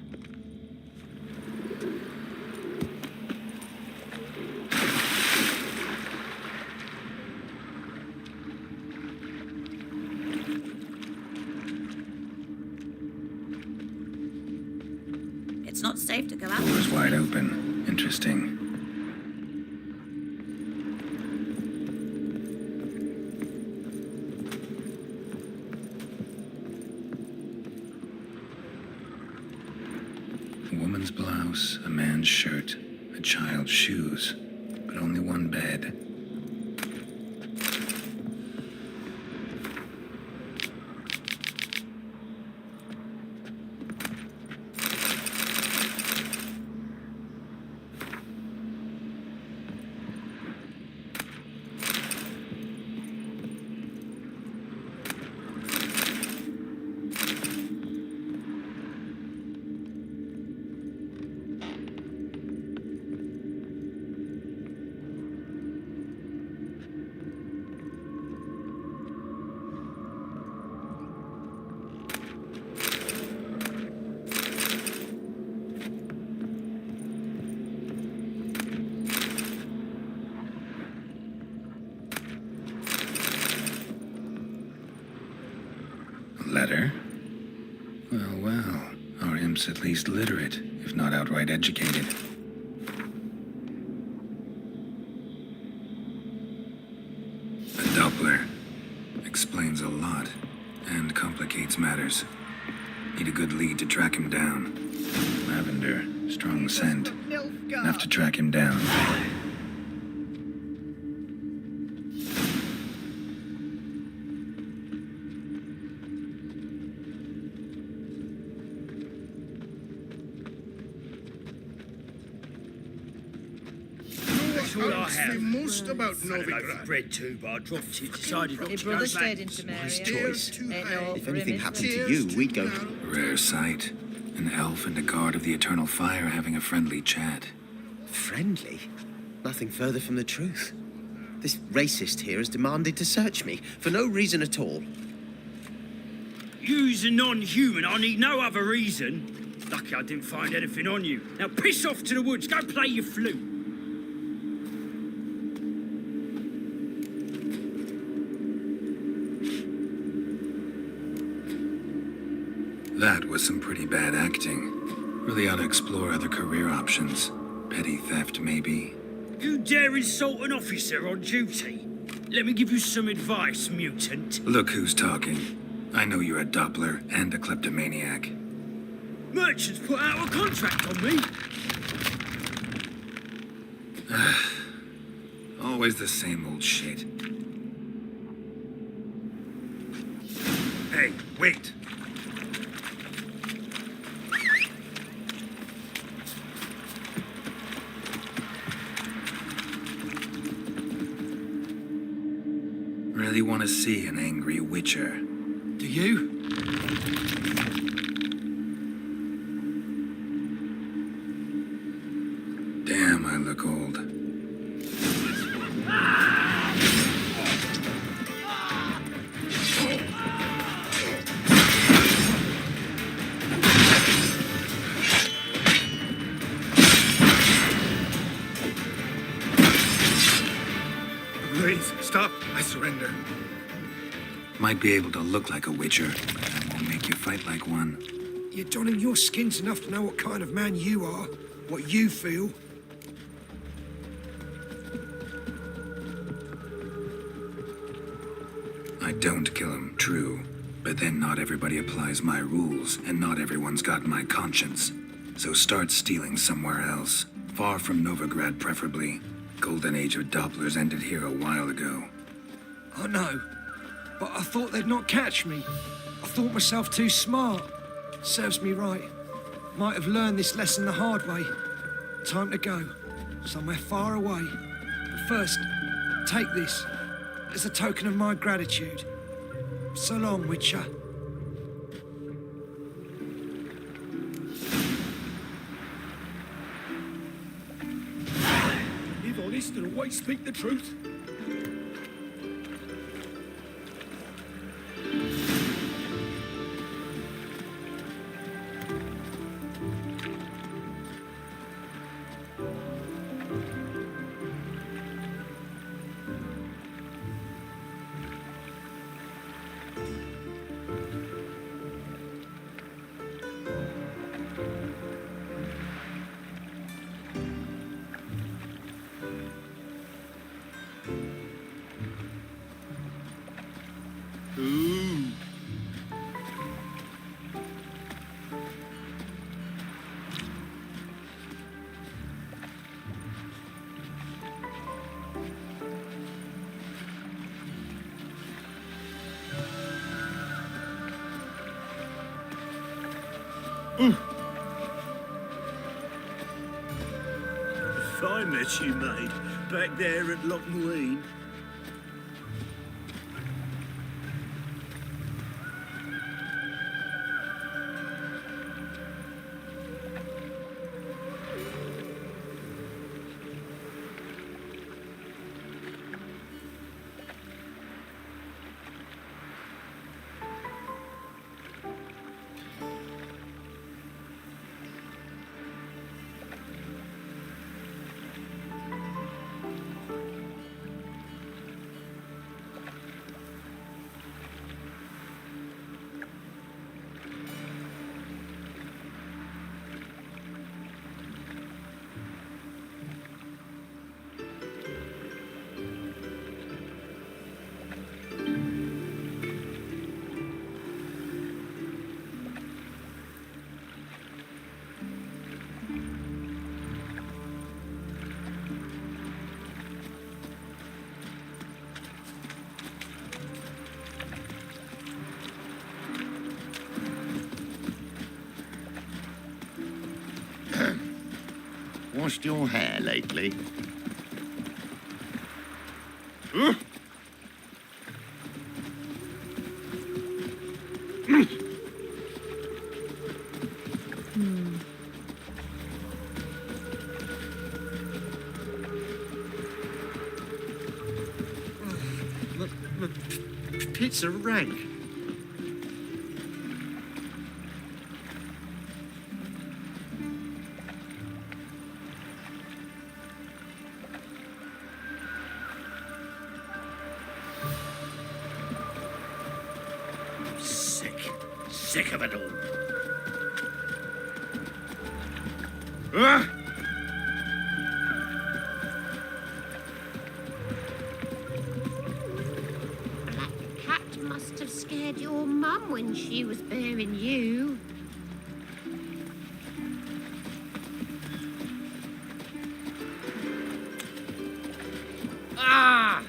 It's not safe to go out. Door's wide open. Interesting. A woman's blouse, a man's shirt, a child's shoes, but only one bed. better. Well, well. Our imp's at least literate, if not outright educated. A Doppler explains a lot and complicates matters. Need a good lead to track him down. Lavender, strong scent. Enough to track him down. That's all I Asked me have. most about Had a loaf of Novigrad. bread too, but I dropped it. Decided not Your to brother go stayed back. in Samaria. His choice. If anything happened to you, we'd go. Rare sight. An elf and a guard of the Eternal Fire having a friendly chat. Friendly? Nothing further from the truth. This racist here has demanded to search me, for no reason at all. You's a non-human. I need no other reason. Lucky I didn't find anything on you. Now piss off to the woods. Go play your flute. That was some pretty bad acting. Really ought to explore other career options. Petty theft, maybe. You dare insult an officer on duty? Let me give you some advice, mutant. Look who's talking. I know you're a Doppler and a kleptomaniac. Merchants put out a contract on me. Always the same old shit. Hey, wait. Really want to see an angry witcher. Do you? Damn, I look old. Please, stop. I surrender. Might be able to look like a witcher, but that won't make you fight like one. You're donning your skins enough to know what kind of man you are, what you feel. I don't kill him, true. But then not everybody applies my rules, and not everyone's got my conscience. So start stealing somewhere else. Far from Novigrad, preferably. Golden age of Dopplers ended here a while ago. I know, but I thought they'd not catch me. I thought myself too smart. Serves me right. Might have learned this lesson the hard way. Time to go. Somewhere far away. But first, take this as a token of my gratitude. So long, Witcher. Live honest and always speak the truth. Ooh. Fine mess you made back there at Lochmuine. washed your hair lately? Pits are rank. Sick of it all. Black cat must have scared your mum when she was bearing you. Ah!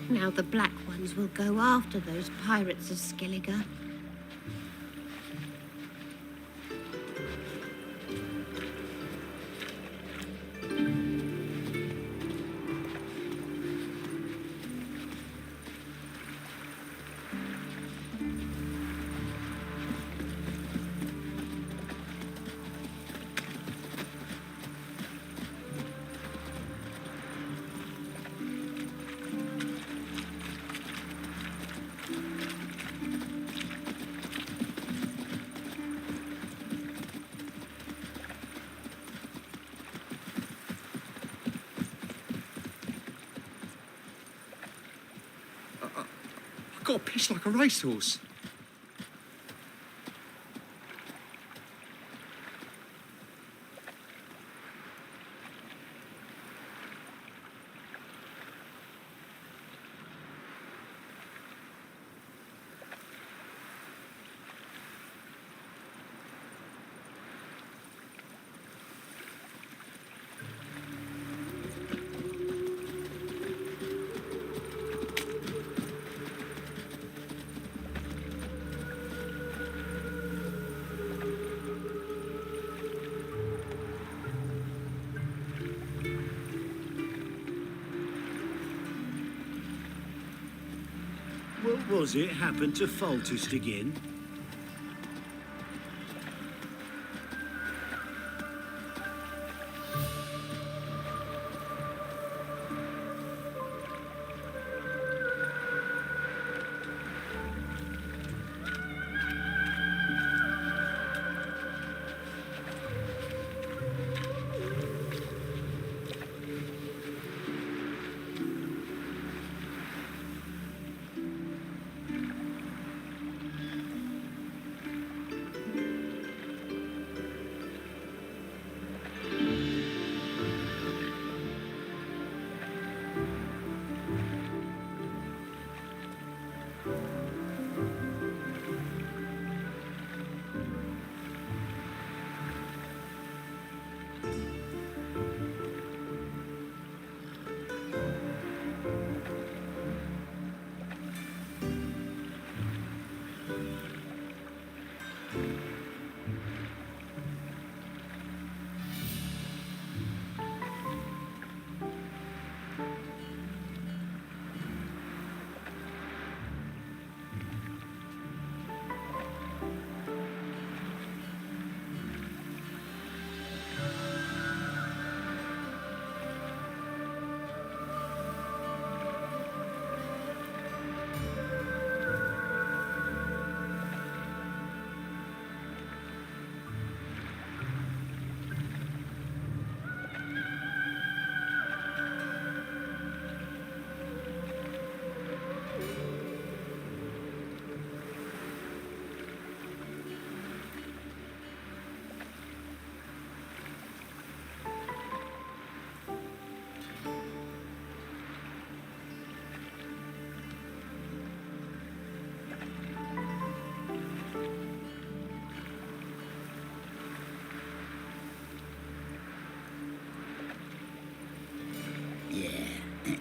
Now the Black Ones will go after those pirates of Skellige. Got pissed like a racehorse. What was it happened to Foltest again?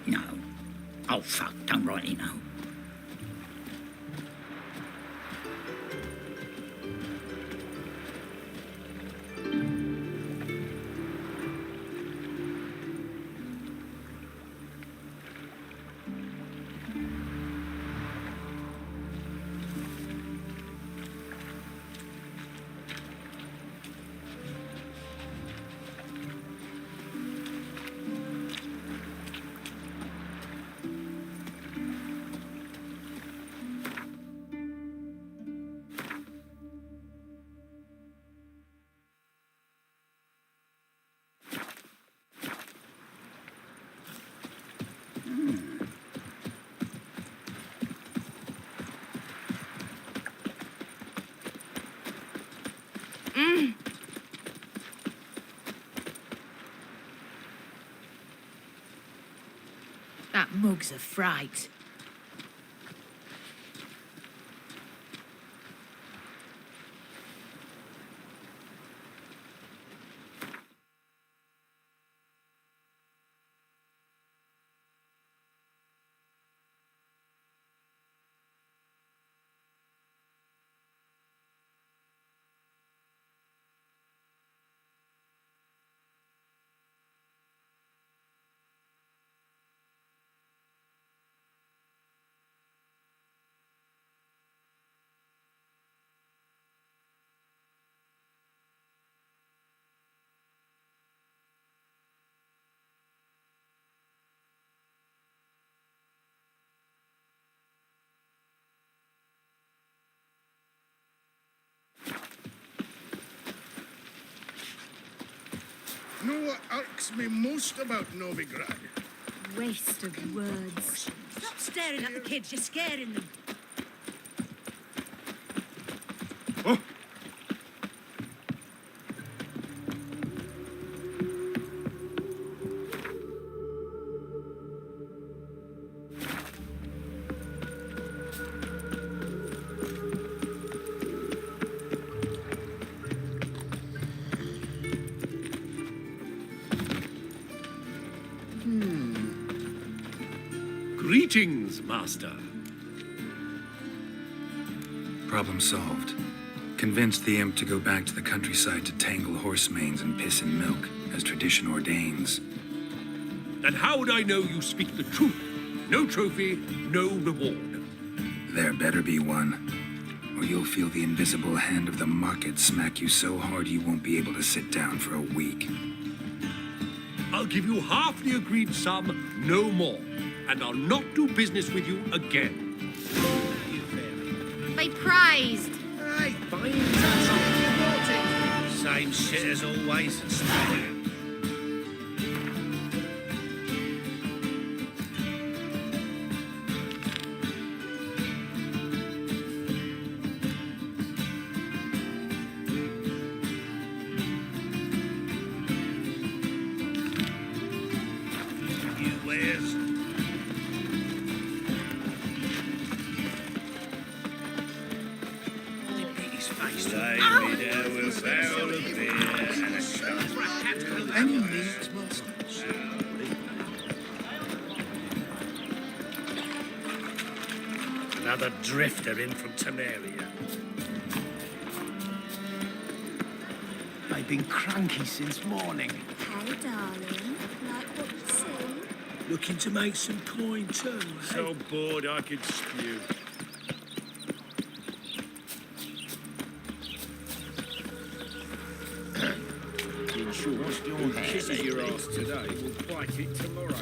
No. Oh, fuck, don't rightly know. That mug's a fright. Know what irks me most about Novigrad? Waste of words. Stop staring at the kids, you're scaring them. Oh. Greetings, Master. Problem solved. Convinced the imp to go back to the countryside to tangle horse manes and piss in milk, as tradition ordains. Then how would I know you speak the truth? No trophy, no reward. There better be one, or you'll feel the invisible hand of the market smack you so hard you won't be able to sit down for a week. I'll give you half the agreed sum, no more. And I'll not do business with you again. Be praised. Hey, fine. Same shit as always. Any meat, Master? Another drifter in from Temeria. I've been cranky since morning. Hey, darling. Like what you see? Looking to make some coin too. So bored I could spew. Your hair Kisses your ass today, we'll bite it tomorrow.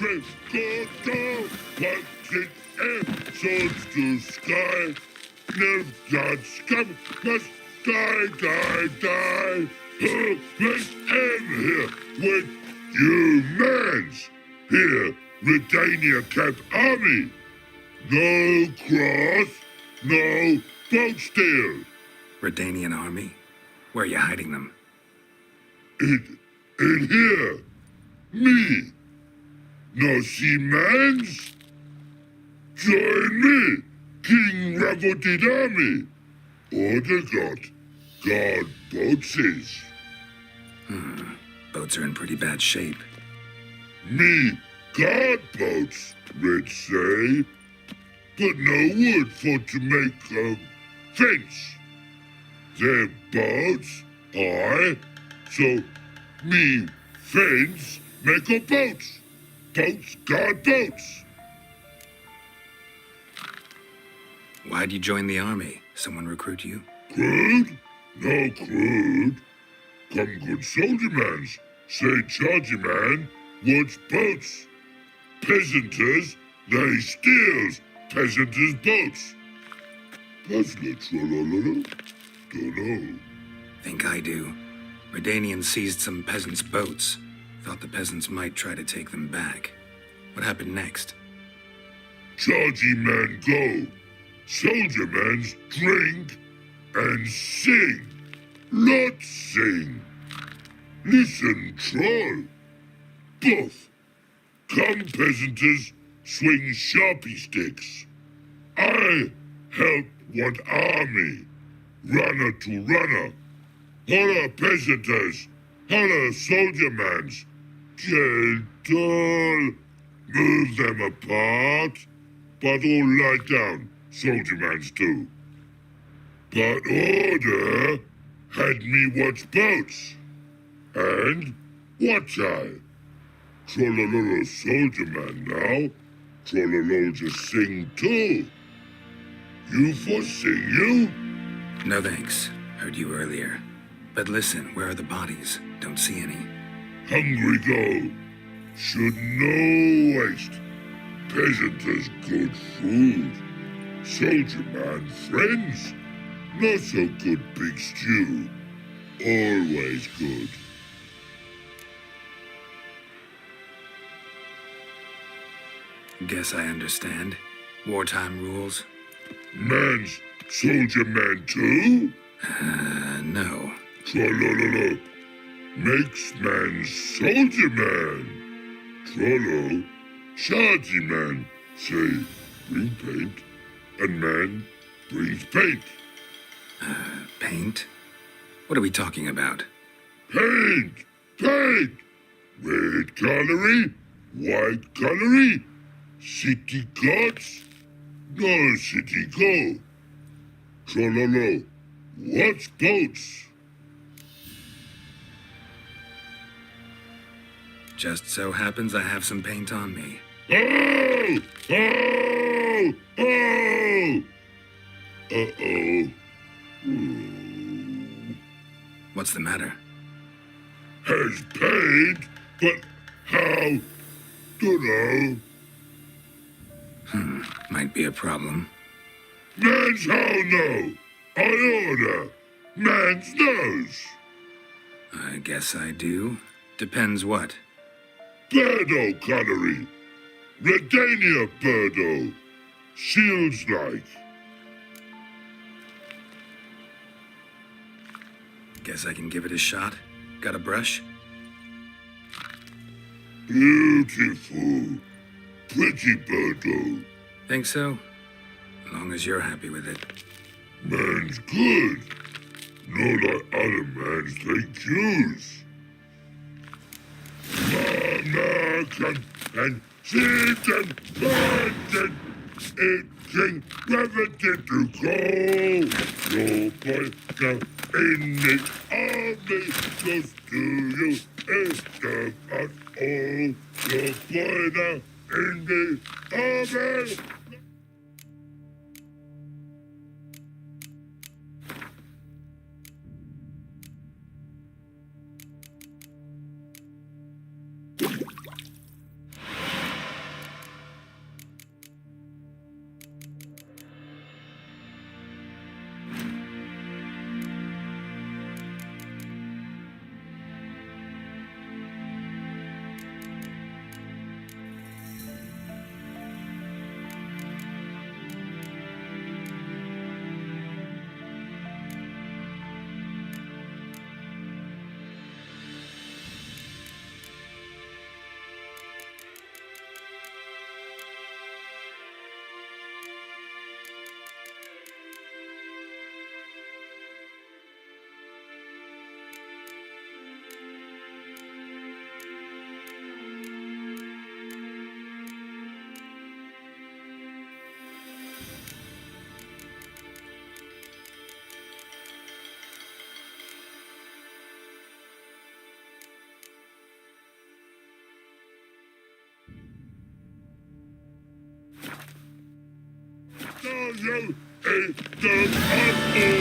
Triss, go, punching air, swords to sky. Nilfgaard scum must die. Let's end here with humans. Here, Redania Camp Army. No cross, no boat steal. Redanian army? Where are you hiding them? In here. Me. No see mans? Join me, King Ravodid army. Order God boatses. Boats are in pretty bad shape. Me, God boats, Red say. But no wood for to make a fence. Their boats, so me fence make a boats. Boats, God boats. Why'd you join the army? Someone recruit you? Crude? No crude. Come good soldier mans. Say chargy man wants boats. Peasanters, they steals peasanters' boats. Puzzler trollololo? Dunno. Think I do. Redanians seized some peasants' boats. Thought the peasants might try to take them back. What happened next? Chargy man go. Soldier mans drink and sing. Lot sing. Listen, troll. Buff. Come, peasanters, swing sharpie sticks. I help one army. Runner to runner. Holla, peasanters. Holla, soldier mans. Gentle. Move them apart. But all lie down. Soldier mans too. But order had me watch boats. And watch I. Trollololo soldier man now. Trollololo just sing too. You for sing you? No thanks. Heard you earlier. But listen, where are the bodies? Don't see any. Hungry go. Should no waste. Peasanters good food. Soldier man friends. Not so good big stew. Always good. Guess I understand. Wartime rules? Man's soldier man too? No. Trollololo. Makes man soldier man. Trollo. Chargy man. Say, bring paint. And man brings paint. Paint? What are we talking about? Paint! Red colory, white colory, city gods, no city go. Trollolo, what's boats? Just so happens I have some paint on me. Oh! Uh-oh. What's the matter? Has paint, but how? Dunno. Might be a problem. Man's how no. I order. Man's knows. I guess I do. Depends what. Birdo colory. Redania birdo. Shields like. Guess I can give it a shot. Got a brush? Beautiful. Pretty birdo. Think so? As long as you're happy with it. Man's good. No like other mans they choose. Mama can and sit and burden. It can never did to go. Your boy now in the army goes to you. It's the us all. Your boy now in the army. saw you in the bubble.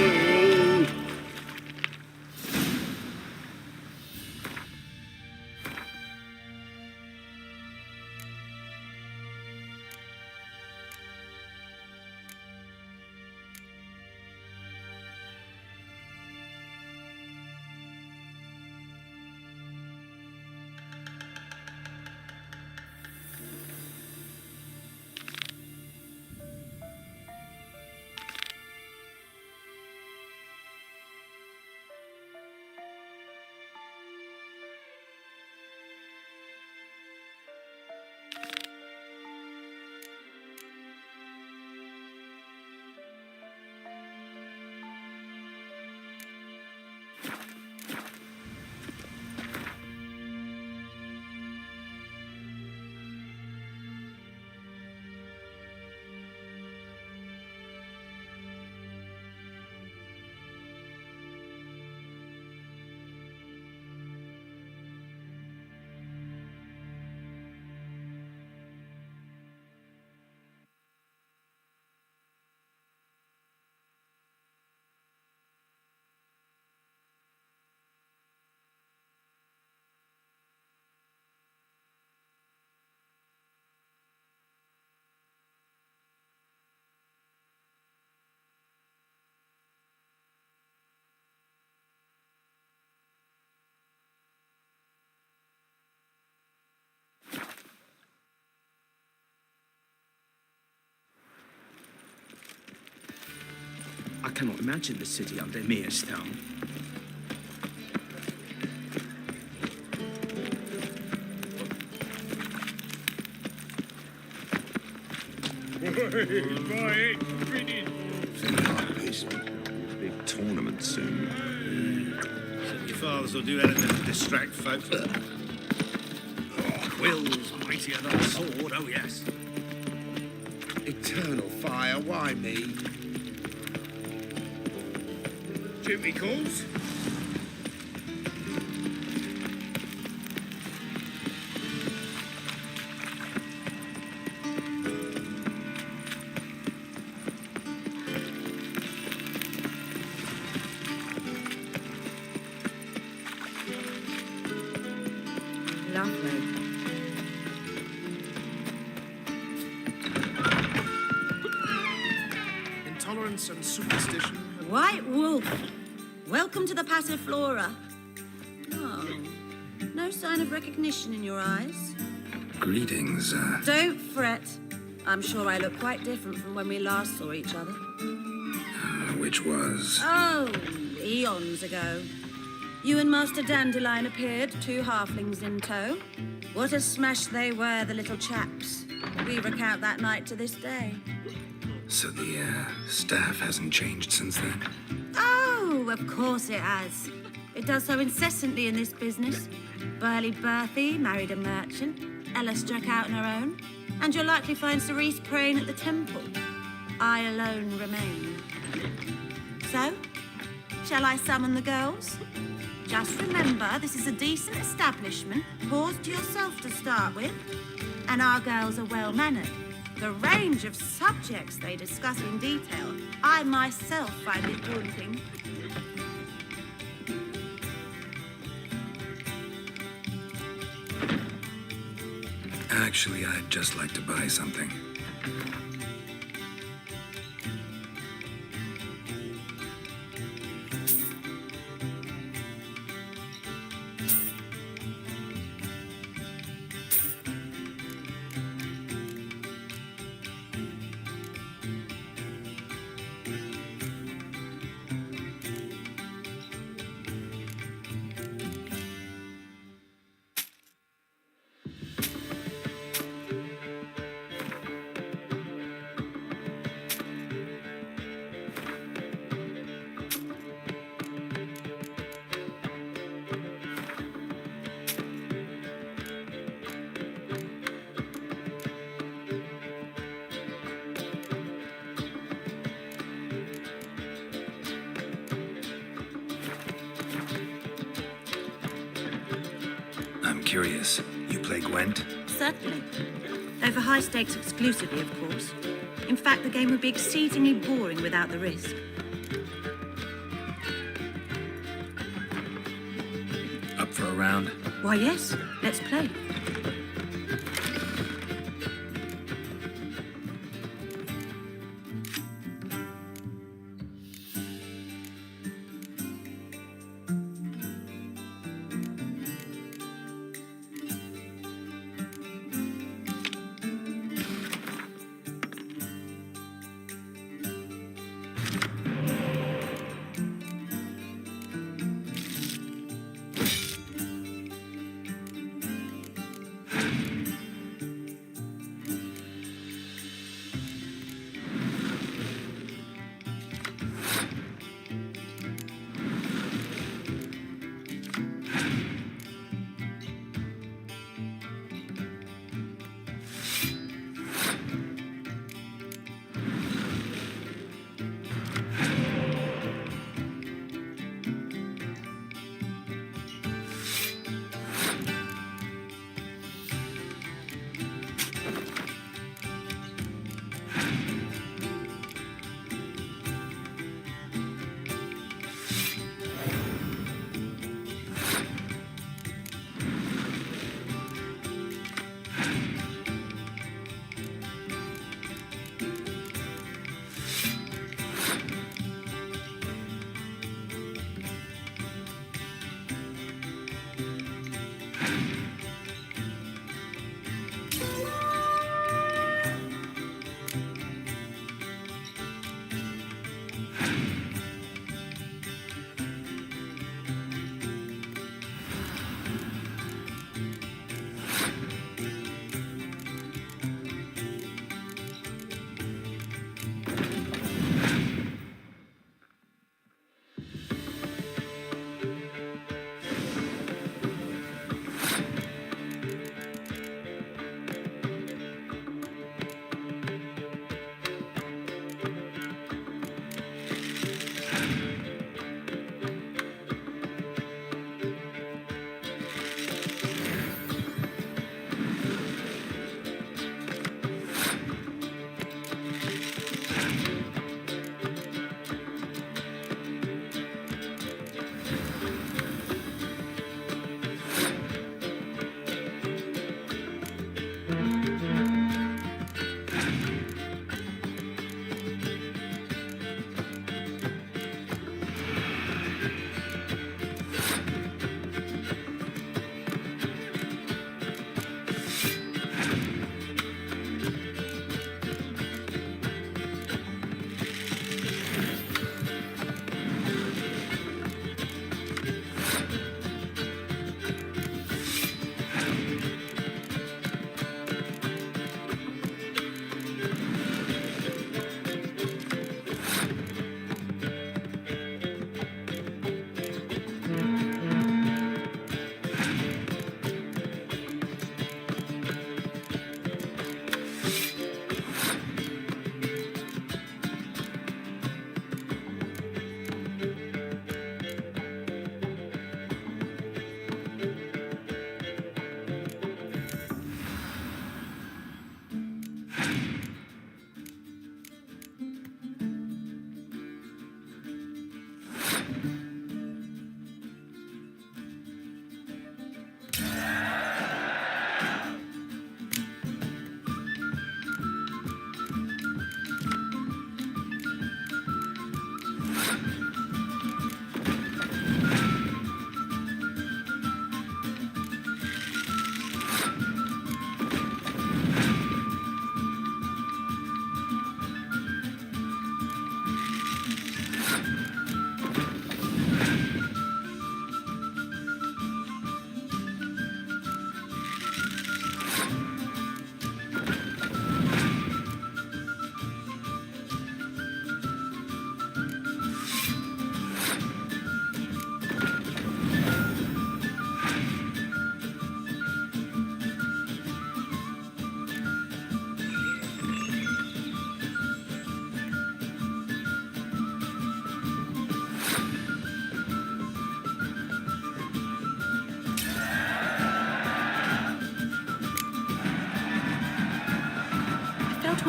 I cannot imagine the city under Mir's thumb. Big tournament soon. So your fathers will do anything to distract folk. Will's mightier than a sword, oh yes. Eternal fire, why me? Duty calls. Lovely. Intolerance and superstition. White Wolf, welcome to the Passiflora. Oh, no sign of recognition in your eyes. Greetings, Don't fret. I'm sure I look quite different from when we last saw each other. which was... Oh, eons ago. You and Master Dandelion appeared, 2 halflings in tow. What a smash they were, the little chaps. We recount that night to this day. So the, staff hasn't changed since then? Oh, of course it has. It does so incessantly in this business. Burly Berthy married a merchant. Ella struck out on her own. And you'll likely find Ciri's praying at the temple. I alone remain. So, shall I summon the girls? Just remember, this is a decent establishment. Pause to yourself to start with. And our girls are well-mannered. The range of subjects they discuss in detail, I myself find it daunting. Actually, I'd just like to buy something. Curious. You play Gwent? Certainly. Over high stakes exclusively, of course. In fact, the game would be exceedingly boring without the risk. Up for a round? Why, yes. Let's play.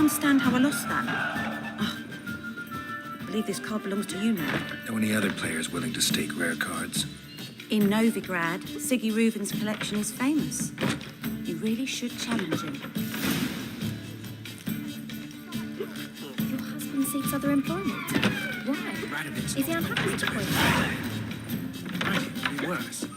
understand how I lost that. believe this card belongs to you now. Know any other players willing to stake rare cards? In Novigrad, Siggy Reuven's collection is famous. You really should challenge him. Your husband seeks other employment. Why? Is he unhappy with the point? It could be worse.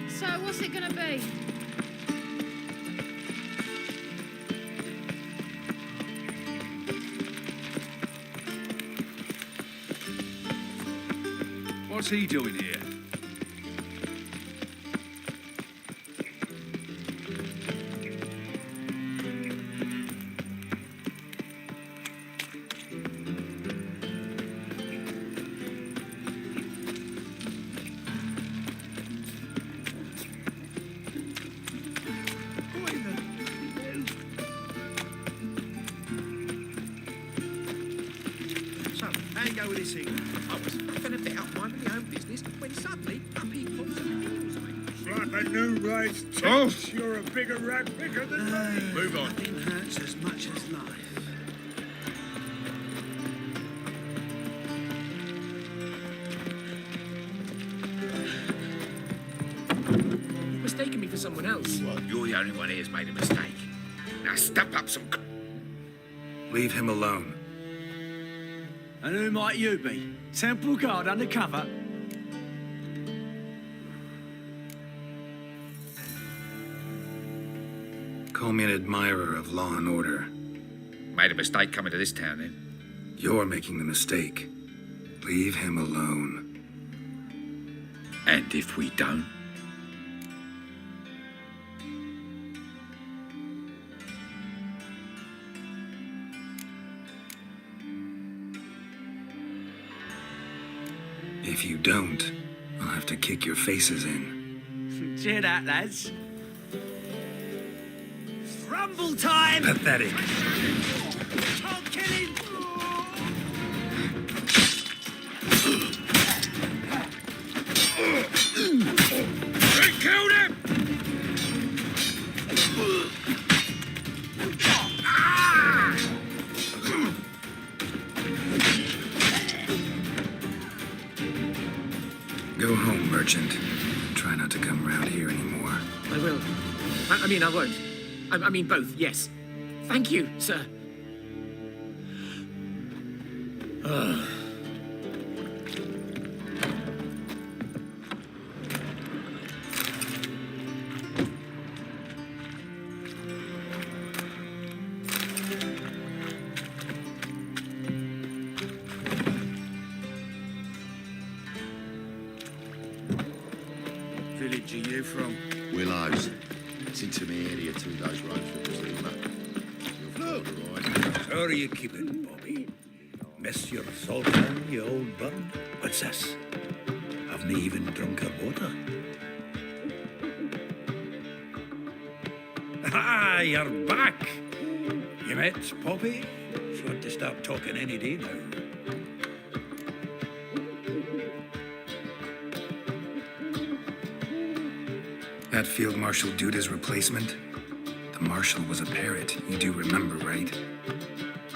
So, what's it gonna be? What's he doing here? So, how you go with this thing? I was faffing about minding my own business when suddenly up he pulls and heels me. Like a new race test. You're a bigger rat picker than me. Move on. Nothing hurts as much as life. You've mistaken me for someone else. Well, you're the only one here's made a mistake. Now step up some... Leave him alone. And who might you be? Temple Guard undercover? Call me an admirer of law and order. Made a mistake coming to this town, then. You're making the mistake. Leave him alone. And if we don't? If you don't, I'll have to kick your faces in. Cheer that, lads. Rumble time! Pathetic. I'll kill him! They killed him! Go home, merchant. Try not to come round here anymore. I will. I mean, I won't. I mean, both, yes. Thank you, sir. Village are you from? Willows. It's into me area 2 days road from Brazil. Look! How are you keeping, Bobby? Miss your sultan, you old bud? What's this? Haven't even drunk her water. Ah, you're back. You met Poppy? She ought to start talking any day now. That Field Marshal Duda's replacement? The Marshal was a parrot, you do remember, right?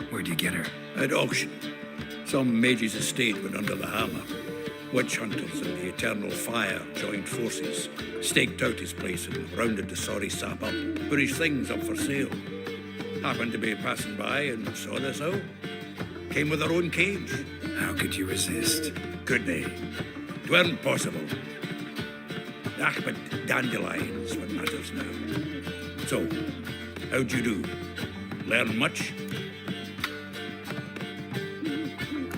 Where'd you get her? At auction. Some mage's estate went under the hammer. Witch hunters and the Eternal Fire joined forces, staked out his place and rounded the sorry sap up, put his things up for sale. Happened to be passing by and saw this out. Came with their own cage. How could you resist? Could they? It weren't possible. But dandelions what matters now. So, how'd you do? Learn much?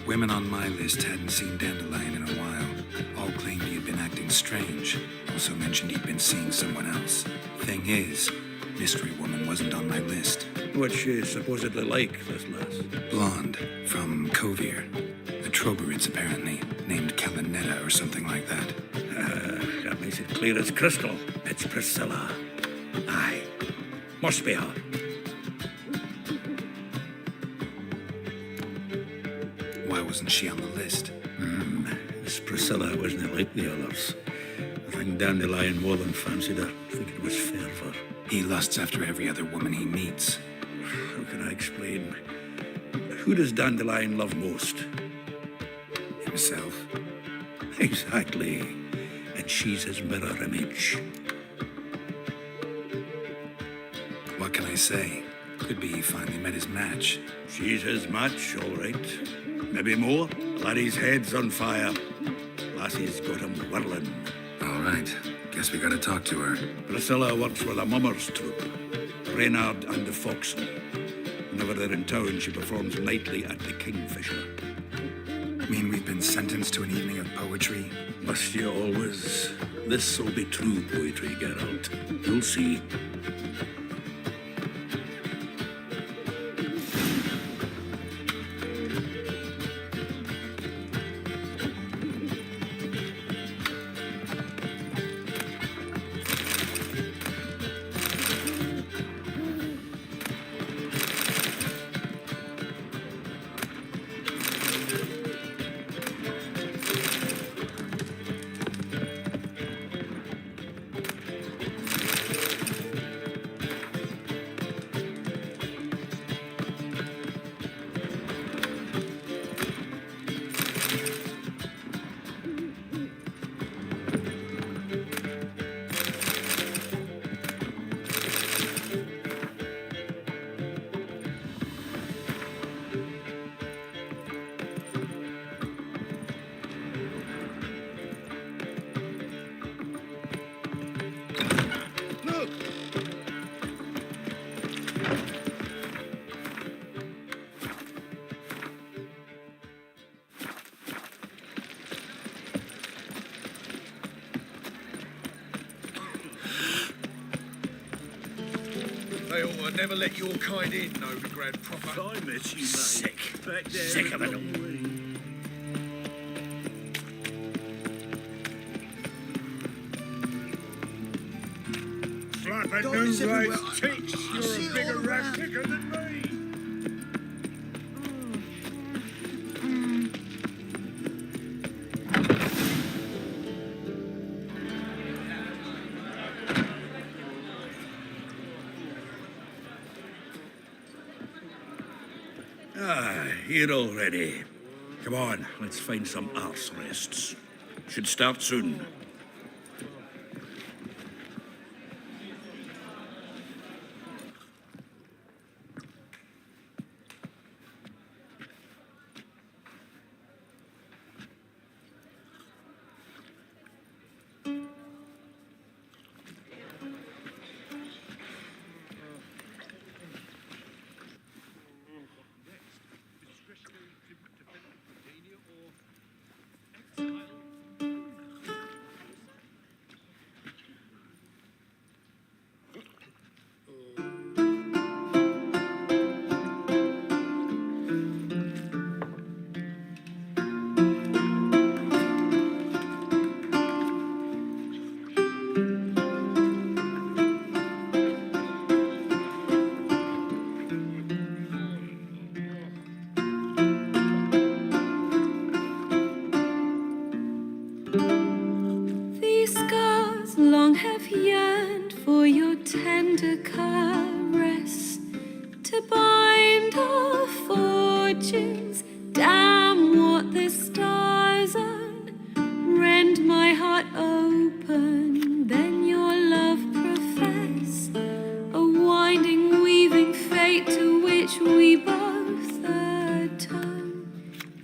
Women on my list hadn't seen Dandelion in a while. All claimed he had been acting strange. Also mentioned he'd been seeing someone else. Thing is, Mystery Woman wasn't on my list. What's she supposedly like, this lass? Blonde, from Kovir. The Troberids, apparently. Named Kalanetta or something like that. That makes it clear as crystal. It's Priscilla. Aye. Must be her. Why wasn't she on the list? This Priscilla wasn't like the others. I think Dandelion more than fancied her. I think it was fervour. He lusts after every other woman he meets. How can I explain? Who does Dandelion love most? Himself. Exactly. And she's his mirror image. What can I say? Could be he finally met his match. She's his match, all right. Maybe more. Laddie's head's on fire. Lassie's got him whirling. All right. Guess we gotta talk to her. Priscilla works with a mummers troupe. Reynard and the Foxen. Whenever they're in town, she performs nightly at the Kingfisher. Mean we've been sentenced to an evening of poetry? Must you always? This'll be true poetry, Geralt. You'll see. I never let your kind in, Novigrad proper. I met you, mate. Sick. Back there. Sick of it all. Flapping new rice cheeks. You're a bigger rat kicker than me. Here already. Come on, let's find some arse rests. Should start soon. a caress to bind our fortunes. Damn what the stars on, rend my heart open, then your love profess, a winding, weaving fate to which we both atone.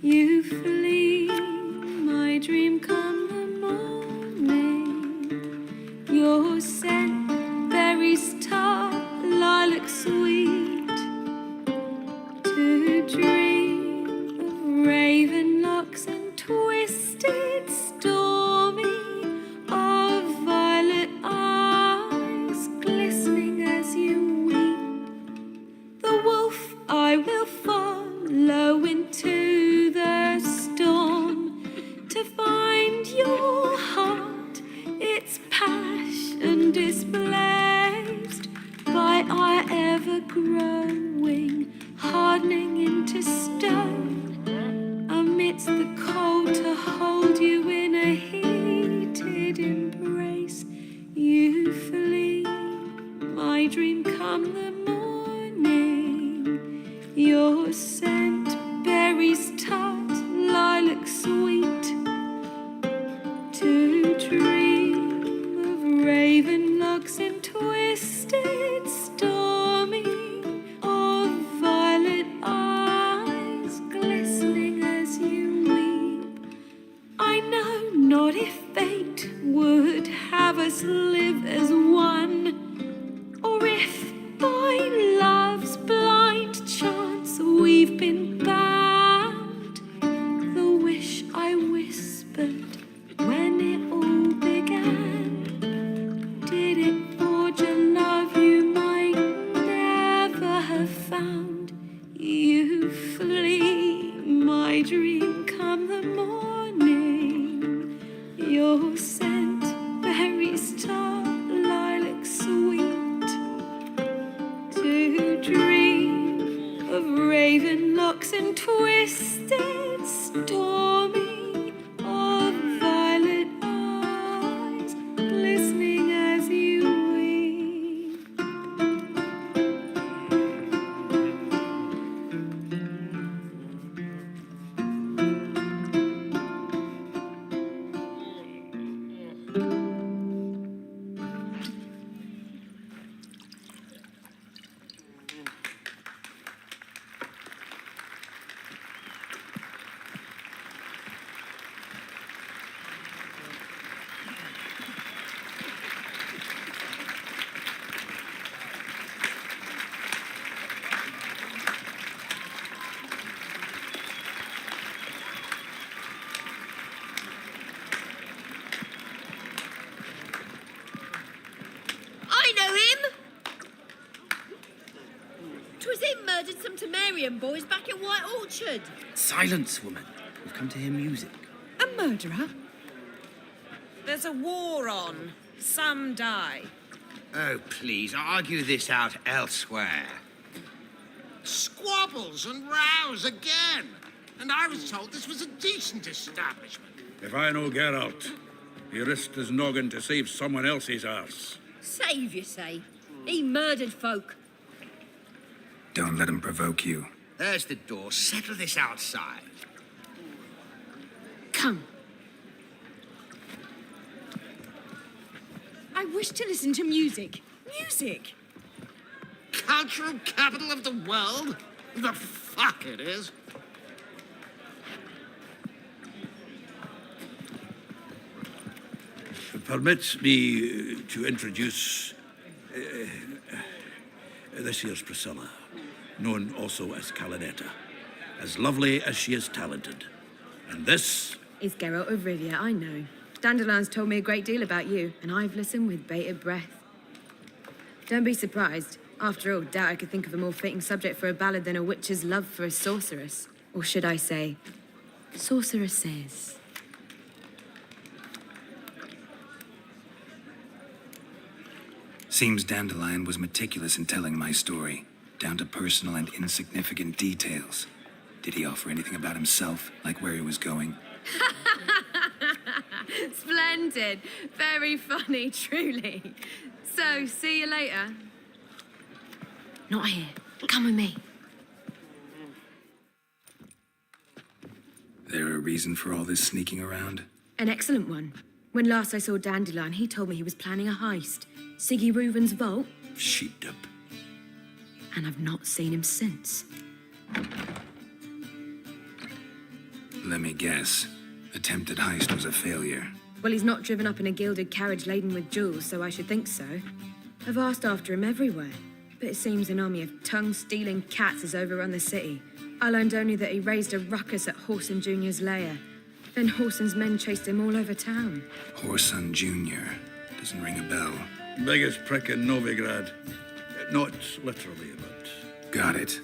You flee, my dream come the morning, your scent, berries tart, lilac sweet, to dream of raven locks and twisted stormy, of violet eyes glistening as you weep. The wolf I will follow into the storm to find your heart, its passion displaced by our ever-growing, hardening into stone, amidst the cold to hold you in a heated embrace. You flee, my dream come the morning, your scent, berries tart, lilac sweet, to dream of raven locks and twisted stormy, of violet eyes glistening as you weep. I know not if fate would have us live as one, or if by love's blind chance we've been bound. The wish I whispered when it all began, did it forge a love you might never have found? You flee, my dream come the morning, your scent, berries tart, lilac sweet, to dream of raven locks and twisted stormy, of violet eyes glistening as you weep. I know him! 'Twas him murdered some Temerian boys back in White Orchard. Silence, woman. We've come to hear music. A murderer? There's a war on. Some die. Oh, please, argue this out elsewhere. Squabbles and rows again. And I was told this was a decent establishment. If I know Geralt, he risked his noggin to save someone else's arse. Save, you say? He murdered folk. Don't let him provoke you. There's the door. Settle this outside. Come. I wish to listen to music. Music! Cultural capital of the world? The fuck it is. Permit me to introduce this here's Priscilla, known also as Calinetta, as lovely as she is talented. And this is Geralt of Rivia, I know. Dandelion's told me a great deal about you, and I've listened with bated breath. Don't be surprised. After all, doubt I could think of a more fitting subject for a ballad than a witch's love for a sorceress. Or should I say, sorceresses. Seems Dandelion was meticulous in telling my story, down to personal and insignificant details. Did he offer anything about himself, like where he was going? Splendid. Very funny, truly. So, see you later. Not here. Come with me. There a reason for all this sneaking around? An excellent one. When last I saw Dandelion, he told me he was planning a heist. Siggy Reuven's vault. Sheeped up. And I've not seen him since. Let me guess. Attempted heist was a failure. Well, he's not driven up in a gilded carriage laden with jewels, so I should think so. I've asked after him everywhere, but it seems an army of tongue-stealing cats has overrun the city. I learned only that he raised a ruckus at Horson Jr.'s lair. Then Horson's men chased him all over town. Horson Jr. Doesn't ring a bell. Biggest prick in Novigrad. Not literally, but... Got it.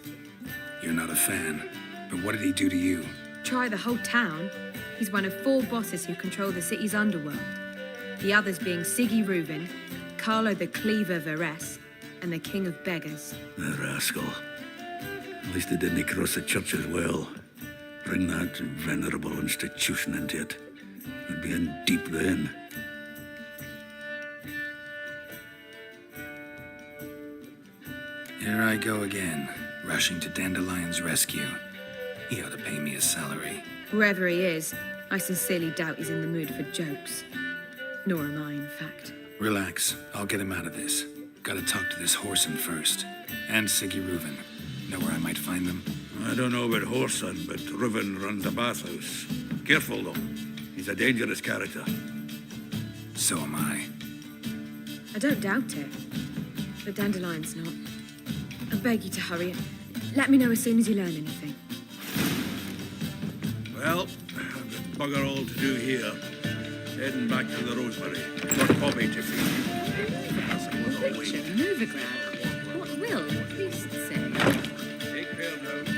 You're not a fan. But what did he do to you? Try the whole town. He's one of 4 bosses who control the city's underworld. The others being Siggy Reuven, Carlo the Cleaver Varese, and the King of Beggars. The rascal. At least they didn't cross the church as well. Bring that venerable institution into it. We'd be in deep then. Here I go again, rushing to Dandelion's rescue. He ought to pay me a salary. Whoever he is, I sincerely doubt he's in the mood for jokes. Nor am I, in fact. Relax, I'll get him out of this. Gotta talk to this Horson first. And Siggy Reuven. Know where I might find them? I don't know about Horson, but Reuven runs a bathhouse. Careful, though. He's a dangerous character. So am I. I don't doubt it. But Dandelion's not. I beg you to hurry. Let me know as soon as you learn anything. Well, I've got bugger all to do here. Heading back to the Rosemary. Got Bobby to feed. Richard, Novigrad. What will the priest say? Take care now.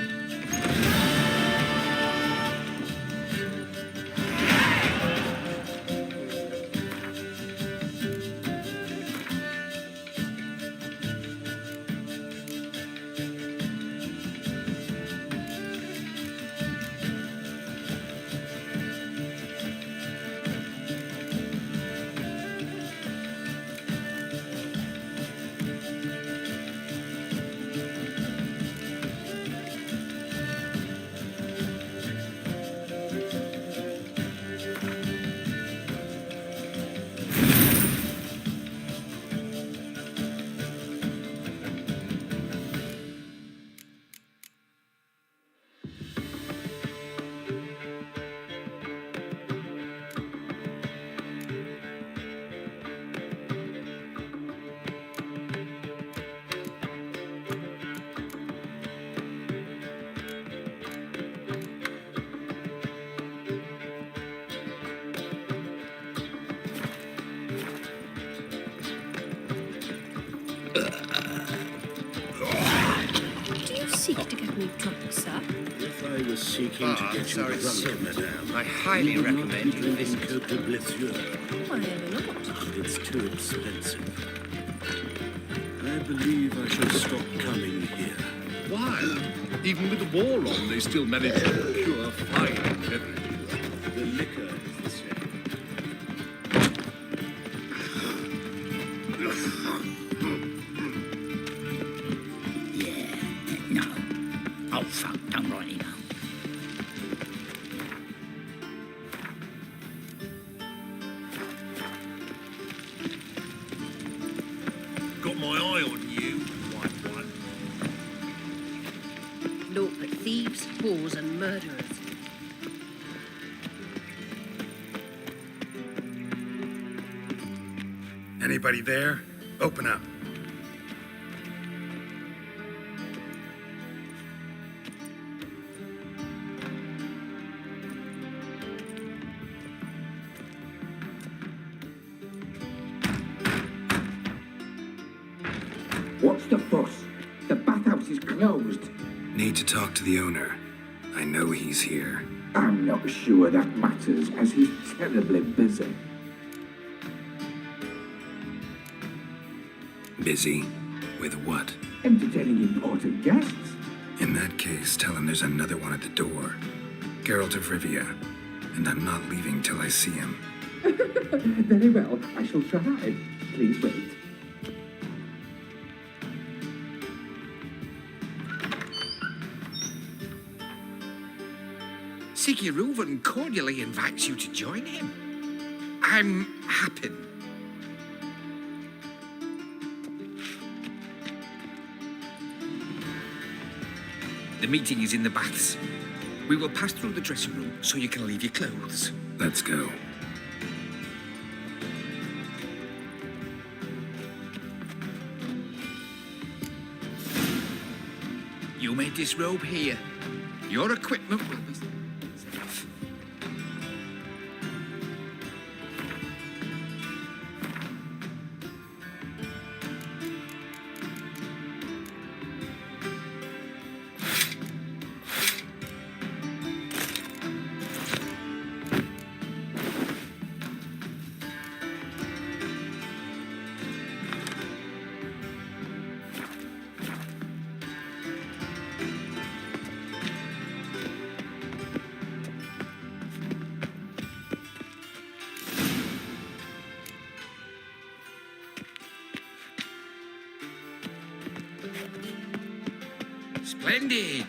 Seek to get me drunk, sir? If I was seeking to get you drunk, madame, I highly recommend you drink visit. Cote de Blessieur. Why ever not? It's too expensive. I believe I shall stop coming here. Why? Even with the war on, they still manage to procure fine beverages. The liquor is the same. Oh, fuck, don't write it down. Got my eye on you, white one. Naught but thieves, whores, and murderers. Anybody there? Open up. What's the fuss? The bathhouse is closed. Need to talk to the owner. I know he's here. I'm not sure that matters, as he's terribly busy. Busy? With what? Entertaining important guests. In that case, tell him there's another one at the door. Geralt of Rivia. And I'm not leaving till I see him. Very well, I shall try. Please wait. Siggy Reuven cordially invites you to join him. I'm happy. The meeting is in the baths. We will pass through the dressing room so you can leave your clothes. Let's go. You may disrobe here. Your equipment will be... Splendid.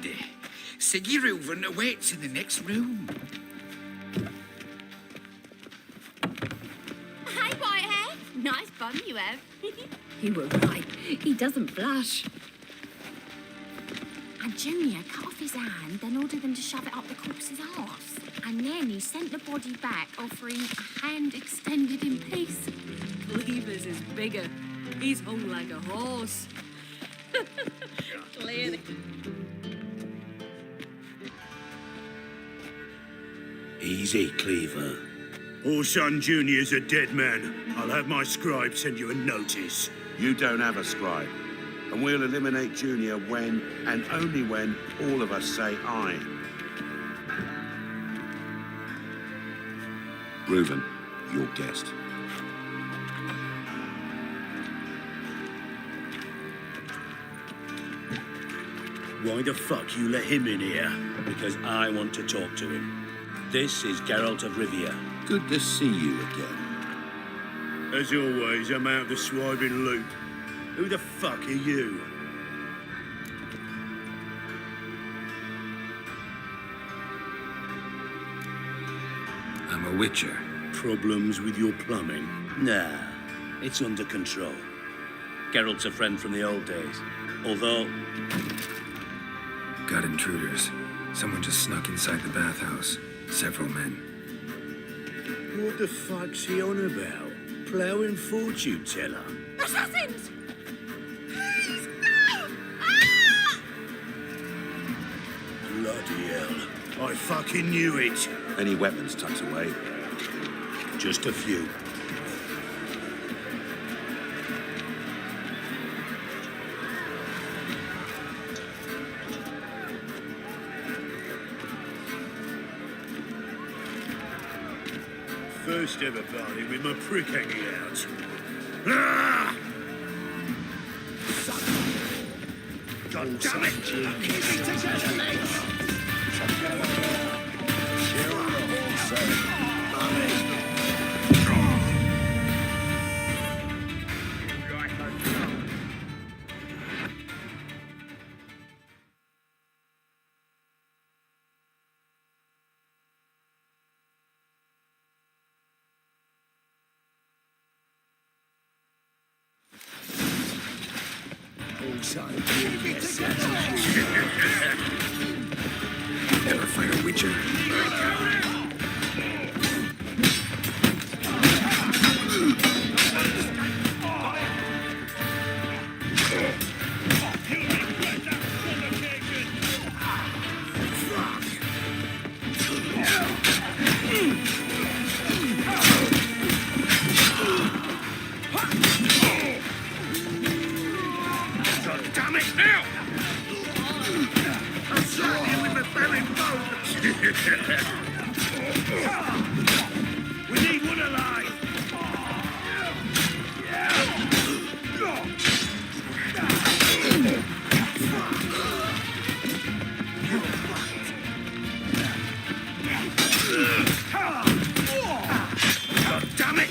Siggy Reuven awaits in the next room. Hey, white hair. Nice bum you have. You were right. He doesn't blush. And Junior cut off his hand, then ordered them to shove it up the corpse's arse. And then he sent the body back, offering a hand extended in peace. Cleaver's is bigger. He's hung like a horse. Clearly. Easy, Cleaver. Orson Jr.'s a dead man. I'll have my scribe send you a notice. You don't have a scribe. And we'll eliminate Junior when, and only when, all of us say aye. Reuven, your guest. Why the fuck you let him in here? Because I want to talk to him. This is Geralt of Rivia. Good to see you again. As always, I'm out of the swibing loop. Who the fuck are you? I'm a witcher. Problems with your plumbing? Nah, it's under control. Geralt's a friend from the old days. Although... Got intruders. Someone just snuck inside the bathhouse. Several men. What the fuck's he on about? Ploughing fortune teller? Assassins! Please, no! Ah! Bloody hell. I fucking knew it. Any weapons tucked away? Just a few. First ever party with my prick hanging out. Ah! God damn it! Keep it together, mates! Never fight a witcher. We need one alive! God damn it!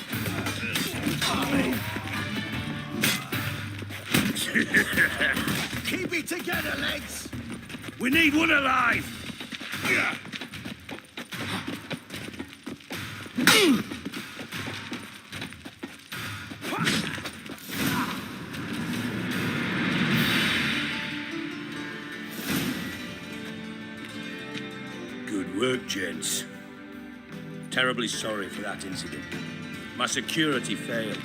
Keep it together, lads! We need one alive! Good work, gents. Terribly sorry for that incident. My security failed.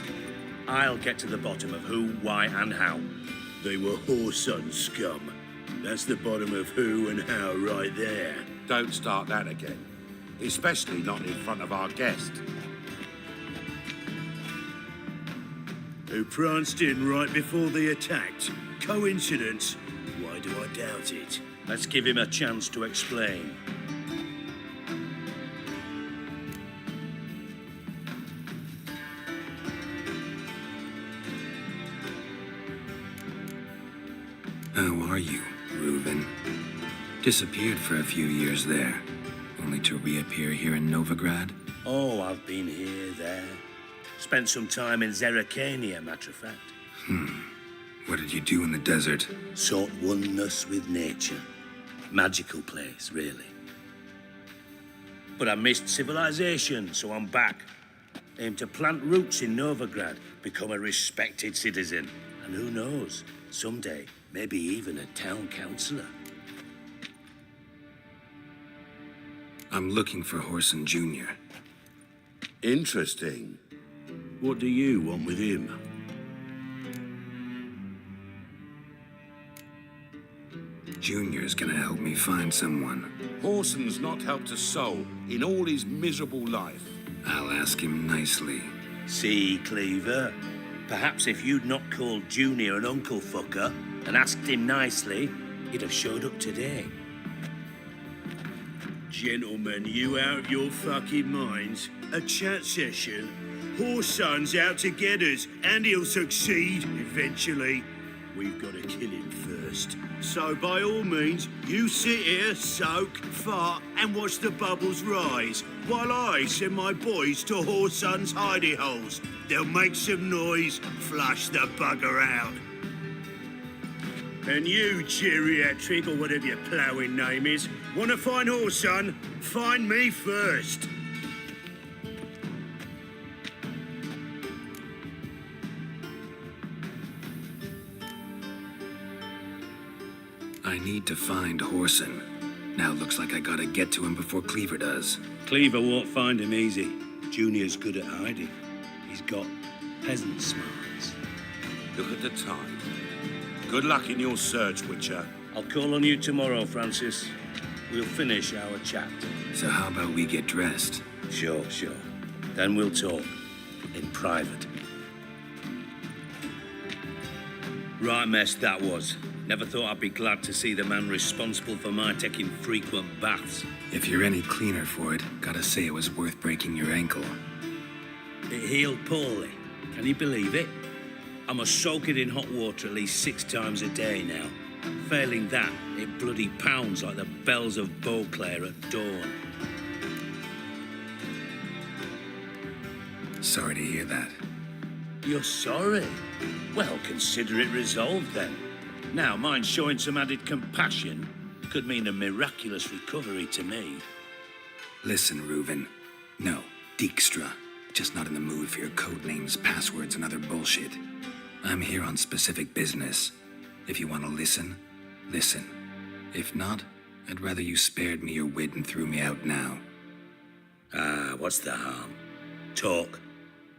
I'll get to the bottom of who, why, and how. They were whoreson scum. That's the bottom of who and how right there. Don't start that again. Especially not in front of our guest. Who pranced in right before they attacked. Coincidence? Why do I doubt it? Let's give him a chance to explain. How are you, Reuven? Disappeared for a few years there, only to reappear here in Novigrad? Oh, I've been here, there. Spent some time in Zerrikania, matter of fact. What did you do in the desert? Sought oneness with nature. Magical place, really. But I missed civilization, so I'm back. Aim to plant roots in Novigrad, become a respected citizen. And who knows, someday, maybe even a town councillor. I'm looking for Whoreson Jr. Interesting. What do you want with him? Junior's gonna help me find someone. Whoreson's not helped a soul in all his miserable life. I'll ask him nicely. See, Cleaver? Perhaps if you'd not called Junior an uncle fucker and asked him nicely, he'd have showed up today. Gentlemen, you out of your fucking minds? A chat session? Whoreson's out to get us, and he'll succeed eventually. We've got to kill him first. So by all means, you sit here, soak, fart, and watch the bubbles rise, while I send my boys to Whoreson's hidey holes. They'll make some noise, flush the bugger out. And you, geriatric, or whatever your ploughing name is, want to find Whoreson? Find me first. I need to find Whoreson. Now looks like I gotta get to him before Cleaver does. Cleaver won't find him easy. Junior's good at hiding. He's got peasant smarts. Look at the time. Good luck in your search, Witcher. I'll call on you tomorrow, Francis. We'll finish our chat. So how about we get dressed? Sure. Then we'll talk. In private. Right mess that was. Never thought I'd be glad to see the man responsible for my taking frequent baths. If you're any cleaner for it, gotta say it was worth breaking your ankle. It healed poorly. Can you believe it? I must soak it in hot water at least 6 times a day now. Failing that, it bloody pounds like the bells of Beauclair at dawn. Sorry to hear that. You're sorry? Well, consider it resolved then. Now, mind showing some added compassion could mean a miraculous recovery to me. Listen, Reuven. No, Dijkstra. Just not in the mood for your code names, passwords, and other bullshit. I'm here on specific business. If you want to listen, listen. If not, I'd rather you spared me your wit and threw me out now. What's the harm? Talk.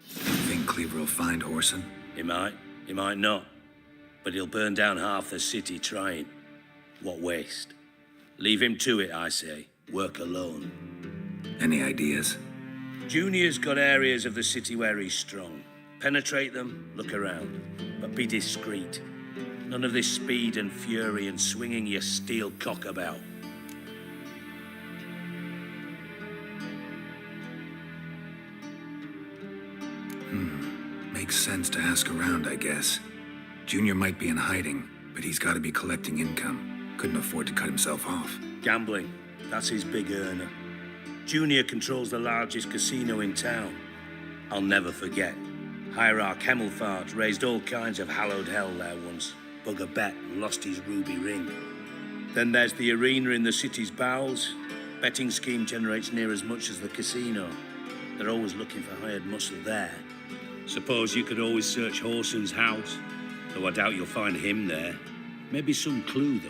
Think Cleaver will find Whoreson? He might not. But he'll burn down half the city trying. What waste? Leave him to it, I say. Work alone. Any ideas? Junior's got areas of the city where he's strong. Penetrate them, look around. But be discreet. None of this speed and fury and swinging your steel cock about. Makes sense to ask around, I guess. Junior might be in hiding, but he's got to be collecting income. Couldn't afford to cut himself off. Gambling. That's his big earner. Junior controls the largest casino in town. I'll never forget. Hierarch Hemmelfart raised all kinds of hallowed hell there once. Bug a bet and lost his ruby ring. Then there's the arena in the city's bowels. Betting scheme generates near as much as the casino. They're always looking for hired muscle there. Suppose you could always search Horson's house, though I doubt you'll find him there. Maybe some clue, though.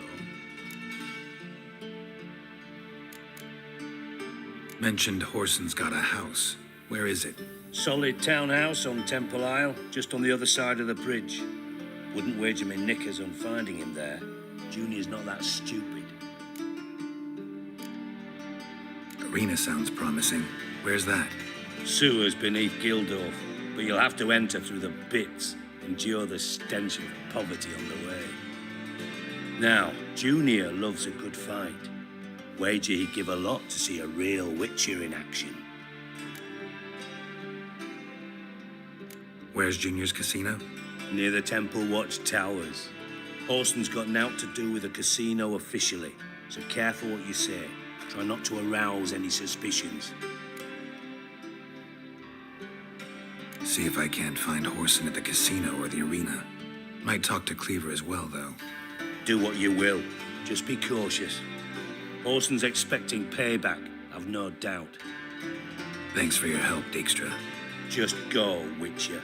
Mentioned Horson's got a house. Where is it? Solid townhouse on Temple Isle, just on the other side of the bridge. Wouldn't wager me knickers on finding him there. Junior's not that stupid. Arena sounds promising. Where's that? Sewers beneath Gildorf, but you'll have to enter through the pits, endure the stench of poverty on the way. Now, Junior loves a good fight. Wager he'd give a lot to see a real Witcher in action. Where's Junior's casino? Near the Temple Watch Towers. Horson's got nought to do with the casino officially, so careful what you say. Try not to arouse any suspicions. See if I can't find Horson at the casino or the arena. Might talk to Cleaver as well, though. Do what you will. Just be cautious. Horson's expecting payback, I've no doubt. Thanks for your help, Dijkstra. Just go, Witcher.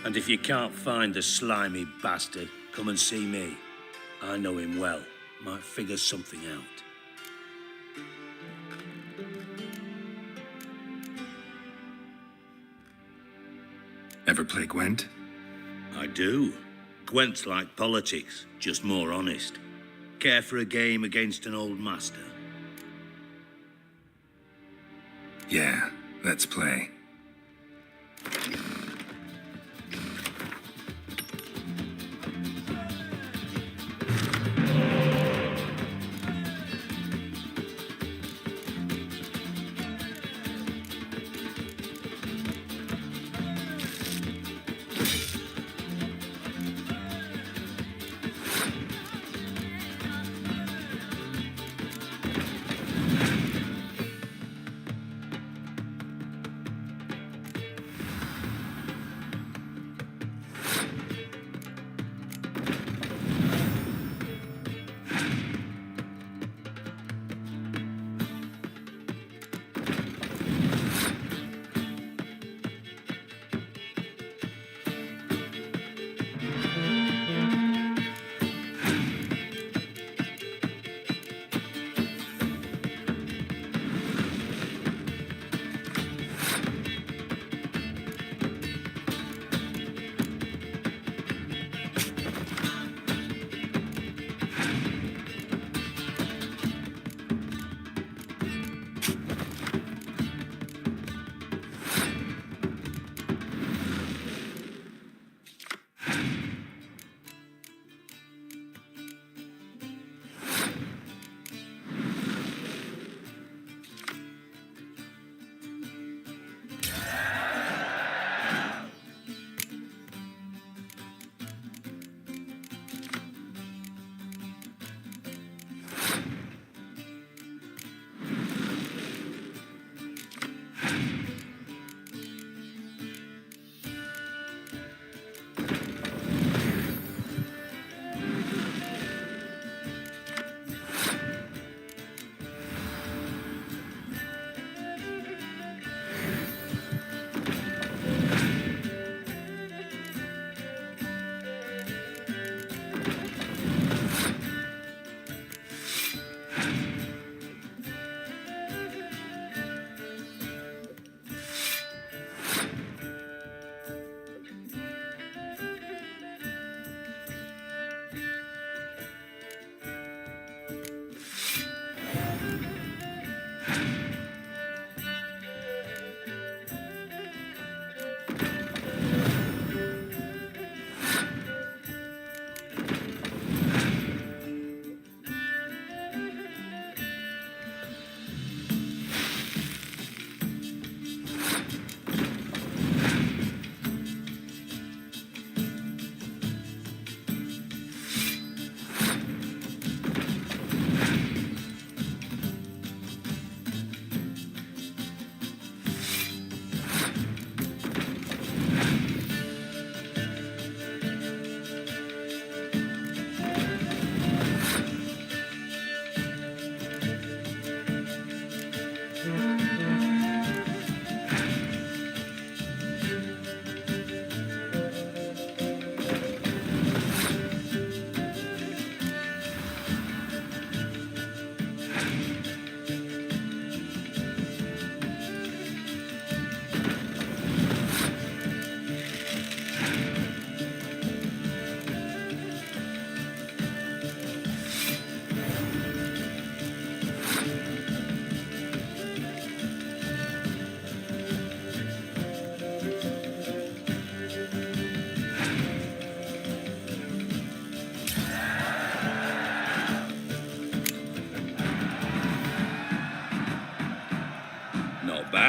And if you can't find the slimy bastard, come and see me. I know him well. Might figure something out. Ever play Gwent? I do. Gwent's like politics, just more honest. Care for a game against an old master? Yeah, let's play.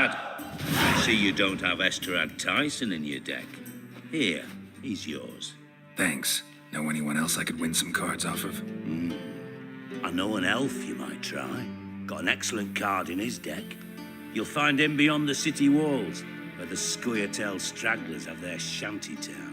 lad. I see you don't have Esterad Tyson in your deck. Here, he's yours. Thanks. Know anyone else I could win some cards off of? I know an elf you might try. Got an excellent card in his deck. You'll find him beyond the city walls, where the Scoia'tael stragglers have their shanty town.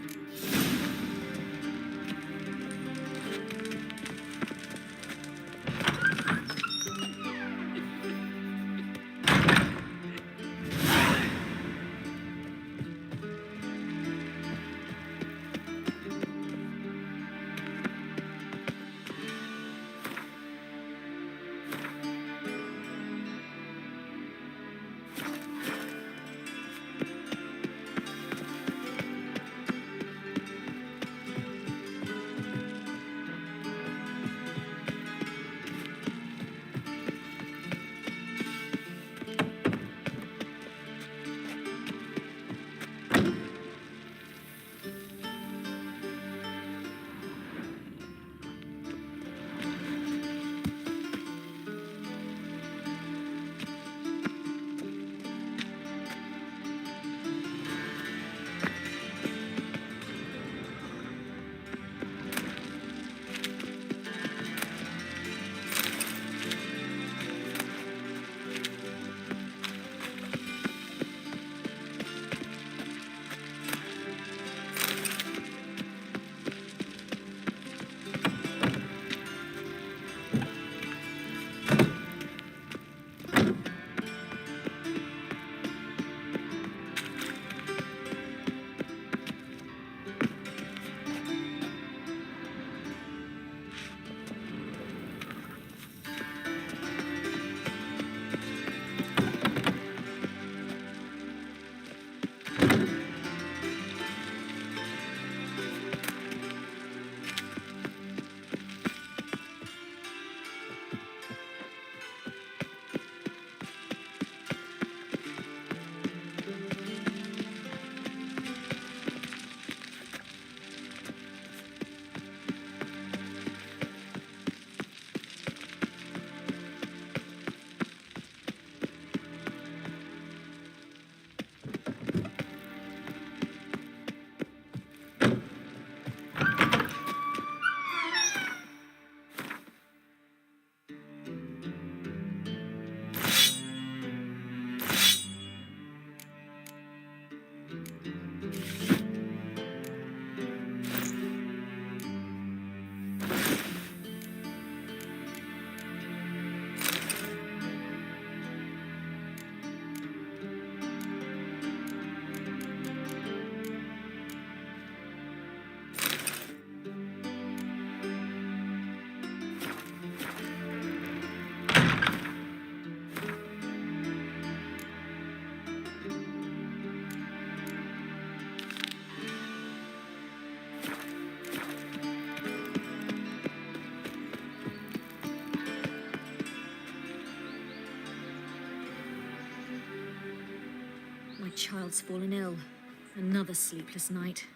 My child's fallen ill. Another sleepless night.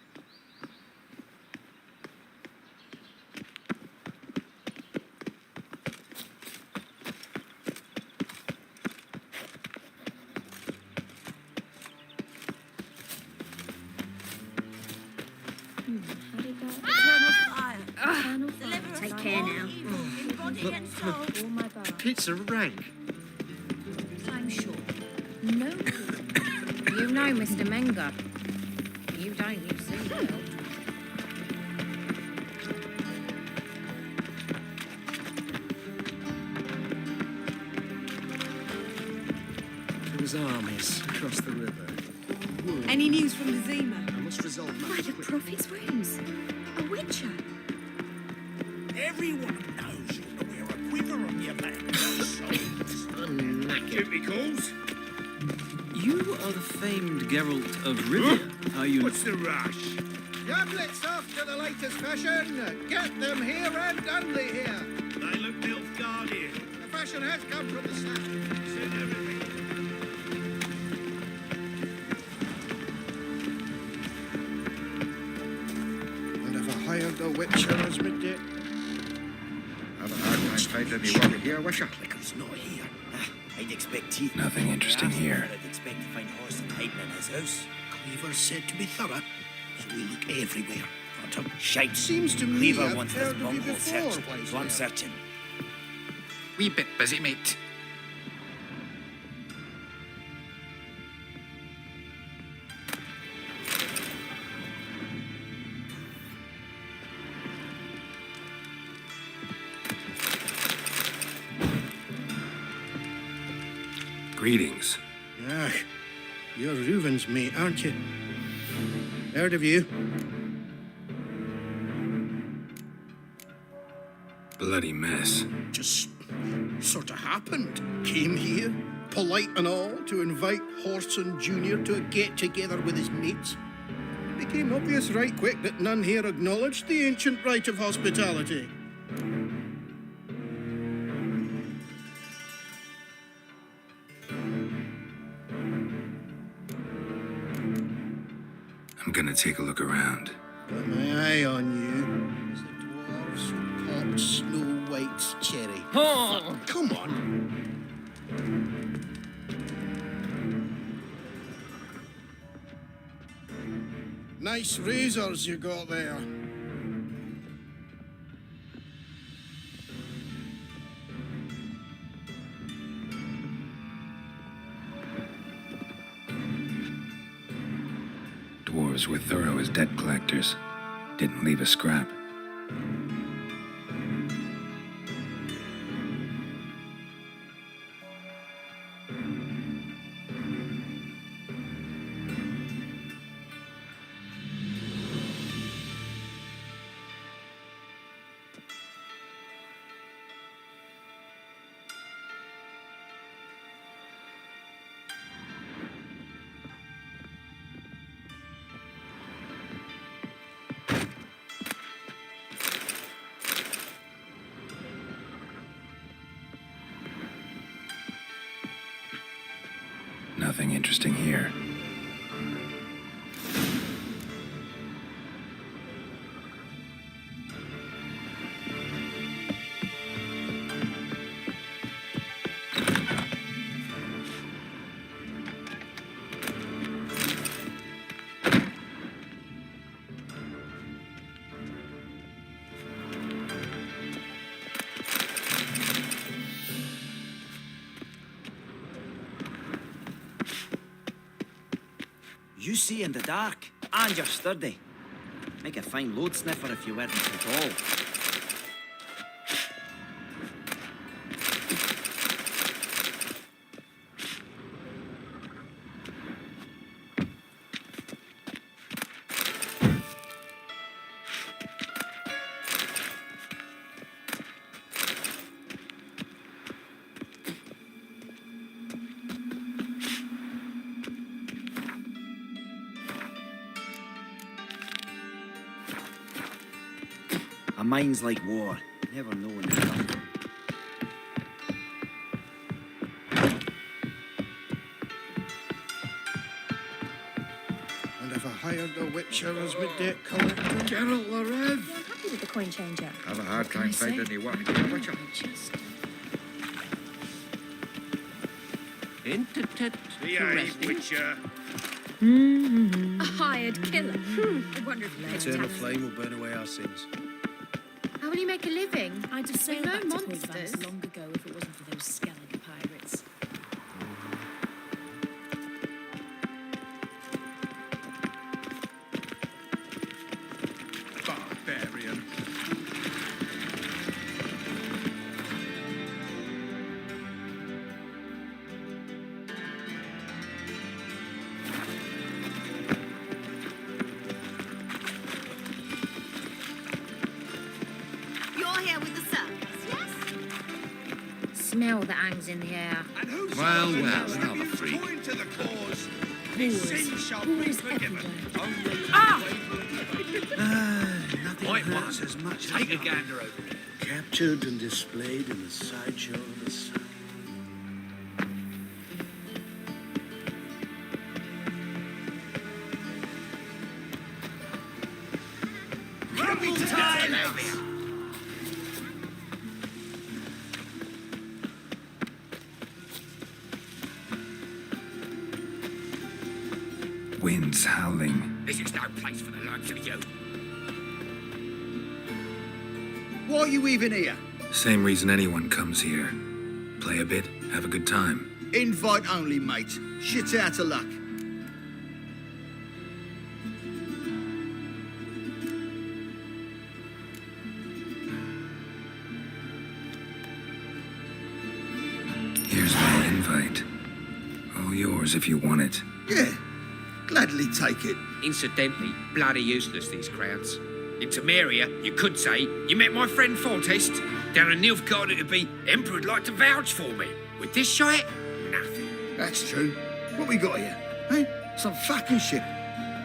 Take care now. Pizza rank. I'm sure. No. You know, Mr. Menger. You don't, you see. To his armies across the river. Any news from the Zima? I must resolve By the prophet's rooms. A witcher. Everyone knows you're to wear a quiver on your back. Typicals. You are the famed Geralt of Rivia, are you? What's the rush? Your blitz after the latest fashion. Get them here and only here. They look Nilfgaardian. The fashion has come from the south. Said everything. And have I hired the witcher as my dick? Haven't heard my find anyone here, wish I? Liquor's not here. I'd expect teeth. Nothing interesting here. I'd expect to find Horson hiding in his house. Cleaver's said to be thorough, so we look everywhere. Shite. Seems to me Cleaver I've wants this heard of you bunghole before, searched, wise so I'm man. searching. Wee bit busy, mate. Greetings. Ah, you're Reuven's mate, aren't you? Heard of you. Bloody mess. Just sort of happened. Came here, polite and all, to invite Horson Jr. to a get-together with his mates. Became obvious right quick that none here acknowledged the ancient rite of hospitality. I'm gonna take a look around. Got my eye on you. As the dwarves who popped Snow White's cherry. Oh. Come on. Nice razors you got there. Dwarves were thorough as debt collectors. Didn't leave a scrap. Nothing interesting here. You see in the dark, and you're sturdy. Make a fine load sniffer if you weren't so tall. A mind's like war. Never know when it's done. And if I hired a witcher as my debt collector, Geralt the Rev. You're happy with the coin changer? Have a hard time finding anyone. The Witcher. A hired killer. I wonder if you Eternal flame will burn away our sins. How will you make a living? I'd have sailed no back to monsters. Corvus long ago if it wasn't for those Skellige pirates. Barbarian. You're here with the circus, yes? Smell that hangs in the air. Well, another freak. To the cause. His sin shall be forgiven. Nothing hurts as much Take a gander over it. captured and displayed in the sideshow of the sun. winds howling. This is no place for the likes of you. Why are you even here? Same reason anyone comes here. Play a bit, have a good time. Invite only, mate. Shit's out of luck. Here's my invite. All yours if you want it. Yeah, gladly take it. Incidentally, bloody useless, these crowds. In Temeria, you could say, you met my friend Fortest. Down in Nilfgaard, it'd be, Emperor'd like to vouch for me. With this shite, nothing. That's true. What we got here? Eh? Some fucking ship.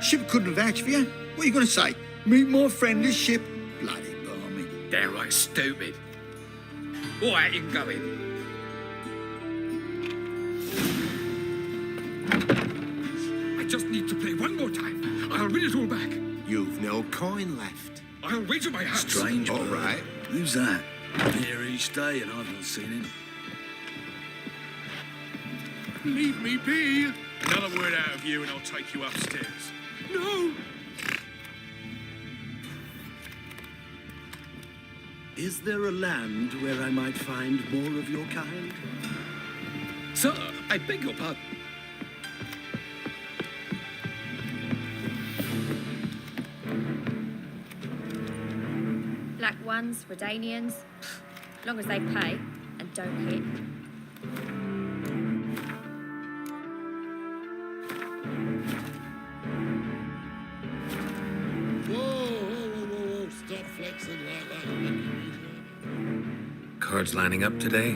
Ship couldn't vouch for you. What are you going to say? Meet my friend, this ship. Bloody balmy. Downright stupid. All right, you can go in. I just need to play one more time. I'll win it all back. You've no coin left. I'll wager my house. Strange. All right. Who's that? Here each day and I've not seen him. Leave me be. Another word out of you and I'll take you upstairs. No! Is there a land where I might find more of your kind? Sir, I beg your pardon. Black ones, Redanians, as long as they pay and don't hit. Whoa, stop flexing like that. Cards lining up today?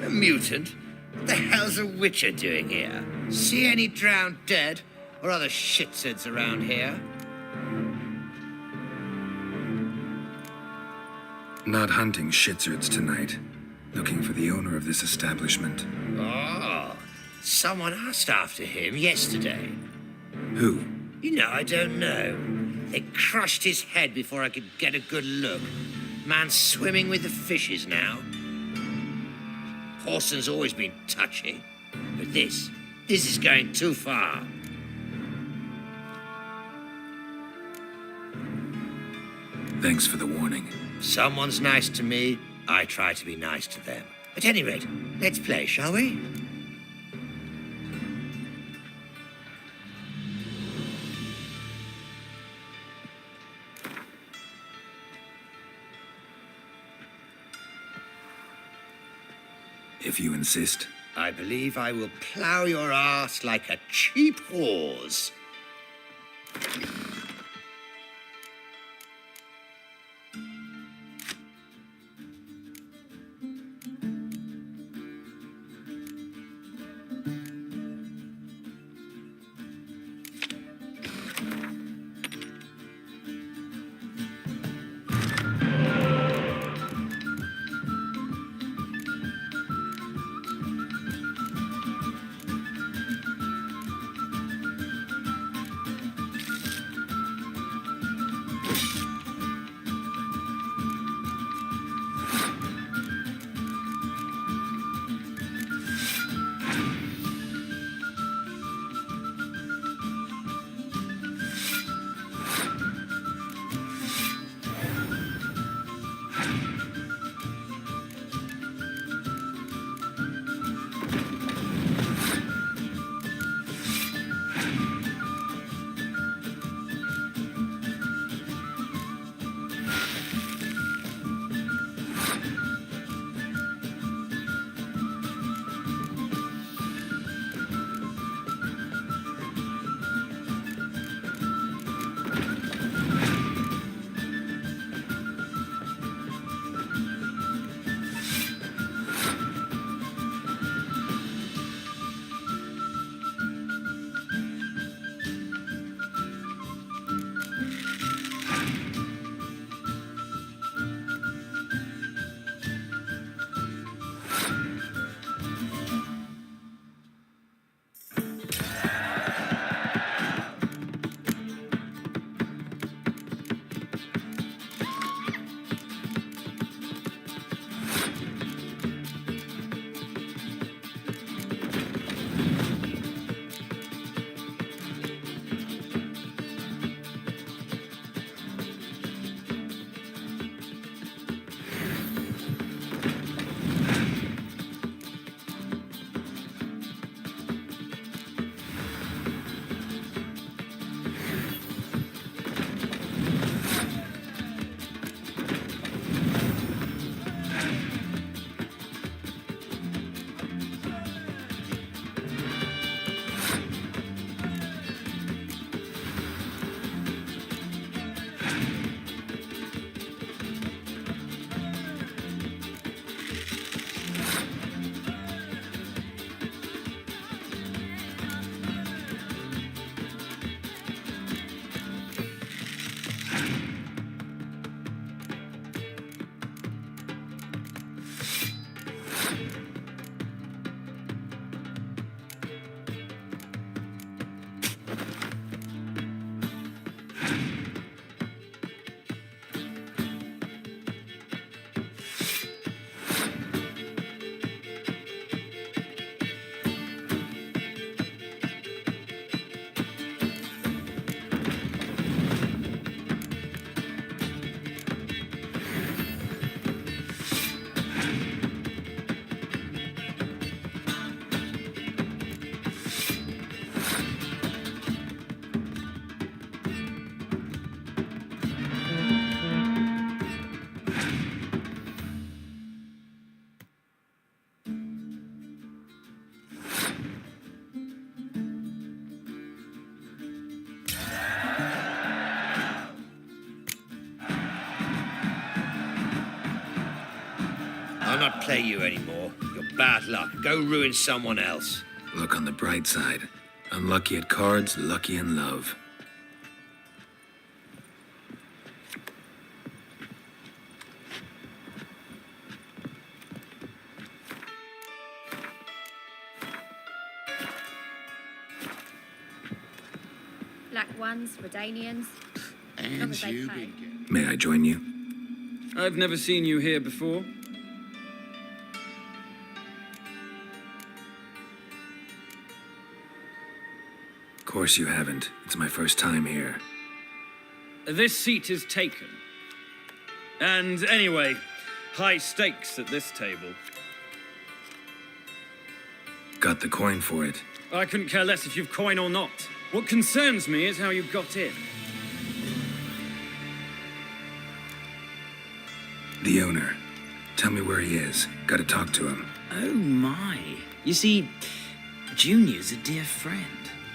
A mutant? What the hell's a witcher doing here? See any drowned dead? Or other shitsuds around here? Not hunting shitsurds tonight. Looking for the owner of this establishment. Oh, someone asked after him yesterday. Who? You know, I don't know. They crushed his head before I could get a good look. Man swimming with the fishes now. Horson's always been touchy. But this is going too far. Thanks for the warning. Someone's nice to me, I try to be nice to them. At any rate, let's play, shall we? If you insist. I believe I will plough your arse like a cheap horse. I'll not play you anymore. You're bad luck. Go ruin someone else. Look on the bright side. Unlucky at cards, lucky in love. Black ones, Redanians. And Long as they you pay. begin. May I join you? I've never seen you here before. Of course you haven't. It's my first time here. This seat is taken. And anyway, high stakes at this table. Got the coin for it. I couldn't care less if you've coin or not. What concerns me is how you got in. The owner. Tell me where he is. Gotta talk to him. Oh my. You see, Junior's a dear friend.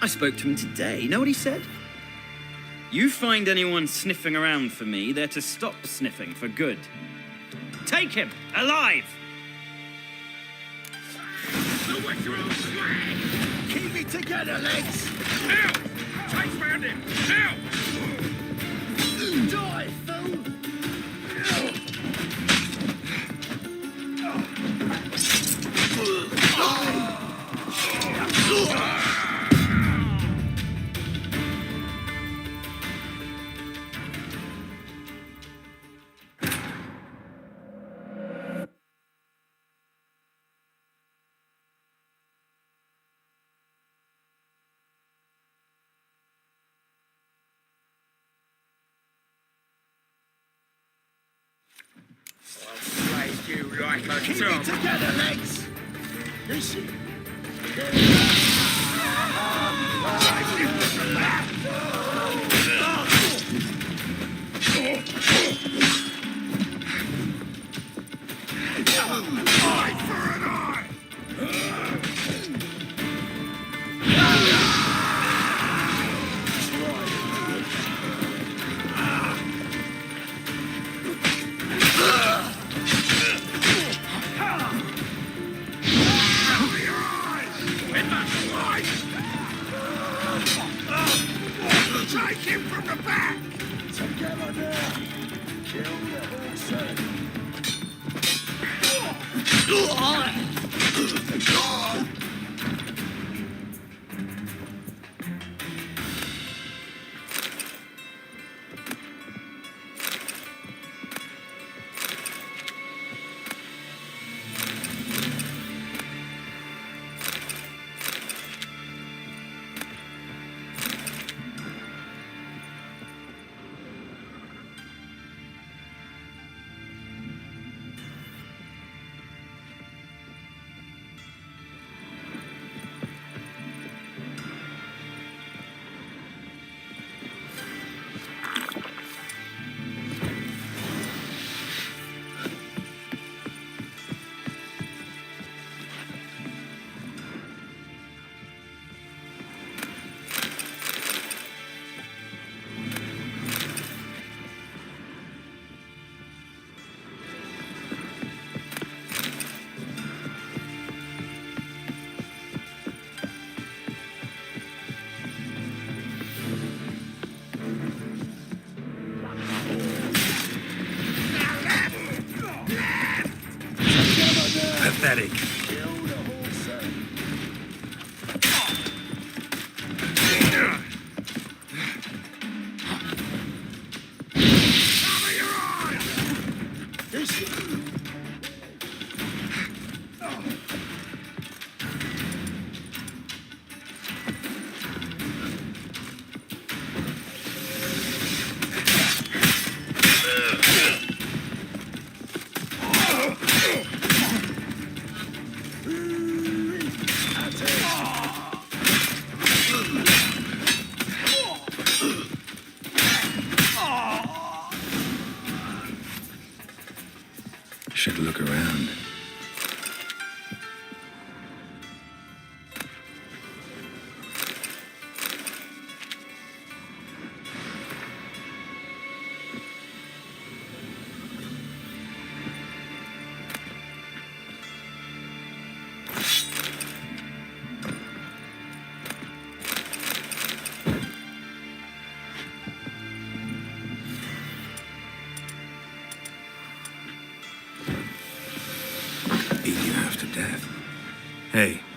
I spoke to him today. You know what he said? You find anyone sniffing around for me, they're to stop sniffing for good. Take him, alive! Keep it together, lads! Now! Chase round him! Now! Die, fool! Played you like a Keep dog. it together, lads! Listen. Eye for an eye! Take him from the back! Together now! Kill the horse! Pathetic.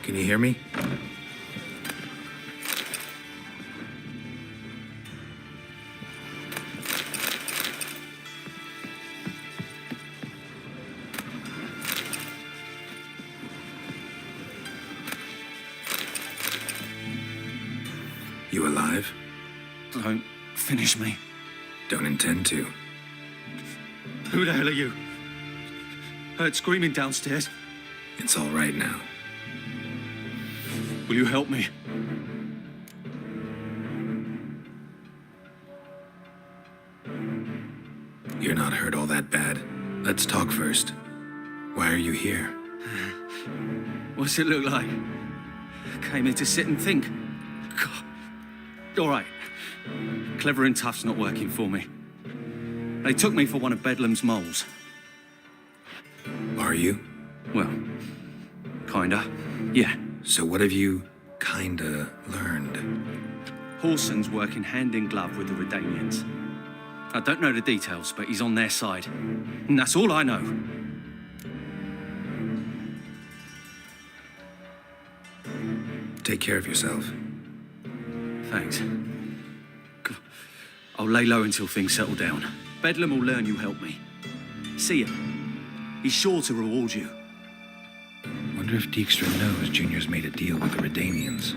Can you hear me? You alive? Don't finish me. Don't intend to. Who the hell are you? Heard screaming downstairs. It's all right now. Will you help me? You're not hurt all that bad. Let's talk first. Why are you here? What's it look like? Came here to sit and think. God. All right. Clever and tough's not working for me. They took me for one of Bedlam's moles. Are you? Well, kinda. Yeah. So what have you kinda learned? Horson's working hand in glove with the Redanians. I don't know the details, but he's on their side. And that's all I know. Take care of yourself. Thanks. I'll lay low until things settle down. Bedlam will learn you helped me. See him. He's sure to reward you. Wonder if Dijkstra knows Junior's made a deal with the Redanians.